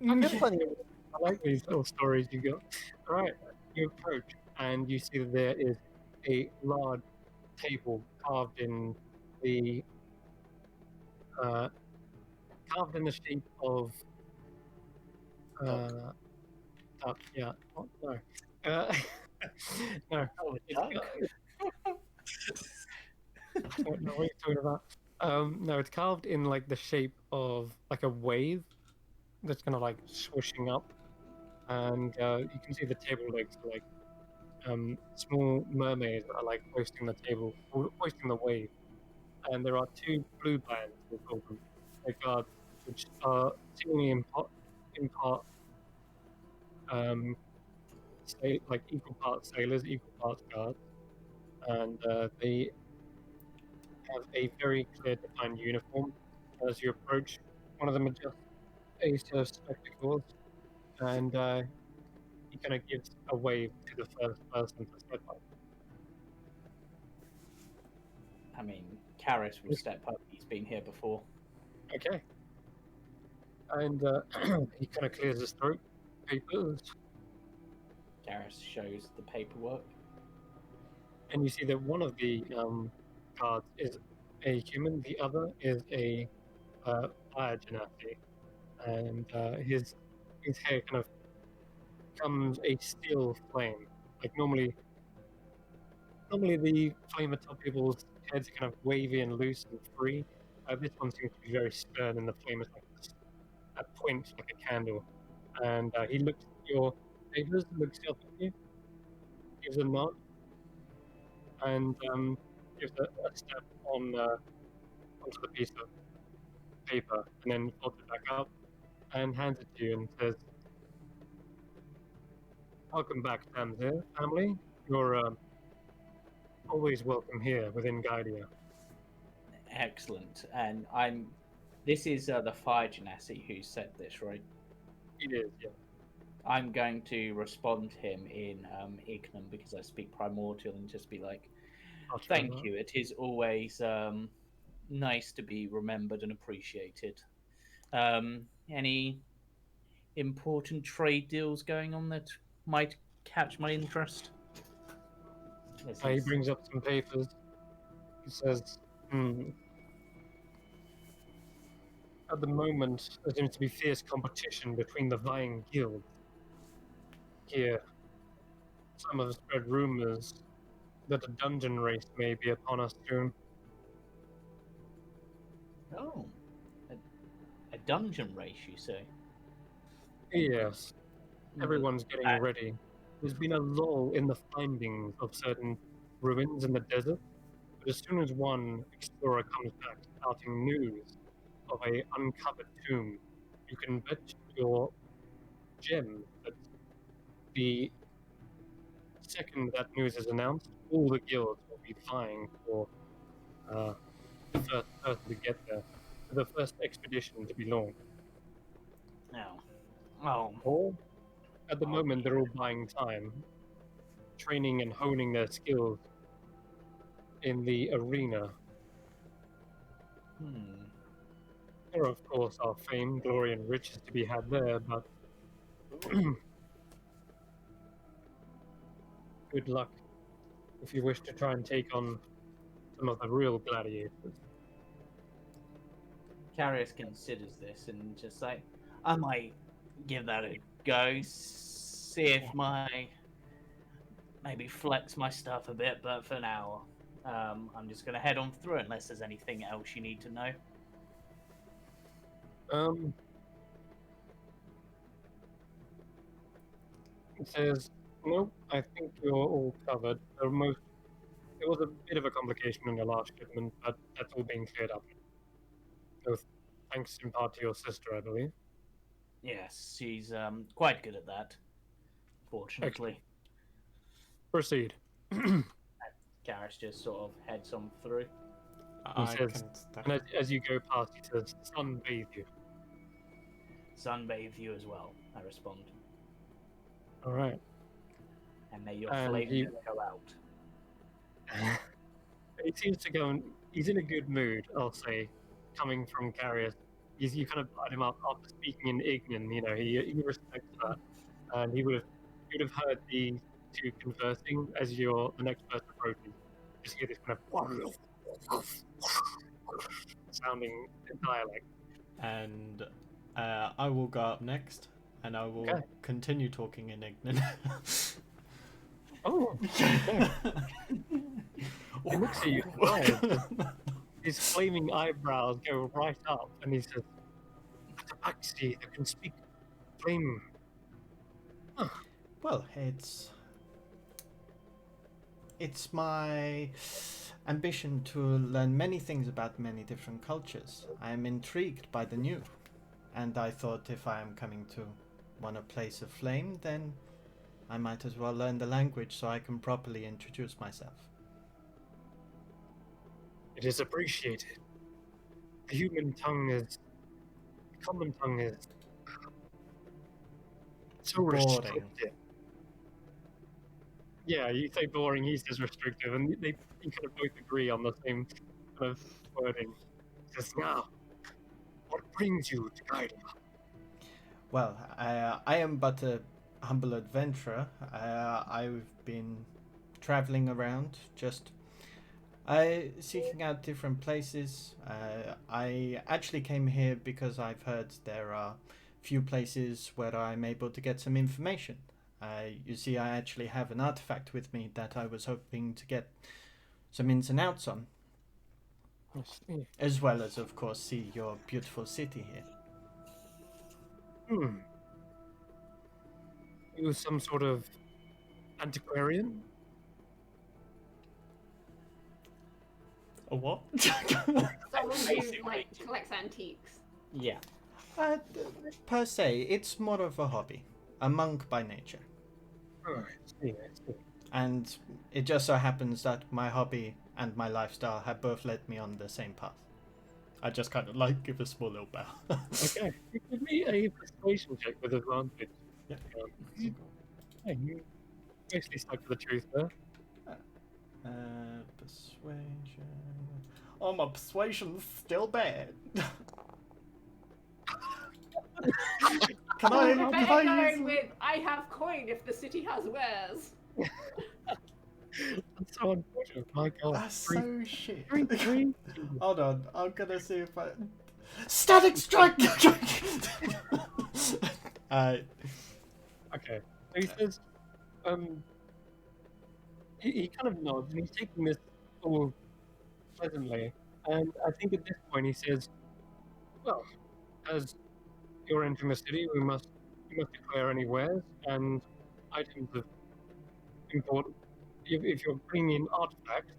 I like these little stories you got. All right, you approach and you see that there is a large table carved in the shape of duck. Yeah. Oh, no. No. Oh, It's duck? I don't know what you're talking about. No, it's carved in like the shape of like a wave that's kind of like swooshing up, and you can see the table legs are like small mermaids that are like hoisting the table, hoisting the wave. And there are two blue bands, we call them, like guards, which are seemingly in part like equal parts sailors, equal parts guards, and they have a very clear defined uniform. As you approach, one of them adjusts a set of spectacles, and he kind of gives a wave to the first person to step up. I mean, Karis will step up. He's been here before. Okay. And he kind of clears his throat. Papers. Karis shows the paperwork. And you see that one of the guards is a human. The other is a fire genasi, and his hair kind of becomes a steel flame. Like normally the flame atop people's heads are kind of wavy and loose and free. This one seems to be very stern, and the flame is like a point, like a candle. And he looks at your papers, looks up at you, gives a nod, and gives a step on onto the piece of paper, and then folds it back up and hands it to you and says, "Welcome back, Tamzir family. You're always welcome here within Ghaidiya." Excellent. And I'm. This is the Fire Genasi who said this, right? It is, yeah. I'm going to respond to him in Ignam because I speak Primordial and just be like, I'll try "Thank that. you. It is always nice to be remembered and appreciated." Any important trade deals going on that might catch my interest? He brings up some papers. He says, at the moment, there seems to be fierce competition between the vying guilds. Here, some have spread rumors that a dungeon race may be upon us soon. Oh, a dungeon race, you say? Yes, everyone's getting ready. There's been a lull in the findings of certain ruins in the desert, but as soon as one explorer comes back spouting news of a uncovered tomb, you can bet your gem that the second that news is announced, all the guilds will be vying for the first person to get there, the first expedition to be launched. No. Oh. Or, at the moment, they're all buying time, training and honing their skills in the arena. There, of course, are fame, glory, and riches to be had there, but good luck if you wish to try and take on some of the real gladiators. Carius considers this and just like, I might give that a go, see if maybe flex my stuff a bit, but for now, I'm just going to head on through unless there's anything else you need to know. It says, no, I think you're all covered. There was a bit of a complication in your last shipment, but that's all being cleared up. So thanks in part to your sister, I believe. Yes, she's quite good at that, fortunately. Proceed. Garrus just sort of heads on through. He says, and as you go past, he says, "Sunbathe you." Sunbathe you as well, I respond. All right. And may your flame go out. It seems to go, he's in a good mood, I'll say, coming from Carius. You kind of brought him up after speaking in Ignan, you know, he respects that. And he would have heard the two conversing as the next person approaches. Just hear this kind of sounding dialect. And I will go up next, and I will continue talking in Ignan. Oh, okay. He looks at you surprised. His flaming eyebrows go right up, and he says, "Atabaxi that can speak flame." Huh. Well, it's my ambition to learn many things about many different cultures. I am intrigued by the new, and I thought if I am coming to a place of flame, then I might as well learn the language so I can properly introduce myself. It is appreciated. The common tongue is so restricted. Yeah, you say boring, he says restrictive, and they kind of both agree on the same kind of wording. He says, now, what brings you to Ghaidiya? Well, I am but a humble adventurer. I've been traveling around, just Seeking out different places. I actually came here because I've heard there are few places where I'm able to get some information. You see, I actually have an artifact with me that I was hoping to get some ins and outs on, I see. as well as, of course, see your beautiful city here. Hmm. It was some sort of antiquarian? A what? Someone who Basically. like collects antiques. Yeah. uh, per se, it's more of a hobby. A monk by nature. Oh, I see. And it just so happens that my hobby and my lifestyle have both led me on the same path. I just kind of like give a small little bow. Okay. You give me a persuasion check with advantage. Yeah. Yeah, you basically stuck to the truth there. Persuasion. Oh, my persuasion's still bad. Can I Better going use... with I have coin if the city has wares. That's so unfortunate. My God. That's so shit. Three. Hold on, I'm gonna see if I... Static strike! Okay. So he says, he kind of nods and he's taking this all pleasantly. And I think at this point he says, well, as you're entering the city, we must declare any wares and items of important. If you're bringing in artifacts,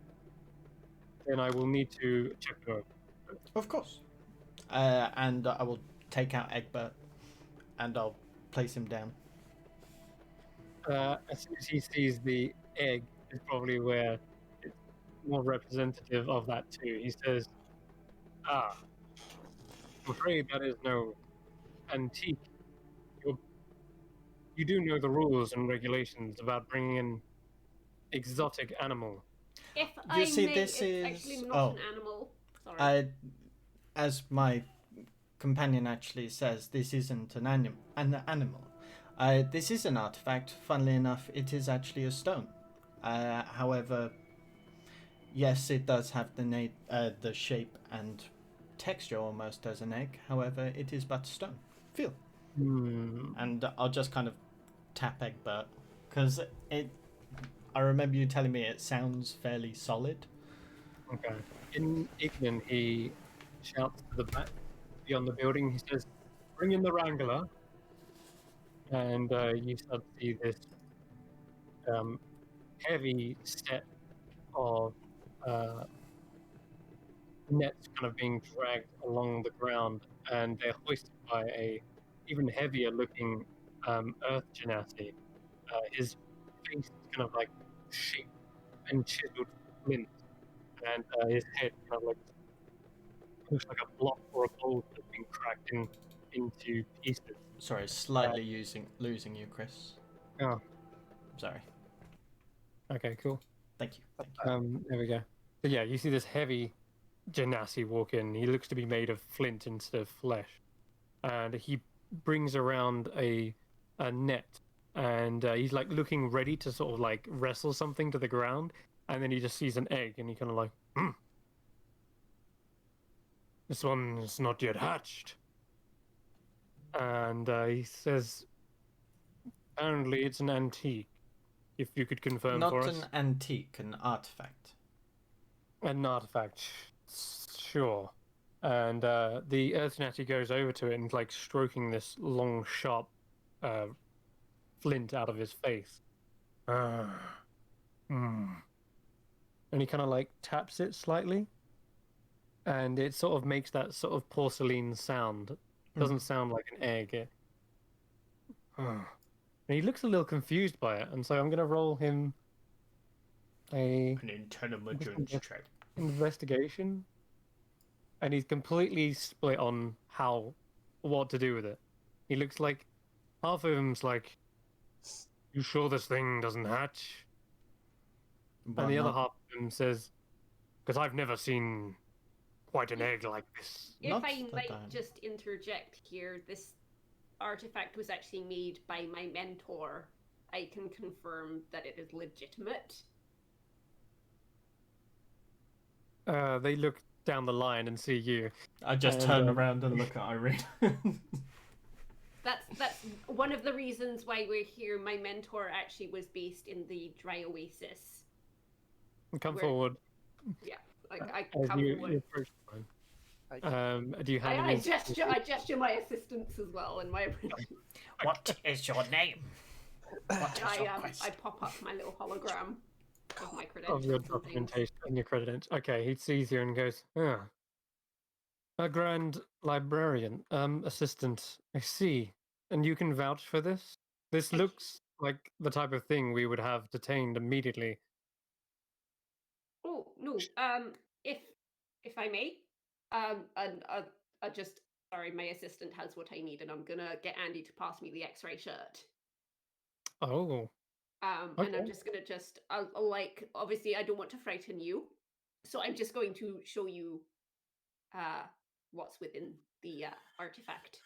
then I will need to check it out. Of course. And I will take out Egbert and I'll place him down. As soon as he sees the egg, is probably where it's more representative of that too. He says, "Ah, I'm afraid that is no antique. You do know the rules and regulations about bringing in exotic animal." If You I see, may, this it's is- actually not oh. an animal. Sorry. As my companion actually says, this isn't an animal. This is an artifact. Funnily enough, it is actually a stone. However, yes, it does have the shape and texture almost as an egg. However, it is but stone. Feel. And I'll just kind of tap Egbert because I remember you telling me it sounds fairly solid. Okay. In Ignan, he shouts to the back beyond the building. He says, "Bring in the Wrangler." And you start to see this heavy set of nets kind of being dragged along the ground, and they're hoisted by a even heavier looking earth genasi. His face is kind of like shaped and chiseled flint, and his head kind of like looks like a block or a bowl that's been cracked into pieces. Sorry, slightly losing you, Chris. Oh. Sorry. Okay, cool. Thank you. There we go. So yeah, you see this heavy genasi walk in. He looks to be made of flint instead of flesh, and he brings around a net, and he's like looking ready to sort of like wrestle something to the ground, and then he just sees an egg, and he kind of like, this one's not yet hatched, and he says, apparently it's an antique. If you could confirm Not for an us. antique, an artifact. An artifact, sure. And the Earth Genasi goes over to it and like stroking this long, sharp flint out of his face. And he kind of like taps it slightly, and it sort of makes that sort of porcelain sound. It doesn't sound like an egg. And he looks a little confused by it, and so I'm going to roll him an intelligence check. investigation. And he's completely split on what to do with it. He looks like half of him's like, "You sure this thing doesn't hatch?" Well, and the other not- half of him says, "Because I've never seen quite an egg like this." If Not I that might I- just interject here, this artifact was actually made by my mentor. I can confirm that it is legitimate. They look down the line and see you. I just And, turn around and look at Irene. That's one of the reasons why we're here. My mentor actually was based in the Dry Oasis. Come Where- forward. Yeah, I As come you forward. approach mine. I- Do you hand him I his- gesture my assistants as well and my apprentice. What is your name? What is your I quest? pop up my little hologram of my of credentials your and things. documentation and your credentials. Okay, he sees you and goes, a grand librarian, assistant. I see. And you can vouch for this? This I- looks like the type of thing we would have detained immediately. Oh no. If I may, and I just sorry, my assistant has what I need, and I'm gonna get Andy to pass me the X-ray shirt. Oh, And Okay. I'm just gonna I'll like obviously I don't want to frighten you, so I'm just going to show you what's within the artifact.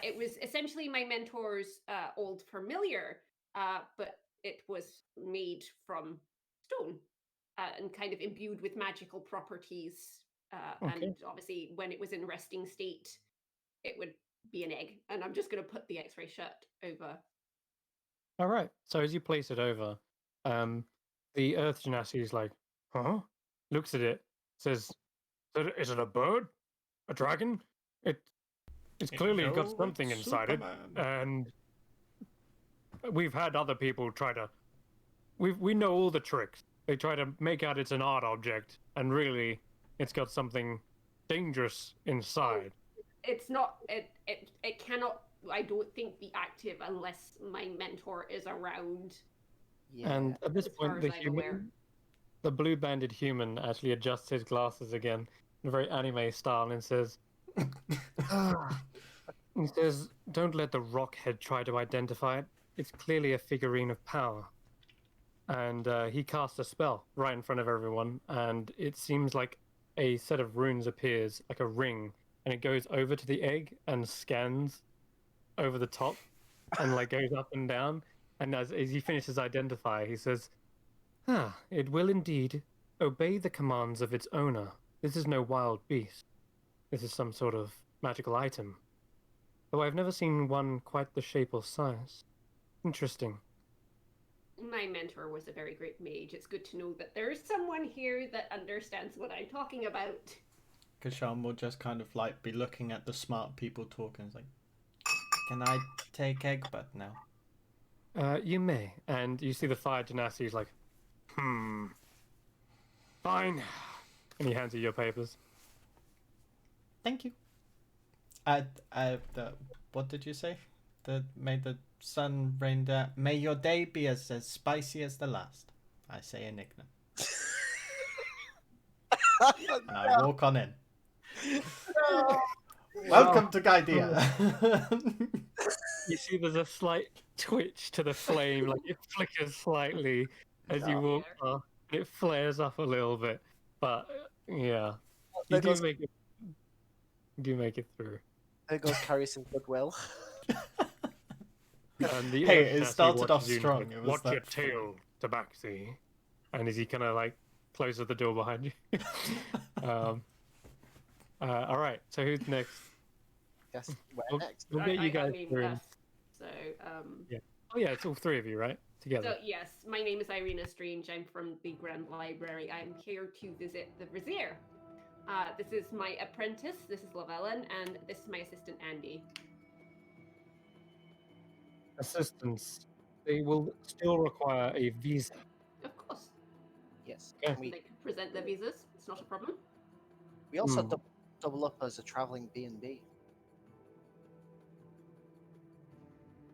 It was essentially my mentor's old familiar, but it was made from stone and kind of imbued with magical properties. Okay. And obviously, when it was in resting state, it would be an egg. And I'm just going to put the X-ray shirt over. all right. So as you place it over, the Earth Genasi is like, huh? Looks at it, says, is it a bird? A dragon? It's clearly got No, something it's inside Superman. it, and we've had other people try to. We know all the tricks. They try to make out it's an art object, and really, it's got something dangerous inside. It's not. It cannot. I don't think be active unless my mentor is around. Yeah. And at this As far point, as the I'm aware. human, the blue-banded human, actually adjusts his glasses again in a very anime style and says, he says, "Don't let the rockhead try to identify it. It's clearly a figurine of power." And he casts a spell right in front of everyone, and it seems like a set of runes appears, like a ring, and it goes over to the egg and scans over the top, and like goes up and down. And as he finishes identify, he says, it will indeed obey the commands of its owner. This is no wild beast. This is some sort of magical item. Though I've never seen one quite the shape or size. Interesting. My mentor was a very great mage. It's good to know that there's someone here that understands what I'm talking about. Kashan will just kind of like be looking at the smart people talking. It's like, can I take Egbert now? You may. And you see the fire genasi is like, fine. And he hands you your papers. Thank you. What did you say? May the sun rain down. May your day be as spicy as the last. I say enigma. And I walk on in. Welcome to Ghaidiya. You see there's a slight twitch to the flame, like it flickers slightly as you walk past. It flares up a little bit. But yeah. You There goes, do make it through. there goes carry some goodwill. And the Hey, Earth it Genasi started off watches you and strong, goes, it was watch your that tail, Tabaxi. And as he kind of like closes the door behind you. All right, so who's next? Guess where We'll, next? we'll get you guys mean, through. so, Oh yeah, it's all three of you, right? Together. so yes, my name is Irina Strange. I'm from the Grand Library. I'm here to visit the Vizier. This is my apprentice. This is Lavellen, and this is my assistant Andy. Assistants. They will still require a visa. Of course, Yes. Okay. And they can present their visas. It's not a problem. we also Hmm. double up as a traveling B&B.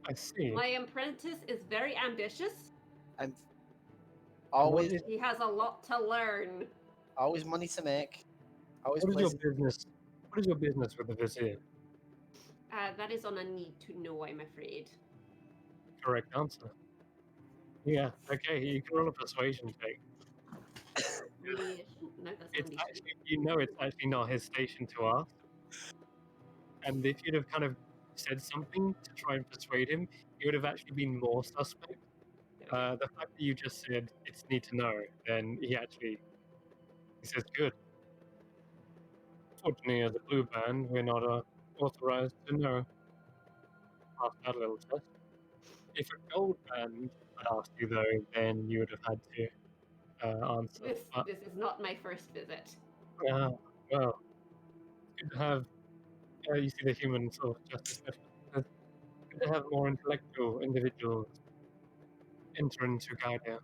I see. My apprentice is very ambitious. And always, What is- He has a lot to learn. always money to make. Always What is your places. business? What is your business with the vizier? That is on a need to know, I'm afraid. Correct answer. Yeah. Okay. You can roll a persuasion check. Mediation? No, that's It's not actually, it's actually not his station to ask. And if you'd have kind of said something to try and persuade him, he would have actually been more suspect. The fact that you just said it's need to know, then he says good. unfortunately, as a blue band, we're not authorized to know past that little test. If a gold band had asked you, though, then you would have had to answer. This is not my first visit. Well, it's good to have, you see the human sort of justice specialist. It's good to have more intellectual individuals enter into Ghaidiya.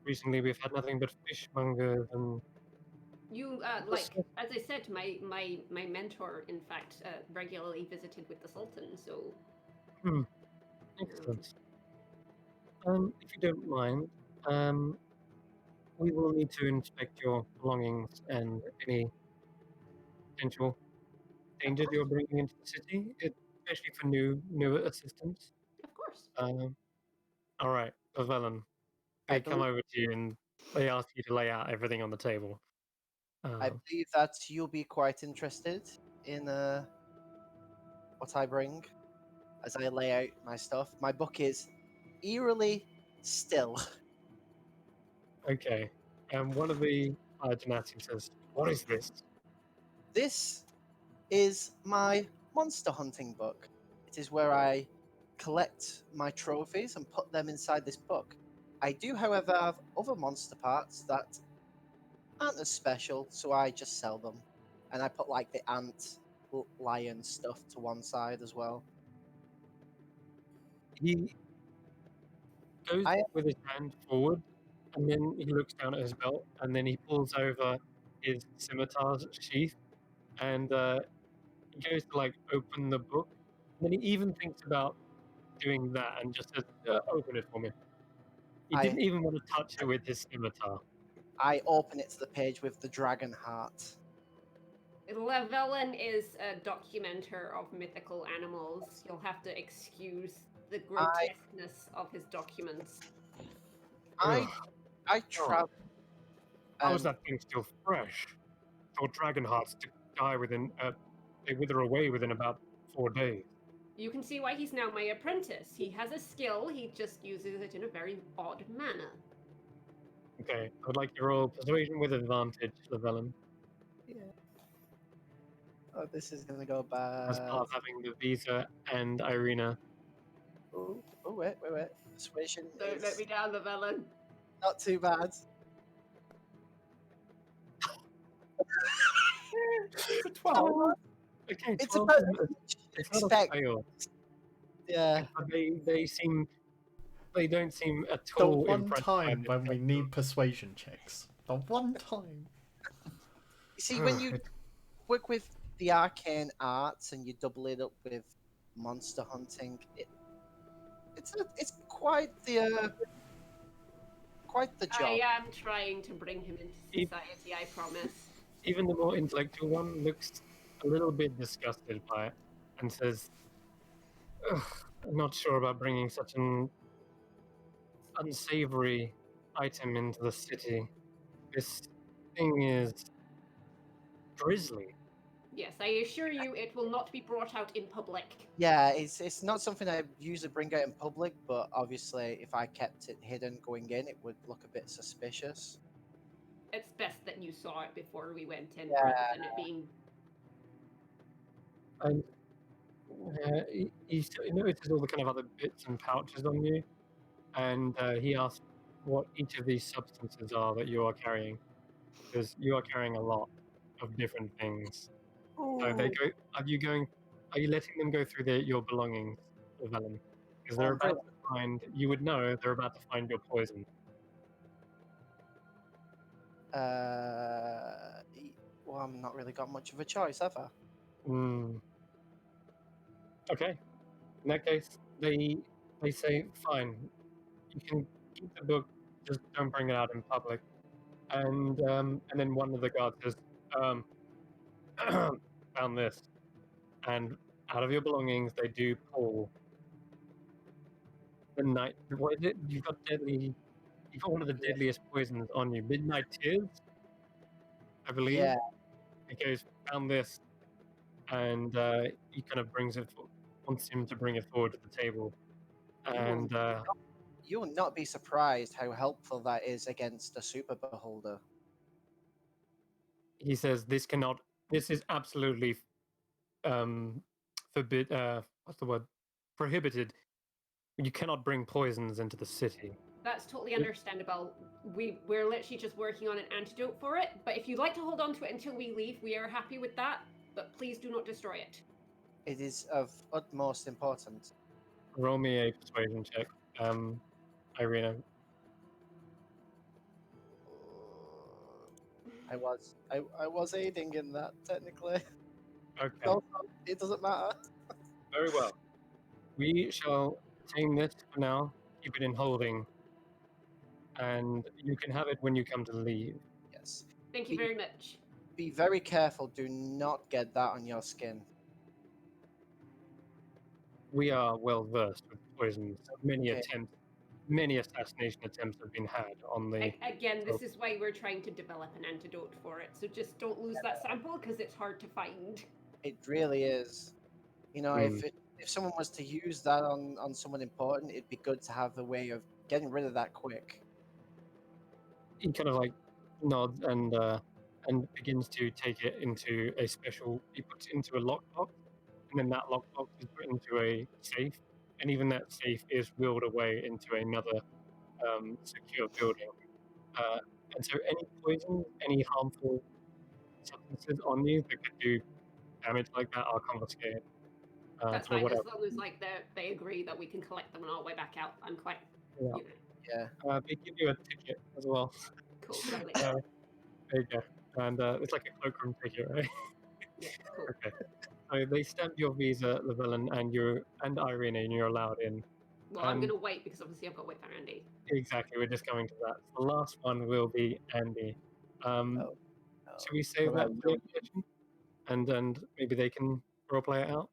Recently, we've had nothing but fishmongers and You like, as I said, my mentor, in fact, regularly visited with the Sultan. So excellent. If you don't mind, we will need to inspect your belongings and any potential dangers you're bringing into the city, especially for new assistants. of course. All right, Velen, I they come believe, over to you and they ask you to lay out everything on the table. I believe that you'll be quite interested in what I bring as I lay out my stuff. My book is eerily still. Okay, and one of the Genasi says, "What is this?" This is my monster hunting book. It is where I collect my trophies and put them inside this book. I do, however, have other monster parts that aren't as special, so I just sell them. And I put like the ant, lion stuff to one side as well. He goes I with his hand forward, and then he looks down at his belt, and then he pulls over his scimitar's sheath, and he goes to like open the book, and then he even thinks about doing that, and just says, "Open it for me." He I didn't even want to touch it with his scimitar. I open it to the page with the dragon heart. Levelen is a documenter of mythical animals. You'll have to excuse the grotesqueness of his documents. I Ugh, travel. how is that thing still fresh? Your dragon hearts die within, they wither away within about 4 days. You can see why he's now my apprentice. He has a skill, he just uses it in a very odd manner. Okay, I would like to roll persuasion with advantage, Levelen, Yeah. Oh, this is gonna go as bad. part of having the Visa and Irina. Oh, wait. Persuasion Don't let is me down, Levelen. not too bad. It's a 12. Okay, It's 12 about it's not a expect. fail. Yeah. But they don't seem at The all one impressed time by when we need persuasion checks. The one time. You see, when you work with the arcane arts and you double it up with monster hunting, it's quite the job. I am trying to bring him into society, I promise. Even the more intellectual one looks a little bit disgusted by it and says, "Ugh, I'm not sure about bringing such an unsavory item into the city. This thing is grisly." Yes, I assure you it will not be brought out in public. Yeah, it's not something I usually bring out in public, but obviously, if I kept it hidden going in, it would look a bit suspicious. It's best that you saw it before we went in, Yeah. rather than it being... And he notices all the kind of other bits and pouches on you, and he asks what each of these substances are that you are carrying, because you are carrying a lot of different things. So they go. Are you letting them go through your belongings, Velen? Because they're about to find. You would know they're about to find your poison. Well, I've not really got much of a choice, have I? Hmm. Okay. In that case, they say, "Fine, you can keep the book. Just don't bring it out in public." And then one of the guards says, "Found this." And out of your belongings, they do pull the night. What is it? You've got deadly. You've got one of the deadliest poisons on you. Midnight Tears, I believe. Yeah. He goes, "Found this," and he kind of wants him to bring it forward to the table. And You will not be surprised how helpful that is against a super beholder. he says this cannot. This is absolutely forbid. What's the word? Prohibited. You cannot bring poisons into the city. That's totally understandable. We're literally just working on an antidote for it. But if you'd like to hold on to it until we leave, we are happy with that. But please do not destroy it. It is of utmost importance. Roll me a persuasion check, Irina. I was aiding in that technically. Okay. No, it doesn't matter. Very well. We shall retain this for now. Keep it in holding, and you can have it when you come to leave. Yes. Thank you very much. Be very careful. Do not get that on your skin. We are well versed with poisons. Okay. Many assassination attempts have been had on the. Again, this is why we're trying to develop an antidote for it. So just don't lose that sample because it's hard to find. It really is. You know, if someone was to use that on someone important, it'd be good to have a way of getting rid of that quick. He kind of like nods and begins to take it into a special. He puts it into a lockbox, and then that lockbox is put into a safe, and even that safe is wheeled away into another secure building. And so, any poison, any harmful substances on you that could do damage like that are confiscated. That's for fine, whatever. as long as like they agree that we can collect them on our way back out. I'm quite, Yeah. you know, Yeah. They give you a ticket as well. cool, lovely. There you go. And it's like a cloakroom ticket, right? Yeah, cool. Okay. So they stamp your visa, Llewellyn, and Irene, and you're allowed in. Well, I'm gonna wait because obviously I've got to wait for Andy. Exactly, we're just coming to that. The last one will be Andy. Should we save that for the session? And maybe they can roleplay it out?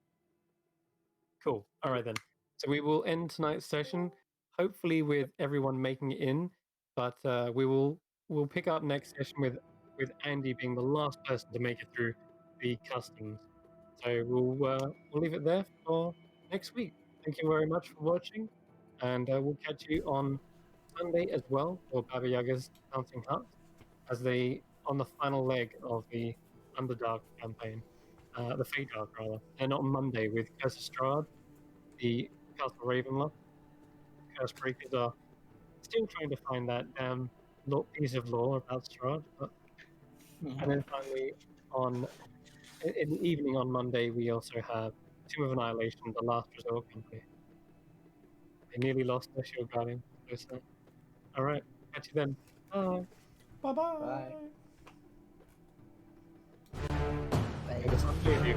Cool. All right then. So we will end tonight's session, hopefully with everyone making it in, but we'll pick up next session with Andy being the last person to make it through the customs. So we'll leave it there for next week. Thank you very much for watching, and we'll catch you on Sunday as well for Baba Yaga's Dancing Hut as they on the final leg of the Underdark campaign, the Fate Dark rather, and on Monday with Curse of Strahd, the Castle Ravenloft. Curse Breakers are still trying to find that damn piece of lore about Strahd. And then finally, in the evening on Monday, we also have Tomb of Annihilation, the Last Resort Company. They nearly lost their Shield Guardian. So, all right, catch you then. Bye. Bye-bye. Bye. May the sun be with you.